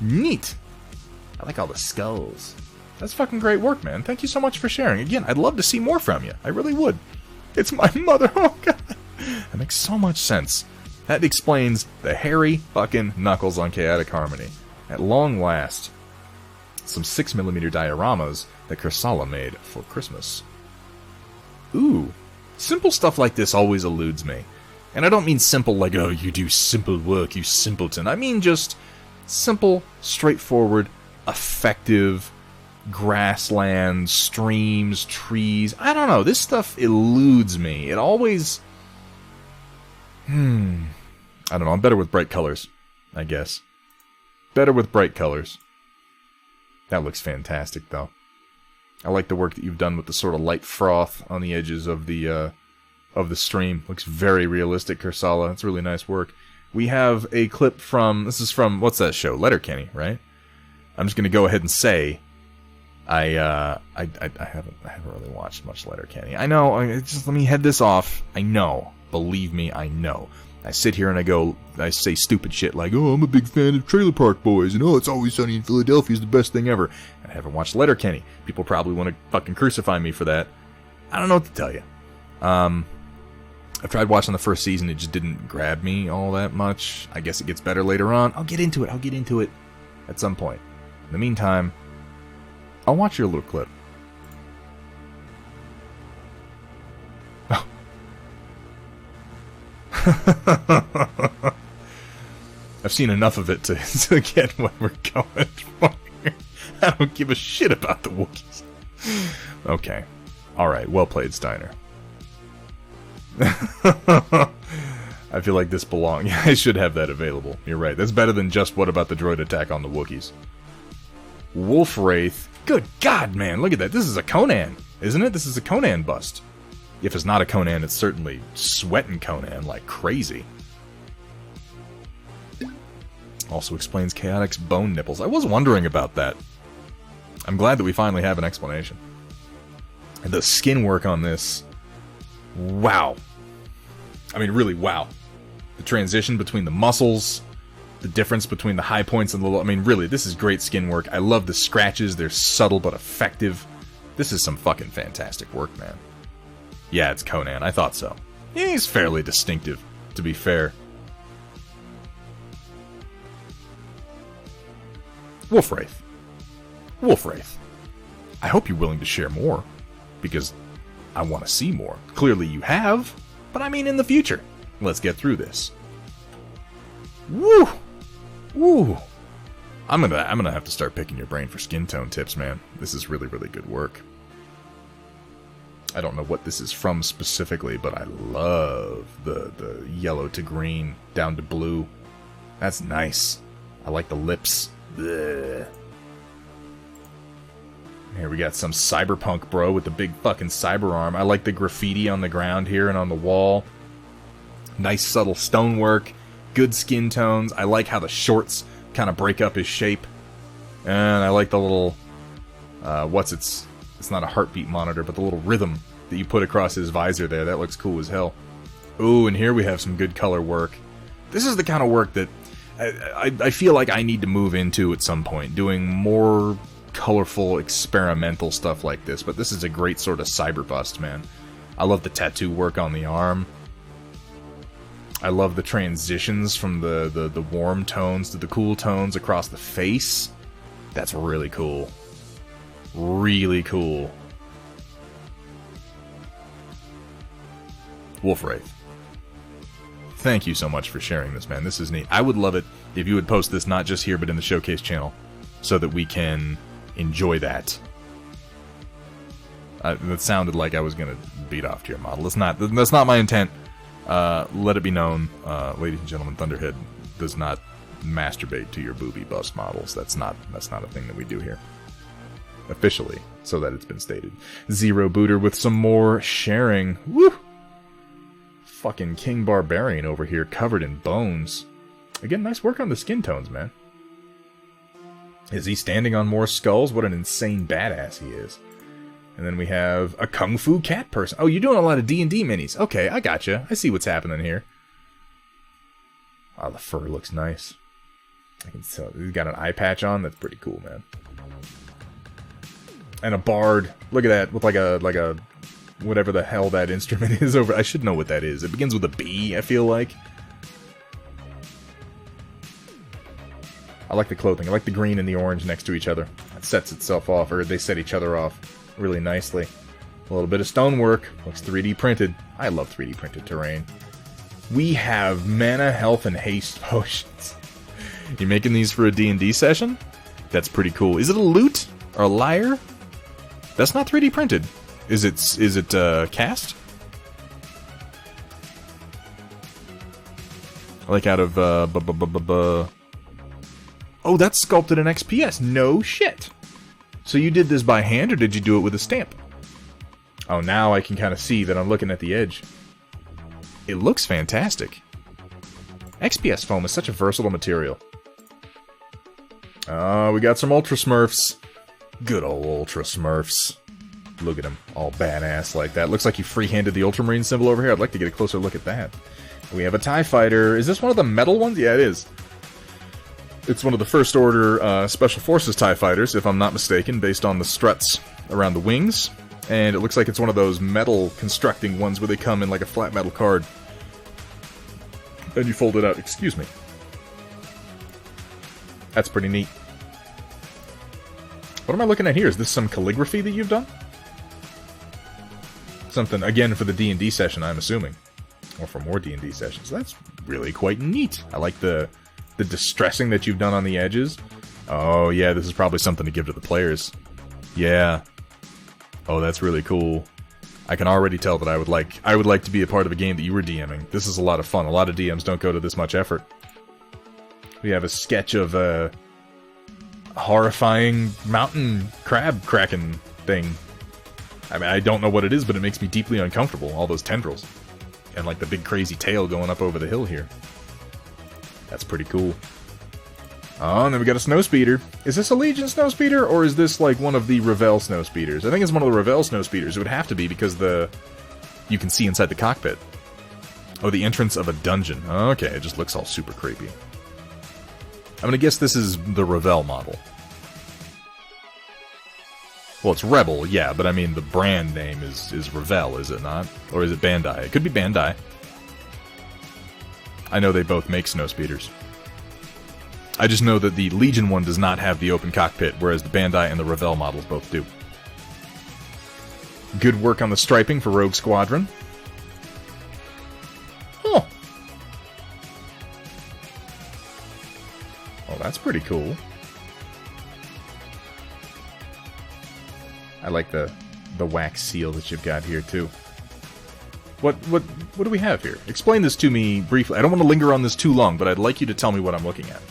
Neat. I like all the skulls. That's fucking great work, man. Thank you so much for sharing. Again, I'd love to see more from you. I really would. It's my mother. Oh, God. That makes so much sense. That explains the hairy fucking knuckles on Chaotic Harmony. At long last, some 6mm dioramas that Kursala made for Christmas. Ooh. Simple stuff like this always eludes me. And I don't mean simple like, oh, you do simple work, you simpleton. I mean just simple, straightforward, effective grasslands, streams, trees. I don't know. This stuff eludes me. It always... I don't know. I'm better with bright colors, I guess. Better with bright colors. That looks fantastic, though. I like the work that you've done with the sort of light froth on the edges of the stream. Looks very realistic, Kursala. It's really nice work. We have a clip from... This is from... What's that show? Letterkenny, right? I'm just going to go ahead and say... I haven't really watched much Letterkenny. I know. Just let me head this off. I know. Believe me, I know. I sit here and I say stupid shit like, oh, I'm a big fan of Trailer Park Boys, and oh, It's Always Sunny in Philadelphia is the best thing ever. And I haven't watched Letterkenny. People probably want to fucking crucify me for that. I don't know what to tell you. I've tried watching the first season. It just didn't grab me all that much. I guess it gets better later on. I'll get into it at some point. In the meantime, I'll watch your little clip. Oh. I've seen enough of it to get where we're going from here. I don't give a shit about the Wookiees. Okay. Alright, well played, Steiner. I feel like this belongs. I should have that available. You're right. That's better than just what about the droid attack on the Wookiees. Wolfwraith. Good God, man. Look at that. This is a Conan, isn't it? This is a Conan bust. If it's not a Conan, it's certainly sweating Conan like crazy. Also explains Chaotix bone nipples. I was wondering about that. I'm glad that we finally have an explanation. And the skin work on this. Wow. I mean, really, wow. The transition between the muscles, the difference between the high points and the low. I mean, really, this is great skin work. I love the scratches. They're subtle but effective. This is some fucking fantastic work, man. Yeah, it's Conan. I thought so. Yeah, he's fairly distinctive, to be fair. Wolfwraith. Wolfwraith. I hope you're willing to share more, because I want to see more. Clearly you have, but I mean in the future. Let's get through this. Woo! Woo! I'm gonna have to start picking your brain for skin tone tips, man. This is really, really good work. I don't know what this is from specifically, but I love the yellow to green down to blue. That's nice. I like the lips. Blech. Here we got some cyberpunk bro with the big fucking cyber arm. I like the graffiti on the ground here and on the wall. Nice subtle stonework. Good skin tones. I like how the shorts kind of break up his shape. And I like the little... It's not a heartbeat monitor, but the little rhythm that you put across his visor there. That looks cool as hell. Ooh, and here we have some good color work. This is the kind of work that I feel like I need to move into at some point. Doing more colorful, experimental stuff like this. But this is a great sort of cyber bust, man. I love the tattoo work on the arm. I love the transitions from the warm tones to the cool tones across the face. That's really cool. Really cool. Wolfwraith. Thank you so much for sharing this, man. This is neat. I would love it if you would post this not just here, but in the Showcase channel, so that we can enjoy that. That sounded like I was going to beat off to your model. That's not my intent. Let it be known, ladies and gentlemen, Thunderhead does not masturbate to your booby bust models. That's not a thing that we do here. Officially, so that it's been stated. Zero Booter with some more sharing. Woo! Fucking King Barbarian over here, covered in bones. Again, nice work on the skin tones, man. Is he standing on more skulls? What an insane badass he is. And then we have a Kung Fu cat person. Oh, you're doing a lot of D&D minis. Okay, I gotcha. I see what's happening here. Oh, the fur looks nice. I can tell. He's got an eye patch on. That's pretty cool, man. And a bard. Look at that. With like a whatever the hell that instrument is over. I should know what that is. It begins with a B, I feel like. I like the clothing. I like the green and the orange next to each other. It sets itself off, or they set each other off really nicely. A little bit of stonework. Looks 3D printed. I love 3D printed terrain. We have mana, health, and haste potions. You making these for a D&D session? That's pretty cool. Is it a lute? Or a lyre? That's not 3D printed. Is it cast? Like out of Oh, that's sculpted in XPS. No shit. So you did this by hand, or did you do it with a stamp? Oh, now I can kind of see that I'm looking at the edge. It looks fantastic. XPS foam is such a versatile material. Oh, we got some Ultra Smurfs. Good old Ultra Smurfs. Look at him, all badass like that. Looks like he free-handed the Ultramarine symbol over here. I'd like to get a closer look at that. We have a TIE Fighter. Is this one of the metal ones? Yeah, it is. It's one of the First Order Special Forces TIE Fighters, if I'm not mistaken, based on the struts around the wings. And it looks like it's one of those metal constructing ones where they come in like a flat metal card. And you fold it out. Excuse me. That's pretty neat. What am I looking at here? Is this some calligraphy that you've done? Something, again, for the D&D session, I'm assuming. Or for more D&D sessions. That's really quite neat. I like the distressing that you've done on the edges. Oh, yeah, this is probably something to give to the players. Yeah. Oh, that's really cool. I can already tell that I would like to be a part of a game that you were DMing. This is a lot of fun. A lot of DMs don't go to this much effort. We have a sketch of a horrifying mountain crab kraken thing. I mean, I don't know what it is, but it makes me deeply uncomfortable. All those tendrils. And like the big crazy tail going up over the hill here. That's pretty cool. Oh, and then we got a snowspeeder. Is this a Legion snowspeeder, or is this like one of the Revell snowspeeders? I think it's one of the Revell snowspeeders. It would have to be because you can see inside the cockpit. Oh, the entrance of a dungeon. Okay, it just looks all super creepy. I'm gonna guess this is the Revell model. Well, it's Rebel, yeah, but I mean the brand name is Revell, is it not? Or is it Bandai? It could be Bandai. I know they both make snowspeeders. I just know that the Legion one does not have the open cockpit, whereas the Bandai and the Revell models both do. Good work on the striping for Rogue Squadron. Huh. Well, that's pretty cool. I like the wax seal that you've got here, too. What do we have here? Explain this to me briefly. I don't want to linger on this too long, but I'd like you to tell me what I'm looking at.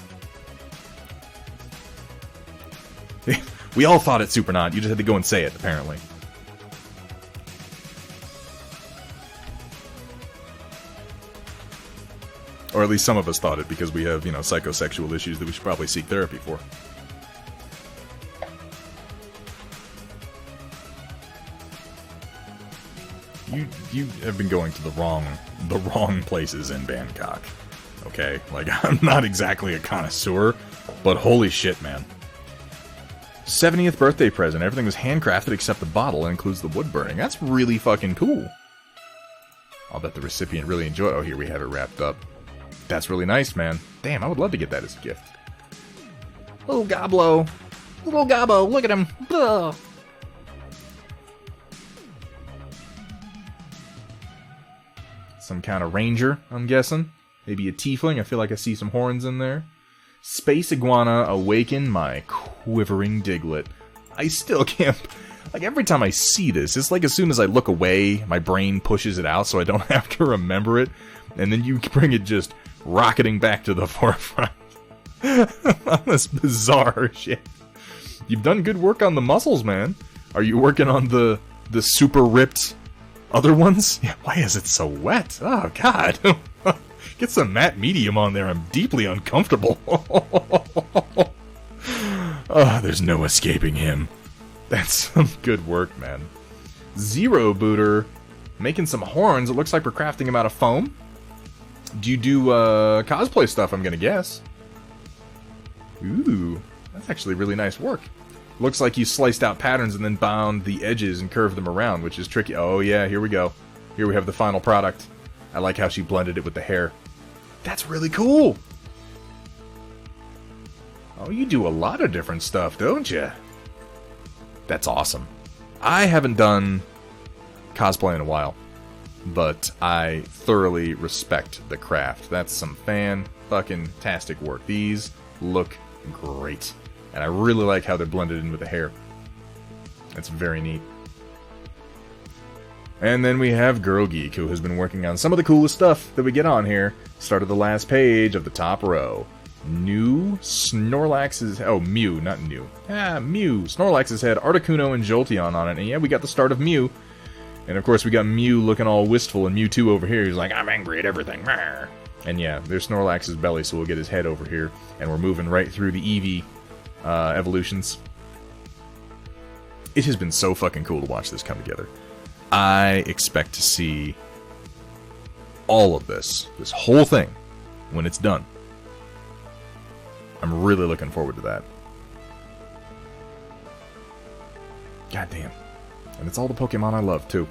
We all thought it, Supernaut. You just had to go and say it, apparently. Or at least some of us thought it, because we have, you know, psychosexual issues that we should probably seek therapy for. You have been going to the wrong places in Bangkok. Okay? Like, I'm not exactly a connoisseur, but holy shit, man. 70th birthday present. Everything was handcrafted except the bottle and includes the wood burning. That's really fucking cool. I'll bet the recipient really enjoyed it. Oh, here we have it wrapped up. That's really nice, man. Damn, I would love to get that as a gift. Little Goblo. Little Gobbo, look at him. Ugh. Some kind of ranger, I'm guessing. Maybe a tiefling. I feel like I see some horns in there. Space Iguana, awaken my quivering Diglett. I still can't... Like, every time I see this, it's like as soon as I look away, my brain pushes it out so I don't have to remember it. And then you bring it just rocketing back to the forefront. This bizarre shit. You've done good work on the muscles, man. Are you working on the super ripped other ones? Yeah, why is it so wet? Oh, God. Get some matte medium on there. I'm deeply uncomfortable. Oh, there's no escaping him. That's some good work, man. Zero Booter. Making some horns. It looks like we're crafting them out of foam. Do you do cosplay stuff, I'm gonna guess? Ooh, that's actually really nice work. Looks like you sliced out patterns and then bound the edges and curved them around, which is tricky. Oh yeah, here we go. Here we have the final product. I like how she blended it with the hair. That's really cool! Oh, you do a lot of different stuff, don't you? That's awesome. I haven't done cosplay in a while, but I thoroughly respect the craft. That's some fan-fucking-tastic work. These look great. And I really like how they're blended in with the hair. That's very neat. And then we have Girl Geek, who has been working on some of the coolest stuff that we get on here. Start of the last page of the top row. New Snorlax's... Oh, Mew, not New. Ah, Mew. Snorlax's head, Articuno and Jolteon on it. And yeah, we got the start of Mew. And of course we got Mew looking all wistful, and Mewtwo over here. He's like, I'm angry at everything. And yeah, there's Snorlax's belly, so we'll get his head over here. And we're moving right through the Eevee evolutions. It has been so fucking cool to watch this come together. I expect to see all of this whole thing, when it's done. I'm really looking forward to that. God damn. And it's all the Pokemon I love, too.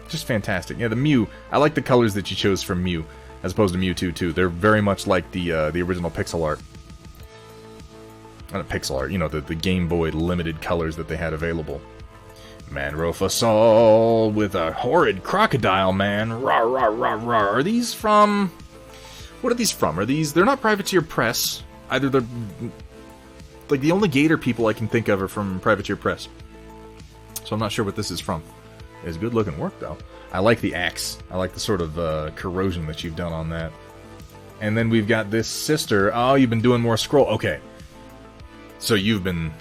Just fantastic. Yeah, the Mew. I like the colors that you chose from Mew, as opposed to Mewtwo, too. They're very much like the original pixel art. Not pixel art, you know, the Game Boy limited colors that they had available. Manrofasol with a horrid crocodile, man. Rah, rah, rah, rah. Are these from... What are these from? Are these... They're not Privateer Press. Either they're... Like, the only Gator people I can think of are from Privateer Press. So I'm not sure what this is from. It's good looking work, though. I like the axe. I like the sort of corrosion that you've done on that. And then we've got this sister. Oh, you've been doing more scroll. Okay. So you've been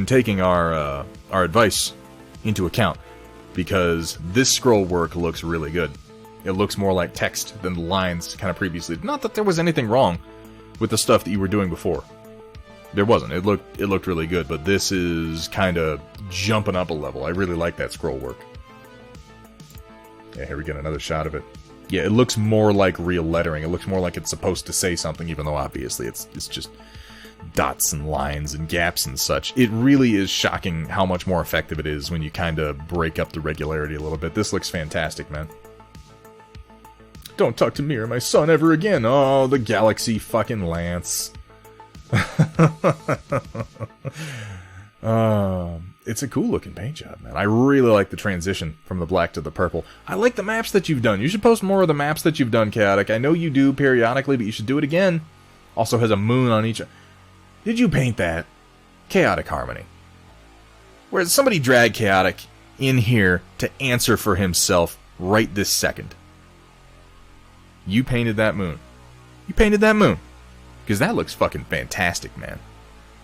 taking our advice into account, because this scroll work looks really good. It looks more like text than the lines kind of previously. Not that there was anything wrong with the stuff that you were doing before. There wasn't. It looked really good, but this is kind of jumping up a level. I really like that scroll work. Yeah, here we get another shot of it. Yeah, it looks more like real lettering. It looks more like it's supposed to say something, even though obviously it's just dots and lines and gaps and such. It really is shocking how much more effective it is when you kind of break up the regularity a little bit. This looks fantastic, man. Don't talk to me or my son ever again. Oh, the Galaxy fucking Lance. It's a cool looking paint job, man. I really like the transition from the black to the purple. I like the maps that you've done. You should post more of the maps that you've done, Chaotic. I know you do periodically, but you should do it again. Also has a moon on each... Did you paint that? Chaotic Harmony. Where somebody drag Chaotic in here to answer for himself right this second. You painted that moon. You painted that moon. Because that looks fucking fantastic, man.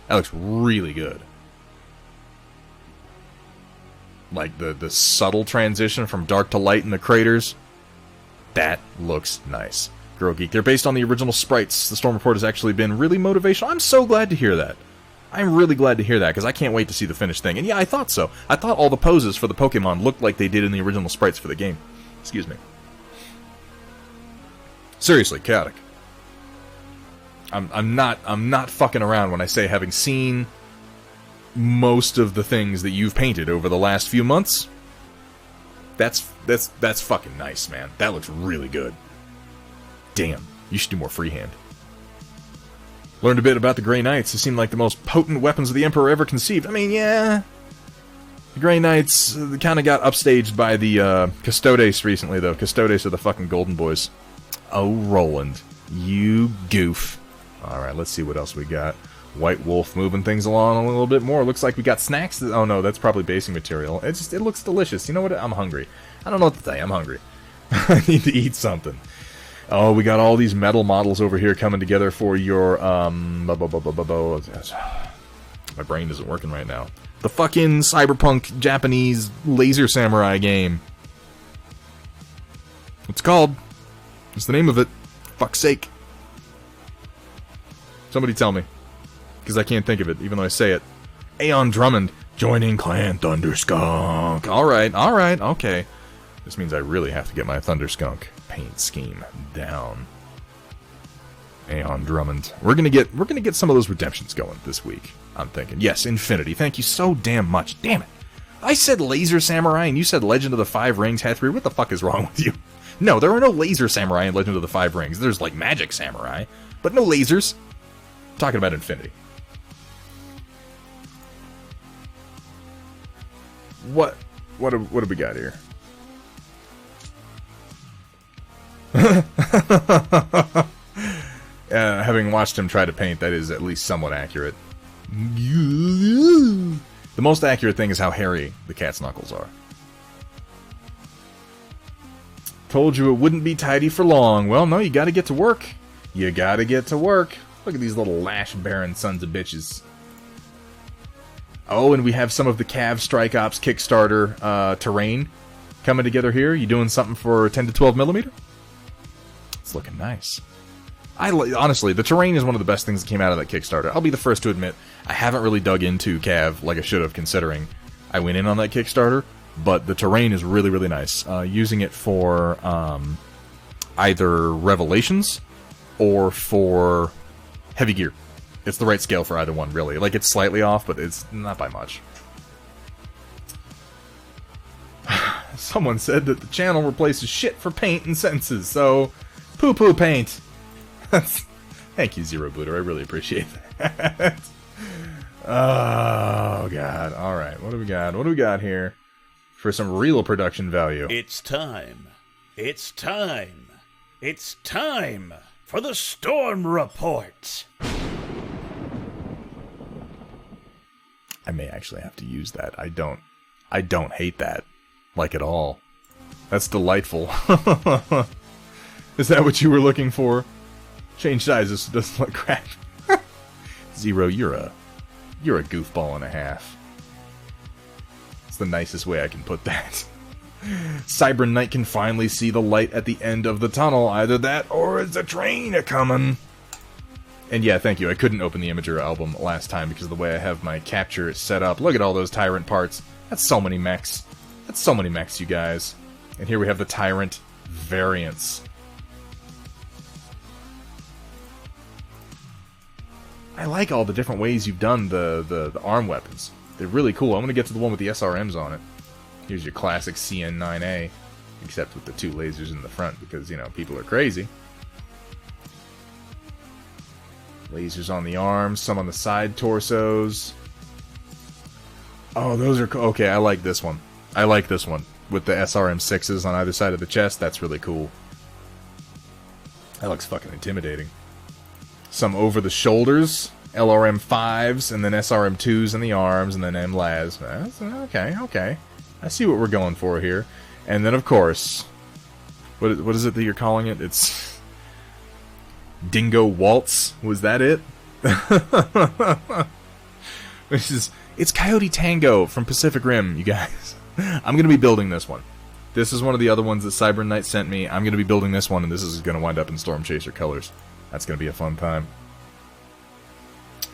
That looks really good. Like the subtle transition from dark to light in the craters. That looks nice. Girl Geek. They're based on the original sprites. The Storm Report has actually been really motivational. I'm so glad to hear that. I'm really glad to hear that, because I can't wait to see the finished thing. And yeah, I thought so. I thought all the poses for the Pokemon looked like they did in the original sprites for the game. Excuse me. Seriously, Chaotic. I'm not fucking around when I say, having seen most of the things that you've painted over the last few months, that's fucking nice, man. That looks really good. Damn, you should do more freehand. Learned a bit about the Grey Knights. They seem like the most potent weapons of the Emperor ever conceived. I mean, yeah. The Grey Knights kind of got upstaged by the Custodes recently, though. Custodes are the fucking golden boys. Oh, Roland. You goof. Alright, let's see what else we got. White Wolf moving things along a little bit more. Looks like we got snacks. Oh no, that's probably basing material. It looks delicious. You know what? I'm hungry. I don't know what to say. I'm hungry. I need to eat something. Oh, we got all these metal models over here coming together for your, my brain isn't working right now. The fucking cyberpunk Japanese laser samurai game. What's it called? What's the name of it? Fuck's sake. Somebody tell me. Because I can't think of it, even though I say it. Aeon Drummond, joining Clan Thunderskunk. Alright, okay. This means I really have to get my Thunderskunk paint scheme down. Aeon Drummond. We're gonna get some of those redemptions going this week, I'm thinking. Yes, Infinity. Thank you so damn much. Damn it. I said Laser Samurai and you said Legend of the Five Rings, Hathry. What the fuck is wrong with you? No, there are no Laser Samurai in Legend of the Five Rings. There's like Magic Samurai, but no lasers. I'm talking about Infinity. What have we got here? Having watched him try to paint, that is at least somewhat accurate. The most accurate thing is how hairy the cat's knuckles are. Told you it wouldn't be tidy for long. Well, no, you gotta get to work. You gotta get to work. Look at these little lash-bearing sons of bitches. Oh, and we have some of the Cav Strike Ops Kickstarter terrain coming together here. You doing something for 10 to 12 millimeter? It's looking nice. Honestly, the terrain is one of the best things that came out of that Kickstarter. I'll be the first to admit, I haven't really dug into Cav like I should have, considering I went in on that Kickstarter, but the terrain is really, really nice. Using it for either Revelations or for Heavy Gear. It's the right scale for either one, really. Like, it's slightly off, but it's not by much. Someone said that the channel replaces shit for paint and sentences, so poo-poo paint. Thank you, Zero Buddha. I really appreciate that. Oh, God. Alright, what do we got? What do we got here for some real production value? It's time. It's time. It's time for the Storm Report. I may actually have to use that. I don't hate that. Like at all. That's delightful. Is that what you were looking for? Change sizes so it doesn't look crap. Zero, you're a goofball and a half. It's the nicest way I can put that. Cyber Knight can finally see the light at the end of the tunnel. Either that or it's a train a-coming. And yeah, thank you. I couldn't open the Imager album last time because of the way I have my capture set up. Look at all those Tyrant parts. That's so many mechs. That's so many mechs, you guys. And here we have the Tyrant variants. I like all the different ways you've done the arm weapons. They're really cool. I'm going to get to the one with the SRMs on it. Here's your classic CN9A, except with the 2 lasers in the front because, you know, people are crazy. Lasers on the arms, some on the side torsos. Oh, those are cool. Okay, I like this one. I like this one. With the SRM6s on either side of the chest, that's really cool. That looks fucking intimidating. Some over the shoulders, LRM5s, and then SRM2s in the arms, and then MLAS. Okay, okay. I see what we're going for here. And then, of course, what is it that you're calling it? It's Dingo Waltz. Was that it? It's Coyote Tango from Pacific Rim, you guys. I'm going to be building this one. This is one of the other ones that Cyber Knight sent me. I'm going to be building this one, and this is going to wind up in Storm Chaser colors. That's going to be a fun time.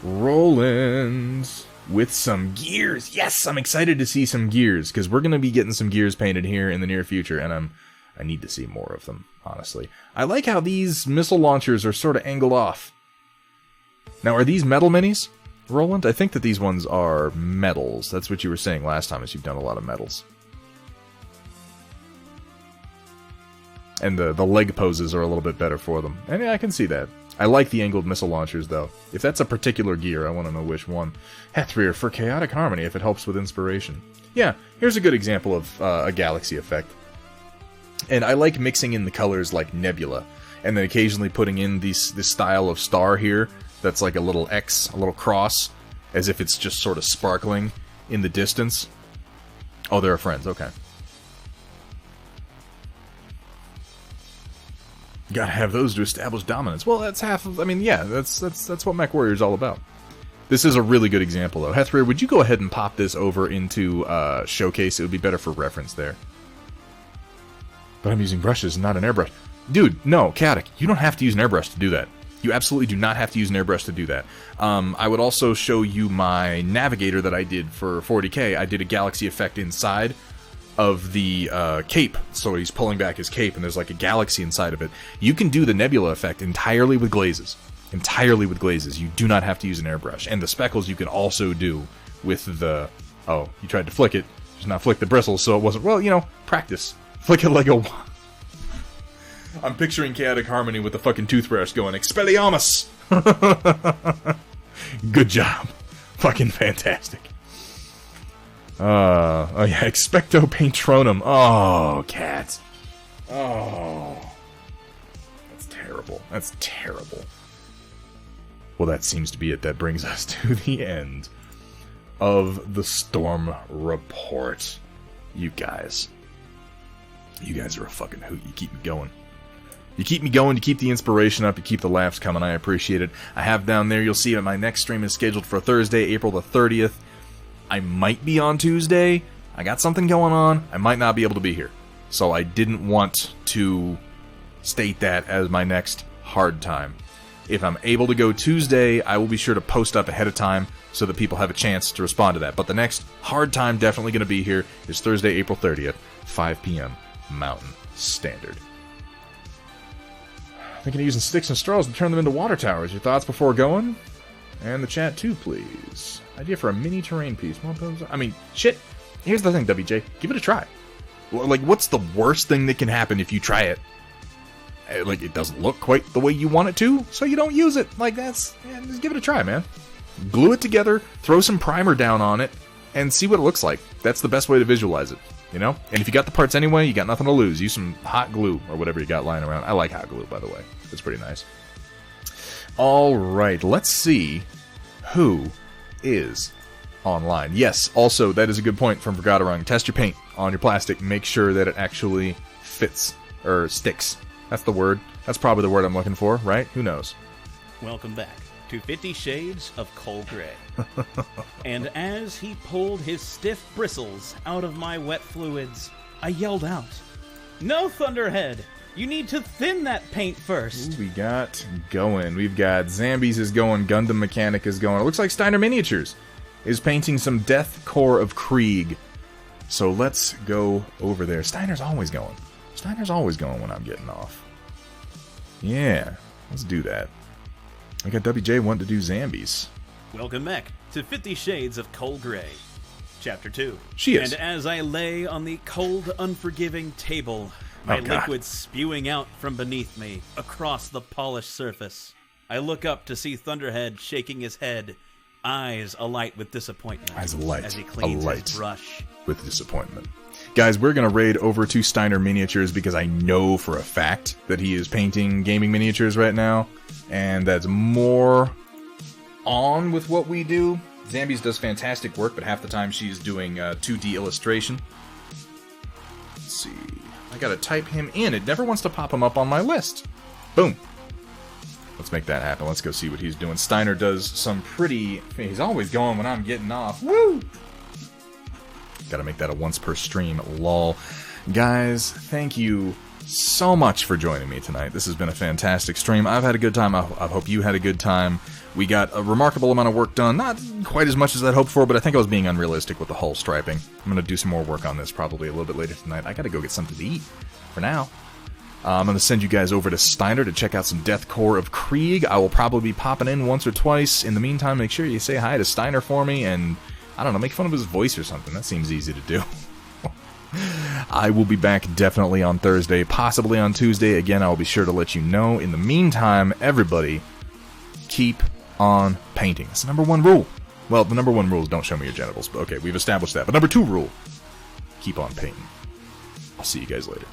Roland with some gears. Yes, I'm excited to see some gears, because we're going to be getting some gears painted here in the near future, and I need to see more of them, honestly. I like how these missile launchers are sort of angled off. Now, are these metal minis, Roland? I think that these ones are metals. That's what you were saying last time, is you've done a lot of metals. And the leg poses are a little bit better for them. And yeah, I can see that. I like the angled missile launchers, though. If that's a particular gear, I want to know which one. Hethrir for Chaotic Harmony, if it helps with inspiration. Yeah, here's a good example of a galaxy effect. And I like mixing in the colors like Nebula, and then occasionally putting in this style of star here that's like a little X, a little cross, as if it's just sort of sparkling in the distance. Oh, they're friends, okay. Gotta have those to establish dominance. Well, that's half of... I mean, yeah, that's what MechWarrior's all about. This is a really good example, though. Hethrir, would you go ahead and pop this over into Showcase? It would be better for reference there. But I'm using brushes, not an airbrush. Dude, no, Chaotic, you don't have to use an airbrush to do that. You absolutely do not have to use an airbrush to do that. I would also show you my navigator that I did for 40k. I did a galaxy effect inside of the cape, so he's pulling back his cape and there's like a galaxy inside of it. You can do the nebula effect entirely with glazes. Entirely with glazes. You do not have to use an airbrush. And the speckles you can also do with the... Oh, you tried to flick it, just not flick the bristles, so it wasn't... Well, you know, practice. Flick it like a... I'm picturing Chaotic Harmony with the fucking toothbrush going, Expelliarmus! Good job. Fucking fantastic. Oh yeah, Expecto Patronum. Oh, cat. Oh. That's terrible. That's terrible. Well, that seems to be it. That brings us to the end of the Storm Report. You guys. You guys are a fucking hoot. You keep me going. You keep me going, you keep the inspiration up, you keep the laughs coming. I appreciate it. I have down there, you'll see that my next stream is scheduled for Thursday, April the 30th. I might be on Tuesday. I got something going on. I might not be able to be here. So I didn't want to state that as my next hard time. If I'm able to go Tuesday, I will be sure to post up ahead of time so that people have a chance to respond to that. But the next hard time definitely going to be here is Thursday, April 30th, 5 p.m. Mountain Standard. Thinking of using sticks and straws to turn them into water towers. Your thoughts before going? And the chat too, please. Idea for a mini terrain piece. I mean, shit. Here's the thing, WJ. Give it a try. Like, what's the worst thing that can happen if you try it? Like, it doesn't look quite the way you want it to, so you don't use it. Like, just give it a try, man. Glue it together, throw some primer down on it, and see what it looks like. That's the best way to visualize it, you know? And if you got the parts anyway, you got nothing to lose. Use some hot glue, or whatever you got lying around. I like hot glue, by the way. It's pretty nice. Alright, let's see who is online. Yes, also, that is a good point from Vergaderung. Test your paint on your plastic. Make sure that it actually fits, or sticks. That's the word. That's probably the word I'm looking for, right? Who knows? Welcome back to 50 Shades of Cold Gray. And as he pulled his stiff bristles out of my wet fluids, I yelled out, "No, Thunderhead! You need to thin that paint first!" Who we got going? We've got Zambies is going, Gundam Mechanic is going. It looks like Steiner Miniatures is painting some Death Core of Krieg. So let's go over there. Steiner's always going. Steiner's always going when I'm getting off. Yeah, let's do that. I got WJ wanting to do Zambies. Welcome back to 50 Shades of Cold Gray, Chapter 2. She is. And as I lay on the cold, unforgiving table, my liquid spewing out from beneath me across the polished surface, I look up to see Thunderhead shaking his head, eyes alight with disappointment. Eyes alight. As he cleans his brush. With disappointment. Guys, we're going to raid over to Steiner Miniatures because I know for a fact that he is painting gaming miniatures right now, and that's more on with what we do. Zambies does fantastic work, but half the time she's doing 2D illustration. Let's see. I got to type him in. It never wants to pop him up on my list. Boom. Let's make that happen. Let's go see what he's doing. Steiner does some pretty... He's always going when I'm getting off. Woo! Gotta make that a once per stream, lol. Guys, thank you so much for joining me tonight. This has been a fantastic stream. I've had a good time. I hope you had a good time. We got a remarkable amount of work done. Not quite as much as I'd hoped for, but I think I was being unrealistic with the hull striping. I'm gonna do some more work on this probably a little bit later tonight. I gotta go get something to eat for now. I'm going to send you guys over to Steiner to check out some Death Core of Krieg. I will probably be popping in once or twice. In the meantime, make sure you say hi to Steiner for me and, I don't know, make fun of his voice or something. That seems easy to do. I will be back definitely on Thursday, possibly on Tuesday. Again, I will be sure to let you know. In the meantime, everybody, keep on painting. That's the number one rule. Well, the number one rule is don't show me your genitals. But okay, we've established that. But number two rule, keep on painting. I'll see you guys later.